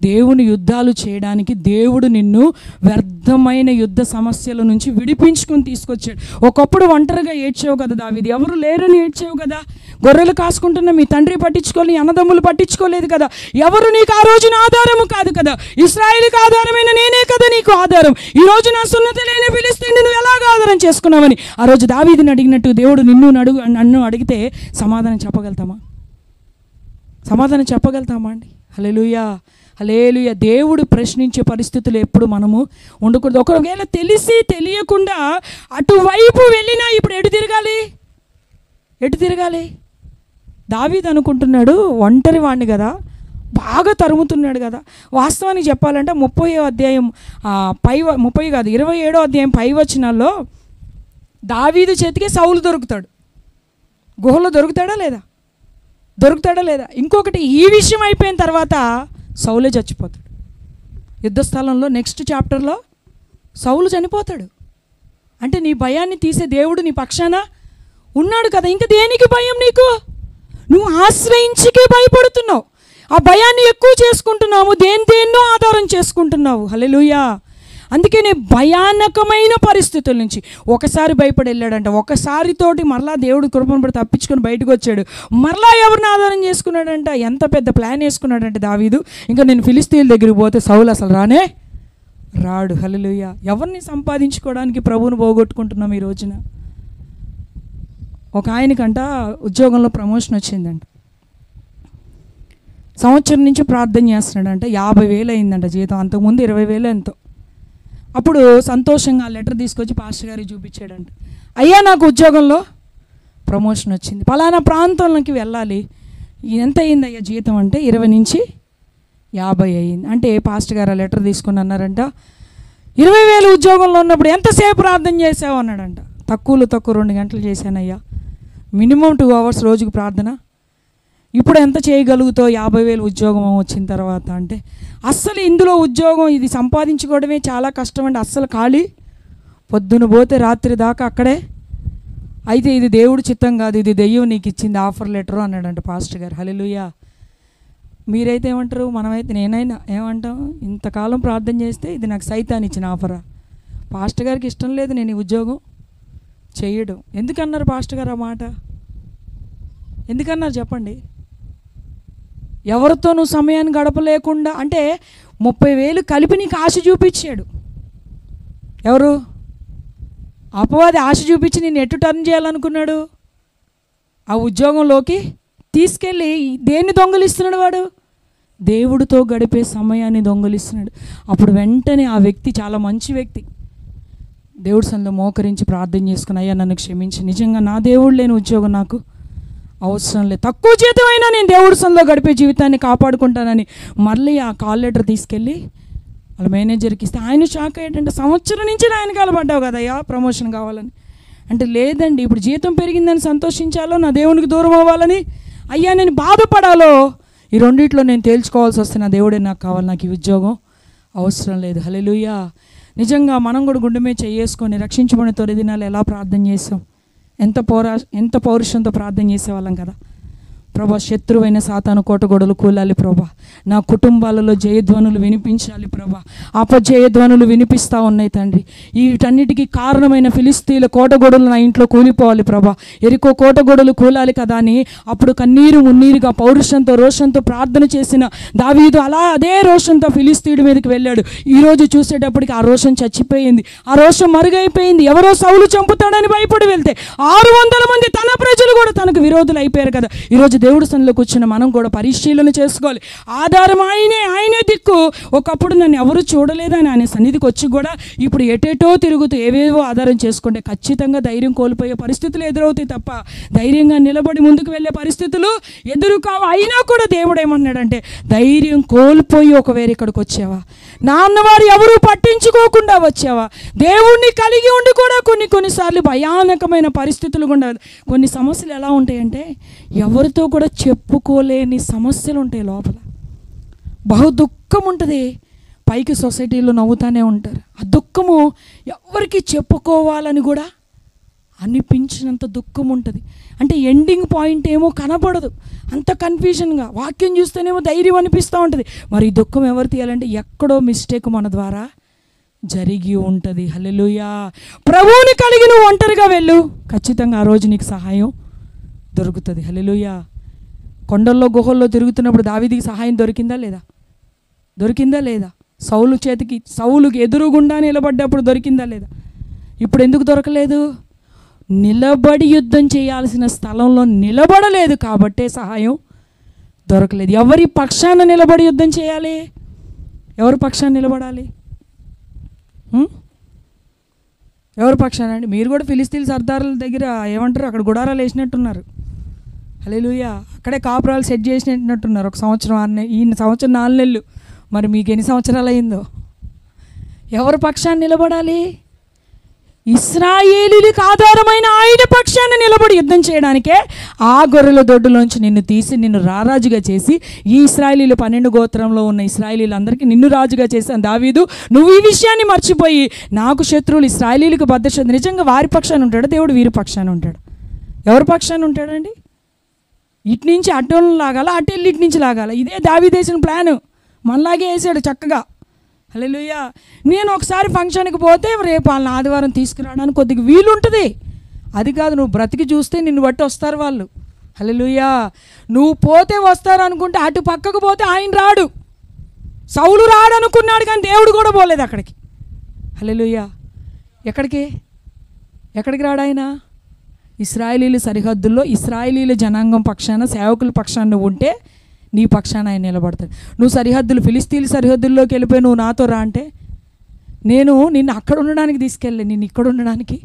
దేవుని యుద్ధాలు చేయడానికి దేవుడు నిన్ను వ్యర్థమైన యుద్ధ సమస్యల నుంచి విడిపించుకొని తీసుకొచ్చాడు. ఒకప్పుడు ఒంటరిగా ఏడ్చావు కదా దావీదు, ఎవరు లేరని ఏడ్చావు కదా. గొర్రెలు కాసుకుంటున్న మీ తండ్రి పట్టించుకోవాలి, అన్నదమ్ములు పట్టించుకోలేదు కదా. ఎవరు నీకు ఆ రోజున ఆధారము కాదు కదా. ఇశ్రాయేలుకి ఆధారమైన నేనే కదా నీకు ఆధారం. ఈ రోజు నా సున్నతి లేని ఫిలిష్తీయుని నువ్వు ఎలాగ ఆధారం చేసుకున్నావని ఆ రోజు దావీదుని అడిగినట్టు దేవుడు నన్ను అడిగితే సమాధానం చెప్పగలుగుతామా? సమాధానం చెప్పగలుగుతామా అండి? హల్లెలూయా, హల్లెలూయా. దేవుడు ప్రశ్నించే పరిస్థితులు ఎప్పుడు మనము ఉండకూడదు. ఒకవేళ తెలిసి తెలియకుండా అటువైపు వెళ్ళినా ఇప్పుడు ఎటు తిరగాలి? దావీదు అనుకుంటున్నాడు ఒంటరి వాడిని కదా, బాగా తరుముతున్నాడు కదా. వాస్తవానికి చెప్పాలంటే 30వ అధ్యాయం 27వ అధ్యాయం పై వచనాల్లో దావీదు చేతికి సౌలు దొరుకుతాడు. గుహలో దొరుకుతాడా లేదా? ఇంకొకటి, ఈ విషయం అయిపోయిన తర్వాత సౌలే చచ్చిపోతాడు. యుద్ధస్థలంలో నెక్స్ట్ చాప్టర్లో సౌలు చనిపోతాడు. అంటే నీ భయాన్ని తీసే దేవుడు నీ పక్షాన ఉన్నాడు కదా. ఇంకా దేనికి భయం నీకు? నువ్వు ఆశ్రయించికే భయపడుతున్నావు. ఆ భయాన్ని ఎక్కువ చేసుకుంటున్నావు, దేన్నో ఆధారం చేసుకుంటున్నావు. హల్లెలూయా. అందుకే నేను భయానకమైన పరిస్థితుల నుంచి ఒకసారి భయపడి వెళ్ళాడంట. ఒకసారితోటి మరలా దేవుడు కృపను పడి తప్పించుకొని బయటకు వచ్చాడు. మరలా ఎవరిని ఆధారం చేసుకున్నాడంట? ఎంత పెద్ద ప్లాన్ వేసుకున్నాడంటే దావీదు, ఇంకా నేను ఫిలిష్తీయుల దగ్గరికి పోతే సౌలు అసలు రాడు. హల్లెలూయా. ఎవరిని సంపాదించుకోవడానికి ప్రభువును పోగొట్టుకుంటున్నాం ఈ రోజున? ఒక ఆయనకంట ఉద్యోగంలో ప్రమోషన్ వచ్చిందంట. సంవత్సరం నుంచి ప్రార్థన చేస్తున్నాడంట. 50,000 అయిందంట జీతం. అంతకుముందు 20,000 ఎంతో. అప్పుడు సంతోషంగా ఆ లెటర్ తీసుకొచ్చి పాస్టర్ గారికి చూపించాడంట. అయ్యా, నాకు ఉద్యోగంలో ప్రమోషన్ వచ్చింది, పలానా ప్రాంతంలోకి వెళ్ళాలి. ఎంత అయింది అయ్యా జీతం అంటే 20 నుంచి 50 అయింది. అంటే పాస్టర్ గారు ఆ లెటర్ తీసుకుని అన్నారంట, 20,000 ఉద్యోగంలో ఉన్నప్పుడు ఎంతసేపు ప్రార్థన చేసావు అన్నాడంట. తక్కువ 2 గంటలు చేశానయ్యా, మినిమం 2 అవర్స్ రోజుకు ప్రార్థన. ఇప్పుడు ఎంత చేయగలుగుతావు 50,000 ఉద్యోగం వచ్చిన తర్వాత అంటే? అస్సలు ఇందులో ఉద్యోగం ఇది సంపాదించుకోవడమే చాలా కష్టం అండి. అస్సలు ఖాళీ, పొద్దున పోతే రాత్రి దాకా అక్కడే. అయితే ఇది దేవుడి చిత్తం కాదు, ఇది దెయ్యం నీకు ఇచ్చింది ఆఫర్ లెటరు అన్నాడంట పాస్టర్ గారు. హల్లెలూయా. మీరైతే ఏమంటారు? నేనైనా ఏమంటాం? ఇంతకాలం ప్రార్థన చేస్తే ఇది నాకు సైతాన్ ఇచ్చిన ఆఫరా? పాస్టర్ గారికి ఇష్టం లేదు నేను ఈ ఉద్యోగం చేయడం. ఎందుకన్నారు పాస్టర్ గారు ఆ మాట? ఎందుకన్నారు చెప్పండి? ఎవరితో నువ్వు సమయాన్ని గడపలేకుండా, అంటే 30,000 కలిపి నీకు ఆశ చూపించాడు. ఎవరు? అపవాది ఆశ చూపించి నేను ఎటు టర్న్ చేయాలనుకున్నాడు? ఆ ఉద్యోగంలోకి తీసుకెళ్ళి దేన్ని దొంగలిస్తున్నాడు వాడు? దేవుడితో గడిపే సమయాన్ని దొంగలిస్తున్నాడు. అప్పుడు వెంటనే ఆ వ్యక్తి, చాలా మంచి వ్యక్తి, దేవుడి సన్నిధిలో మోకరించి ప్రార్థన చేసుకుని, అయ్యా నన్ను క్షమించి, నిజంగా నా దేవుడు లేని ఉద్యోగం నాకు అవసరం లేదు, తక్కువ జీతమైనా నేను దేవుడి సన్నిధిలో గడిపే జీవితాన్ని కాపాడుకుంటానని మళ్ళీ ఆ కాల్ లెటర్ తీసుకెళ్ళి వాళ్ళ మేనేజర్కి ఇస్తే ఆయన షాక్ అయ్యాడంటే, సంవత్సరం నుంచి ఆయన కలబడ్డావు కదయ్యా ప్రమోషన్ కావాలని అంటే, లేదండి ఇప్పుడు జీతం పెరిగిందని సంతోషించాలో నా దేవునికి దూరం అవ్వాలని అయ్యా నేను బాధపడాలో, ఈ రెండిట్లో నేను తేల్చుకోవాల్సి వస్తే నా దేవుడే నాకు కావాలి, నాకు ఈ ఉద్యోగం అవసరం లేదు. హల్లెలూయా. నిజంగా మనం కూడా గుండె మీద చేసుకొని రక్షించబడిన 9 దినాలు ఎలా ప్రార్థన చేసాం, ఎంత పౌరుషంతో ప్రార్థన చేసేవాళ్ళం కదా. ప్రభా, శత్రువైన సాతాను కోటగొడలు కూలాలి ప్రభా, నా కుటుంబాలలో జయధ్వనులు వినిపించాలి ప్రభా. అపజయధ్వనులు వినిపిస్తూ ఉన్నాయి తండ్రి. వీటన్నిటికీ కారణమైన ఫిలిష్తీయుల కోటగొడలు నా ఇంట్లో కూలిపోవాలి ప్రభా. ఎరికో కోటగొడలు కూలాలి కదా అని అప్పుడు కన్నీరు మున్నీరుగా పౌరుషంతో రోషంతో ప్రార్థన చేసిన దావీదు అదే రోషంతో ఫిలిష్తీయుడి మీదకి వెళ్ళాడు. ఈరోజు చూసేటప్పటికి ఆ రోషం చచ్చిపోయింది, ఆ రోషం మరుగైపోయింది. ఎవరో సౌలు చంపుతాడని భయపడి వెళ్తే 600 మంది తన ప్రజలు కూడా తనకు విరోధులు అయిపోయారు కదా. ఈరోజు దేవుడి సన్నిధిలో కూర్చున్న మనం కూడా పరిశీలన చేసుకోవాలి. ఆధారం ఆయనే దిక్కు. ఒకప్పుడు నన్ను ఎవరు చూడలేదని ఆయన సన్నిధికి వచ్చి కూడా ఇప్పుడు ఎటేటో తిరుగుతూ ఏవేవో ఆధారం చేసుకుంటే ఖచ్చితంగా ధైర్యం కోల్పోయే పరిస్థితులు ఎదురవుతాయి తప్ప ధైర్యంగా నిలబడి ముందుకు వెళ్ళే పరిస్థితులు ఎదురు కావు. అయినా కూడా దేవుడు ఏమన్నాడంటే, ధైర్యం కోల్పోయి ఒకవేళ ఇక్కడికి వచ్చావా, నాన్నవారు ఎవరూ పట్టించుకోకుండా వచ్చావా, దేవుణ్ణి కలిగి ఉండి కూడా కొన్నిసార్లు భయానకమైన పరిస్థితులు కూడా, కొన్ని సమస్యలు ఎలా ఉంటాయంటే ఎవరితో కూడా చెప్పుకోలేని సమస్యలు ఉంటాయి లోపల. బహు దుఃఖం ఉంటుంది, పైకి సొసైటీలో నవ్వుతానే ఉంటారు. ఆ దుఃఖము ఎవరికి చెప్పుకోవాలని కూడా అనిపించినంత దుఃఖం ఉంటుంది. అంటే ఎండింగ్ పాయింట్ ఏమో కనపడదు, అంత కన్ఫ్యూజన్గా. వాక్యం చూస్తేనేమో ధైర్యం అనిపిస్తూ ఉంటుంది. మరి ఈ దుఃఖం ఎవరు తీయాలంటే ఎక్కడో మిస్టేక్ మన ద్వారా జరిగి ఉంటుంది. హల్లెలూయా. ప్రభువుని కలిగి నువ్వు ఒంటరిగా వెళ్ళు, ఖచ్చితంగా ఆ రోజు నీకు సహాయం దొరుకుతుంది. హల్లెలూయా. కొండల్లో గుహల్లో తిరుగుతున్నప్పుడు దావీదుకి సహాయం దొరికిందా లేదా? దొరికిందా లేదా? సౌలుకి ఎదురుగుండా నిలబడ్డప్పుడు దొరికిందా లేదా? ఇప్పుడు ఎందుకు దొరకలేదు? నిలబడి యుద్ధం చేయాల్సిన స్థలంలో నిలబడలేదు కాబట్టే సహాయం దొరకలేదు. ఎవరి పక్షాన నిలబడి యుద్ధం చేయాలి? ఎవరి పక్షాన నిలబడాలి? ఎవరి పక్షాన అండి? మీరు కూడా ఫిలిస్తీన్ సర్దారుల దగ్గర ఏమంటారు, అక్కడ గుడారాలు వేసినట్టున్నారు. హల్లెలూయా. అక్కడే కాపురాలు సెట్ చేసినట్టున్నారు. ఒక సంవత్సరం, ఈ సంవత్సరం 4 నెలలు. మరి మీకు ఎన్ని సంవత్సరాలు అయిందో? ఎవరి పక్షాన్ని నిలబడాలి? ఇశ్రాయేలీలకు ఆధారమైన ఆయన పక్షాన్ని నిలబడి యుద్ధం చేయడానికే ఆ గొర్రెల దొడ్డులోంచి నిన్ను తీసి నిన్ను రారాజుగా చేసి, ఈ ఇశ్రాయేలీలు 12 గోత్రంలో ఉన్న ఇశ్రాయేలీలందరికీ నిన్ను రాజుగా చేశాను దావీదు. నువ్వు ఈ విషయాన్ని మర్చిపోయి నాకు శత్రువులు ఇశ్రాయేలీలకు బద్ధశత్రు. నిజంగా వారి పక్షాన్ని ఉంటాడు దేవుడు, వీరి పక్షాన్ని ఉంటాడు. ఎవరి పక్షాన్ని ఉంటాడండి? ఇటు నుంచి అటు లాగాల, అటు వెళ్ళి ఇటు నుంచి లాగాల. ఇదే దావీదు వేసిన ప్లాను, మనలాగే వేసాడు చక్కగా. హల్లెలూయా. నేను ఒకసారి ఫంక్షన్కి పోతే రేపు వాళ్ళని ఆదివారం తీసుకురావడానికి కొద్దిగా వీలుంటుంది. అది కాదు, నువ్వు బ్రతికి చూస్తే నిన్ను బట్టి వస్తారు వాళ్ళు. హల్లెలూయా. నువ్వు పోతే వస్తారు అనుకుంటే అటు పక్కకు పోతే ఆయన రాడు. సౌలు రాడు అనుకున్నాడు కానీ దేవుడు కూడా పోలేదు అక్కడికి. హల్లెలూయా. ఎక్కడికి రాడు ఆయన? ఇశ్రాయేలీల సరిహద్దుల్లో ఇశ్రాయేలీల జనాంగం పక్షాన, సేవకుల పక్షాన ఉంటే నీ పక్షాన ఆయన నిలబడతాడు. నువ్వు ఫిలిస్తీన్ల సరిహద్దుల్లోకి వెళ్ళిపోయి నువ్వు నాతో రా అంటే నేను నిన్ను అక్కడ ఉండడానికి తీసుకెళ్ళలే, నిన్ను ఇక్కడ ఉండడానికి.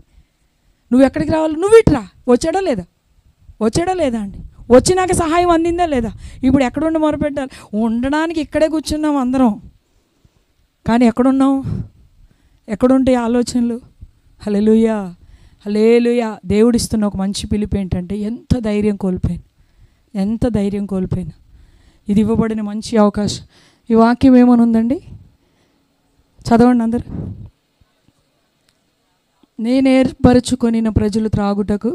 నువ్వు ఎక్కడికి రావాలి? నువ్వు ఇట్రా. వచ్చాడా లేదా అండి? వచ్చినాక సహాయం అందిందా లేదా? ఇప్పుడు ఎక్కడుండి మొరపెట్టాలి? ఉండడానికి ఇక్కడే కూర్చున్నాం అందరం, కానీ ఎక్కడుంటాయి ఆలోచనలు? హల్లెలూయా. హల్లెలూయా. దేవుడిస్తున్న ఒక మంచి పిలుపు ఏంటంటే, ఎంత ధైర్యం కోల్పోయినా ఇది ఇవ్వబడిన మంచి అవకాశం. ఈ వాక్యం ఏమని ఉందండి? చదవండి అందరు. నేను ఏర్పరచుకొనిన ప్రజలు త్రాగుటకు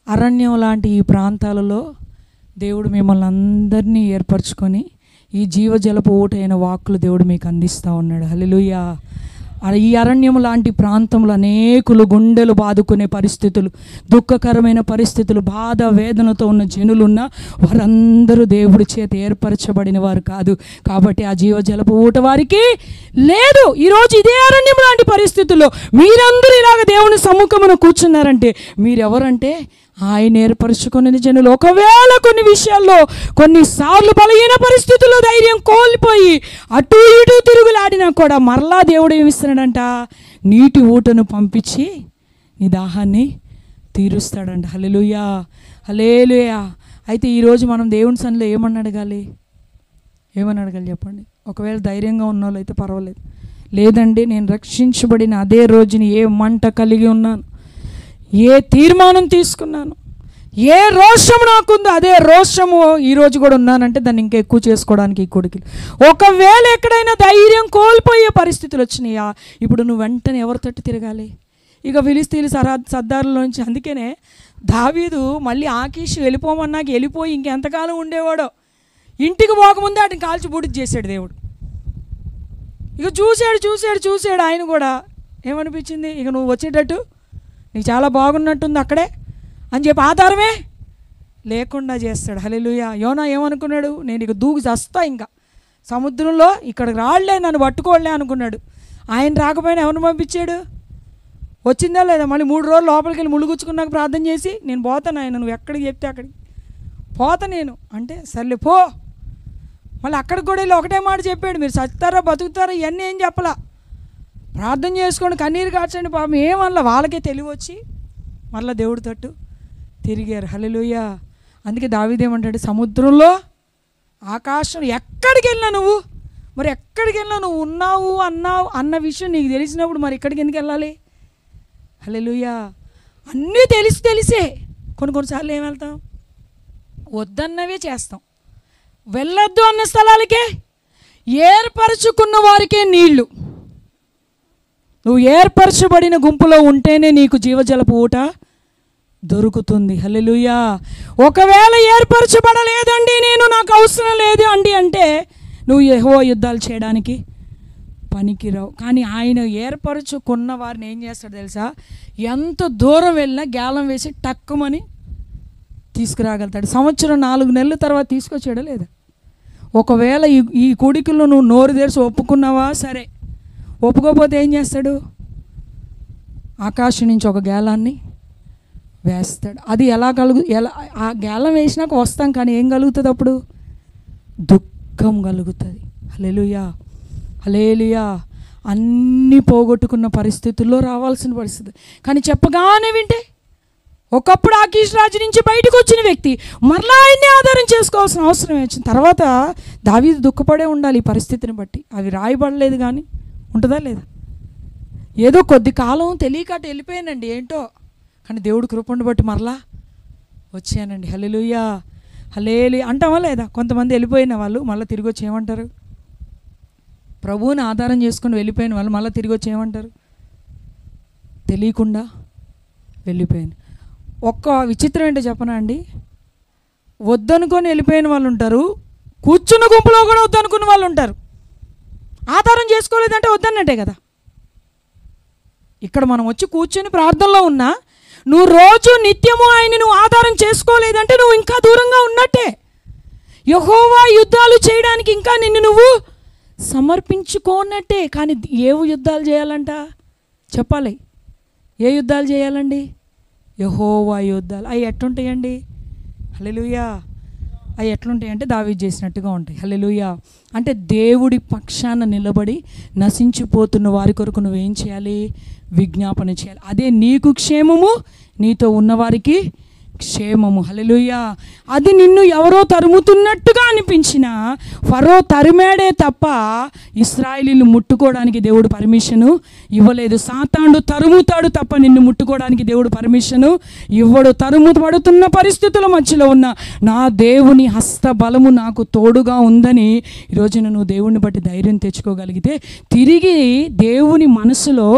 అరణ్యం లాంటి ఈ ప్రాంతాలలో దేవుడు మిమ్మల్ని అందరినీ ఏర్పరచుకొని ఈ జీవజలపు ఊటైన వాక్కులు దేవుడు మీకు అందిస్తూ ఉన్నాడు. హల్లెలూయా. ఈ అరణ్యం లాంటి ప్రాంతంలో అనేకులు గుండెలు బాదుకునే పరిస్థితులు, దుఃఖకరమైన పరిస్థితులు, బాధ వేదనతో ఉన్న జనులున్న వారందరూ దేవుడి చేత ఏర్పరచబడిన వారు కాదు. కాబట్టి ఆ జీవజలపు ఊట వారికి లేదు. ఈరోజు ఇదే అరణ్యం లాంటి పరిస్థితుల్లో మీరందరూ ఇలాగ దేవుని సమ్ముఖమున కూర్చున్నారంటే మీరెవరంటే ఆయన ఏర్పరచుకునే జనులు. ఒకవేళ కొన్ని విషయాల్లో కొన్నిసార్లు బలహీన పరిస్థితుల్లో ధైర్యం కోల్పోయి అటు ఇటు తిరుగులాడినా కూడా మరలా దేవుడు ఏమిస్తున్నాడంట? నీటి ఊటను పంపించి నీ దాహాన్ని తీరుస్తాడంట. హల్లెలూయా. హల్లెలూయా. అయితే ఈరోజు మనం దేవుని సన్నిధిలో ఏమని అడగాలి చెప్పండి? ఒకవేళ ధైర్యంగా ఉన్న వాళ్ళు అయితే పర్వాలేదు. లేదండి, నేను రక్షించబడిన అదే రోజుని ఏ మంట కలిగి ఉన్నాను, ఏ తీర్మానం తీసుకున్నాను, ఏ రోషం నాకుందో అదే రోషము ఈరోజు కూడా ఉన్నానంటే దాన్ని ఇంకా ఎక్కువ చేసుకోవడానికి ఈ కొడుకులు. ఒకవేళ ఎక్కడైనా ధైర్యం కోల్పోయే పరిస్థితులు వచ్చినాయా, ఇప్పుడు నువ్వు వెంటనే ఎవరి తట్టు తిరగాలి? ఇక ఫిలిస్తీన్ల సర్దారులోంచి. అందుకనే దావీదు మళ్ళీ ఆకీషు వెళ్ళిపోమన్నాక వెళ్ళిపోయి ఇంకెంతకాలం ఉండేవాడో. ఇంటికి పోకముందే వాటిని కాల్చి బూడిద చేశాడు దేవుడు. ఇక చూశాడు ఆయన కూడా. ఏమనిపించింది? ఇక నువ్వు వచ్చేటట్టు నీకు చాలా బాగున్నట్టుంది అక్కడే అని చెప్పి ఆధారమే లేకుండా చేస్తాడు. హల్లెలూయా. యోనా ఏమనుకున్నాడు? నేను ఇక దూకి చస్తా, ఇంకా సముద్రంలో ఇక్కడికి రాళ్లే, నన్ను పట్టుకోలే అనుకున్నాడు. ఆయన రాకపోయినా ఎవరిని పంపించాడు? వచ్చిందా లేదా? మళ్ళీ 3 రోజులు లోపలికి వెళ్ళి ముళ్ళుగుచ్చుకున్నాక ప్రార్థన చేసి నేను పోతాను ఆయన, నువ్వు ఎక్కడికి చెప్తే అక్కడికి పోతా నేను అంటే, సర్లే పో. మళ్ళీ అక్కడికి కూడా వెళ్ళి ఒకటే మాట చెప్పాడు, మీరు చస్తారా బతుకుతారా ఇవన్నీ ఏం చెప్పలా, ప్రార్థన చేసుకోండి, కన్నీరు కార్చండి. పాపం ఏమల్లా వాళ్ళకే తెలివి వచ్చి మళ్ళీ దేవుడి తట్టు తిరిగారు. హల్లెలూయా. అందుకే దావీదు ఏమంటాడు? సముద్రంలో, ఆకాశం, ఎక్కడికి వెళ్ళినా నువ్వు ఉన్నావు అన్న విషయం నీకు తెలిసినప్పుడు మరి ఇక్కడికి ఎందుకు వెళ్ళాలి? హల్లెలూయా. అన్నీ తెలిసే కొన్నిసార్లు ఏం వెళ్తాం? వద్దన్నవే చేస్తాం. వెళ్ళొద్దు అన్న స్థలాలకే, ఏర్పరచుకున్న వారికే నీళ్లు, నువ్వు ఏర్పరచబడిన గుంపులో ఉంటేనే నీకు జీవజలపు ఊట దొరుకుతుంది. హల్లెలూయా. ఒకవేళ ఏర్పరచబడలేదండి, నేను నాకు అవసరం లేదు అండి అంటే నువ్వు యెహోవా యుద్ధాలు చేయడానికి పనికిరావు. కానీ ఆయన ఏర్పరచుకున్న వారిని ఏం చేస్తాడు తెలుసా? ఎంత దూరం వెళ్ళినా గేలం వేసి టక్కుమని తీసుకురాగలుగుతాడు. సంవత్సరం 4 నెలల తర్వాత తీసుకొచ్చాడా లేదా? ఒకవేళ ఈ కోడికల్లో నువ్వు నోరు తెరిచి ఒప్పుకున్నావా సరే, ఒప్పుకోకపోతే ఏం చేస్తాడు? ఆకాశం నుంచి ఒక గేలాన్ని వేస్తాడు. అది ఎలా ఆ గేలం వేసినాక వస్తాం, కానీ ఏం కలుగుతుంది అప్పుడు? దుఃఖం కలుగుతుంది. హల్లెలూయా, హల్లెలూయా. అన్నీ పోగొట్టుకున్న పరిస్థితుల్లో రావాల్సిన పరిస్థితి, కానీ చెప్పగానే వింటే, ఒకప్పుడు ఆకీష్ రాజు నుంచి బయటకు వచ్చిన వ్యక్తి మరలా ఆయన్ని ఆధారం చేసుకోవాల్సిన అవసరం వచ్చింది. తర్వాత దావీదు దుఃఖపడే ఉండాలి ఈ పరిస్థితిని బట్టి. అవి రాయబడలేదు, కానీ ఉంటుందా లేదా? ఏదో కొద్ది కాలం తెలియకట్టు వెళ్ళిపోయానండి ఏంటో, కానీ దేవుడు కృపను బట్టి మరలా వచ్చానండి. హల్లెలూయా, హల్లెలూయా అంటామా లేదా? కొంతమంది వెళ్ళిపోయిన వాళ్ళు మళ్ళీ తిరిగి వచ్చి ఏమంటారు? ప్రభువుని ఆధారం చేసుకుని వెళ్ళిపోయిన వాళ్ళు మళ్ళీ తిరిగి వచ్చి ఏమంటారు? తెలియకుండా వెళ్ళిపోయాను. ఒక్క విచిత్రం ఏంటో చెప్పనా అండి, వద్దనుకొని వెళ్ళిపోయిన వాళ్ళు ఉంటారు, కూర్చున్న గుంపులో కూడా వద్దనుకున్న వాళ్ళు ఉంటారు. ఆధారం చేసుకోలేదంటే వద్దన్నట్టే కదా. ఇక్కడ మనం వచ్చి కూర్చొని ప్రార్థనలో ఉన్నా, నువ్వు రోజు నిత్యము ఆయన్ని నువ్వు ఆధారం చేసుకోలేదంటే నువ్వు ఇంకా దూరంగా ఉన్నట్టే. యెహోవా యుద్ధాలు చేయడానికి ఇంకా నిన్ను నువ్వు సమర్పించుకోనట్టే. కానీ ఏ యుద్ధాలు చేయాలంట చెప్పాలి? ఏ యుద్ధాలు చేయాలండి? యెహోవా యుద్ధాలు. అవి ఎట్లుంటాయండి? హల్లెలూయా. అవి ఎట్లుంటాయంటే దావీదు చేసినట్టుగా ఉంటాయి. హల్లెలూయా. అంటే దేవుడి పక్షాన నిలబడి నశించిపోతున్న వారి కొరకు నువ్వేం చేయాలి? విజ్ఞాపన చేయాలి. అదే నీకు క్షేమము, నీతో ఉన్నవారికి క్షేమము. హల్లెలూయా. అది నిన్ను ఎవరో తరుముతున్నట్టుగా అనిపించిన, ఫరో తరిమాడే తప్ప ఇశ్రాయేలీలు ముట్టుకోవడానికి దేవుడు పర్మిషను ఇవ్వలేదు. సాతానుడు తరుముతాడు తప్ప నిన్ను ముట్టుకోవడానికి దేవుడు పర్మిషను ఇవ్వడు. తరుముపడుతున్న పరిస్థితుల మధ్యలో ఉన్న నా దేవుని హస్త బలము నాకు తోడుగా ఉందని ఈరోజు నువ్వు దేవుడిని బట్టి ధైర్యం తెచ్చుకోగలిగితే, తిరిగి దేవుని మనసులో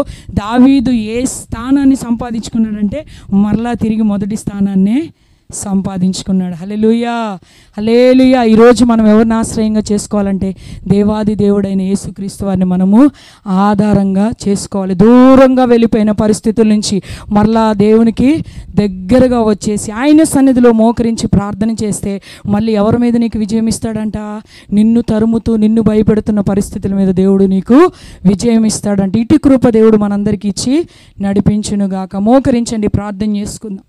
దావీదు ఏ స్థానాన్ని సంపాదించుకున్నాడంటే మరలా తిరిగి మొదటి స్థానాన్ని సంపాదించుకున్నాడు. హల్లెలూయా, హల్లెలూయా. ఈరోజు మనం ఎవరిని ఆశ్రయంగా చేసుకోవాలంటే దేవాది దేవుడైన యేసుక్రీస్తు వారిని మనము ఆధారంగా చేసుకోవాలి. దూరంగా వెళ్ళిపోయిన పరిస్థితుల నుంచి మరలా దేవునికి దగ్గరగా వచ్చేసి ఆయన సన్నిధిలో మోకరించి ప్రార్థన చేస్తే మళ్ళీ ఎవరి మీద నీకు విజయం ఇస్తాడంట? నిన్ను తరుముతూ నిన్ను భయపెడుతున్న పరిస్థితుల మీద దేవుడు నీకు విజయం ఇస్తాడంట. ఇటు కృప దేవుడు మనందరికీ ఇచ్చి నడిపించునుగాక. మోకరించండి, ప్రార్థన చేసుకుందాం.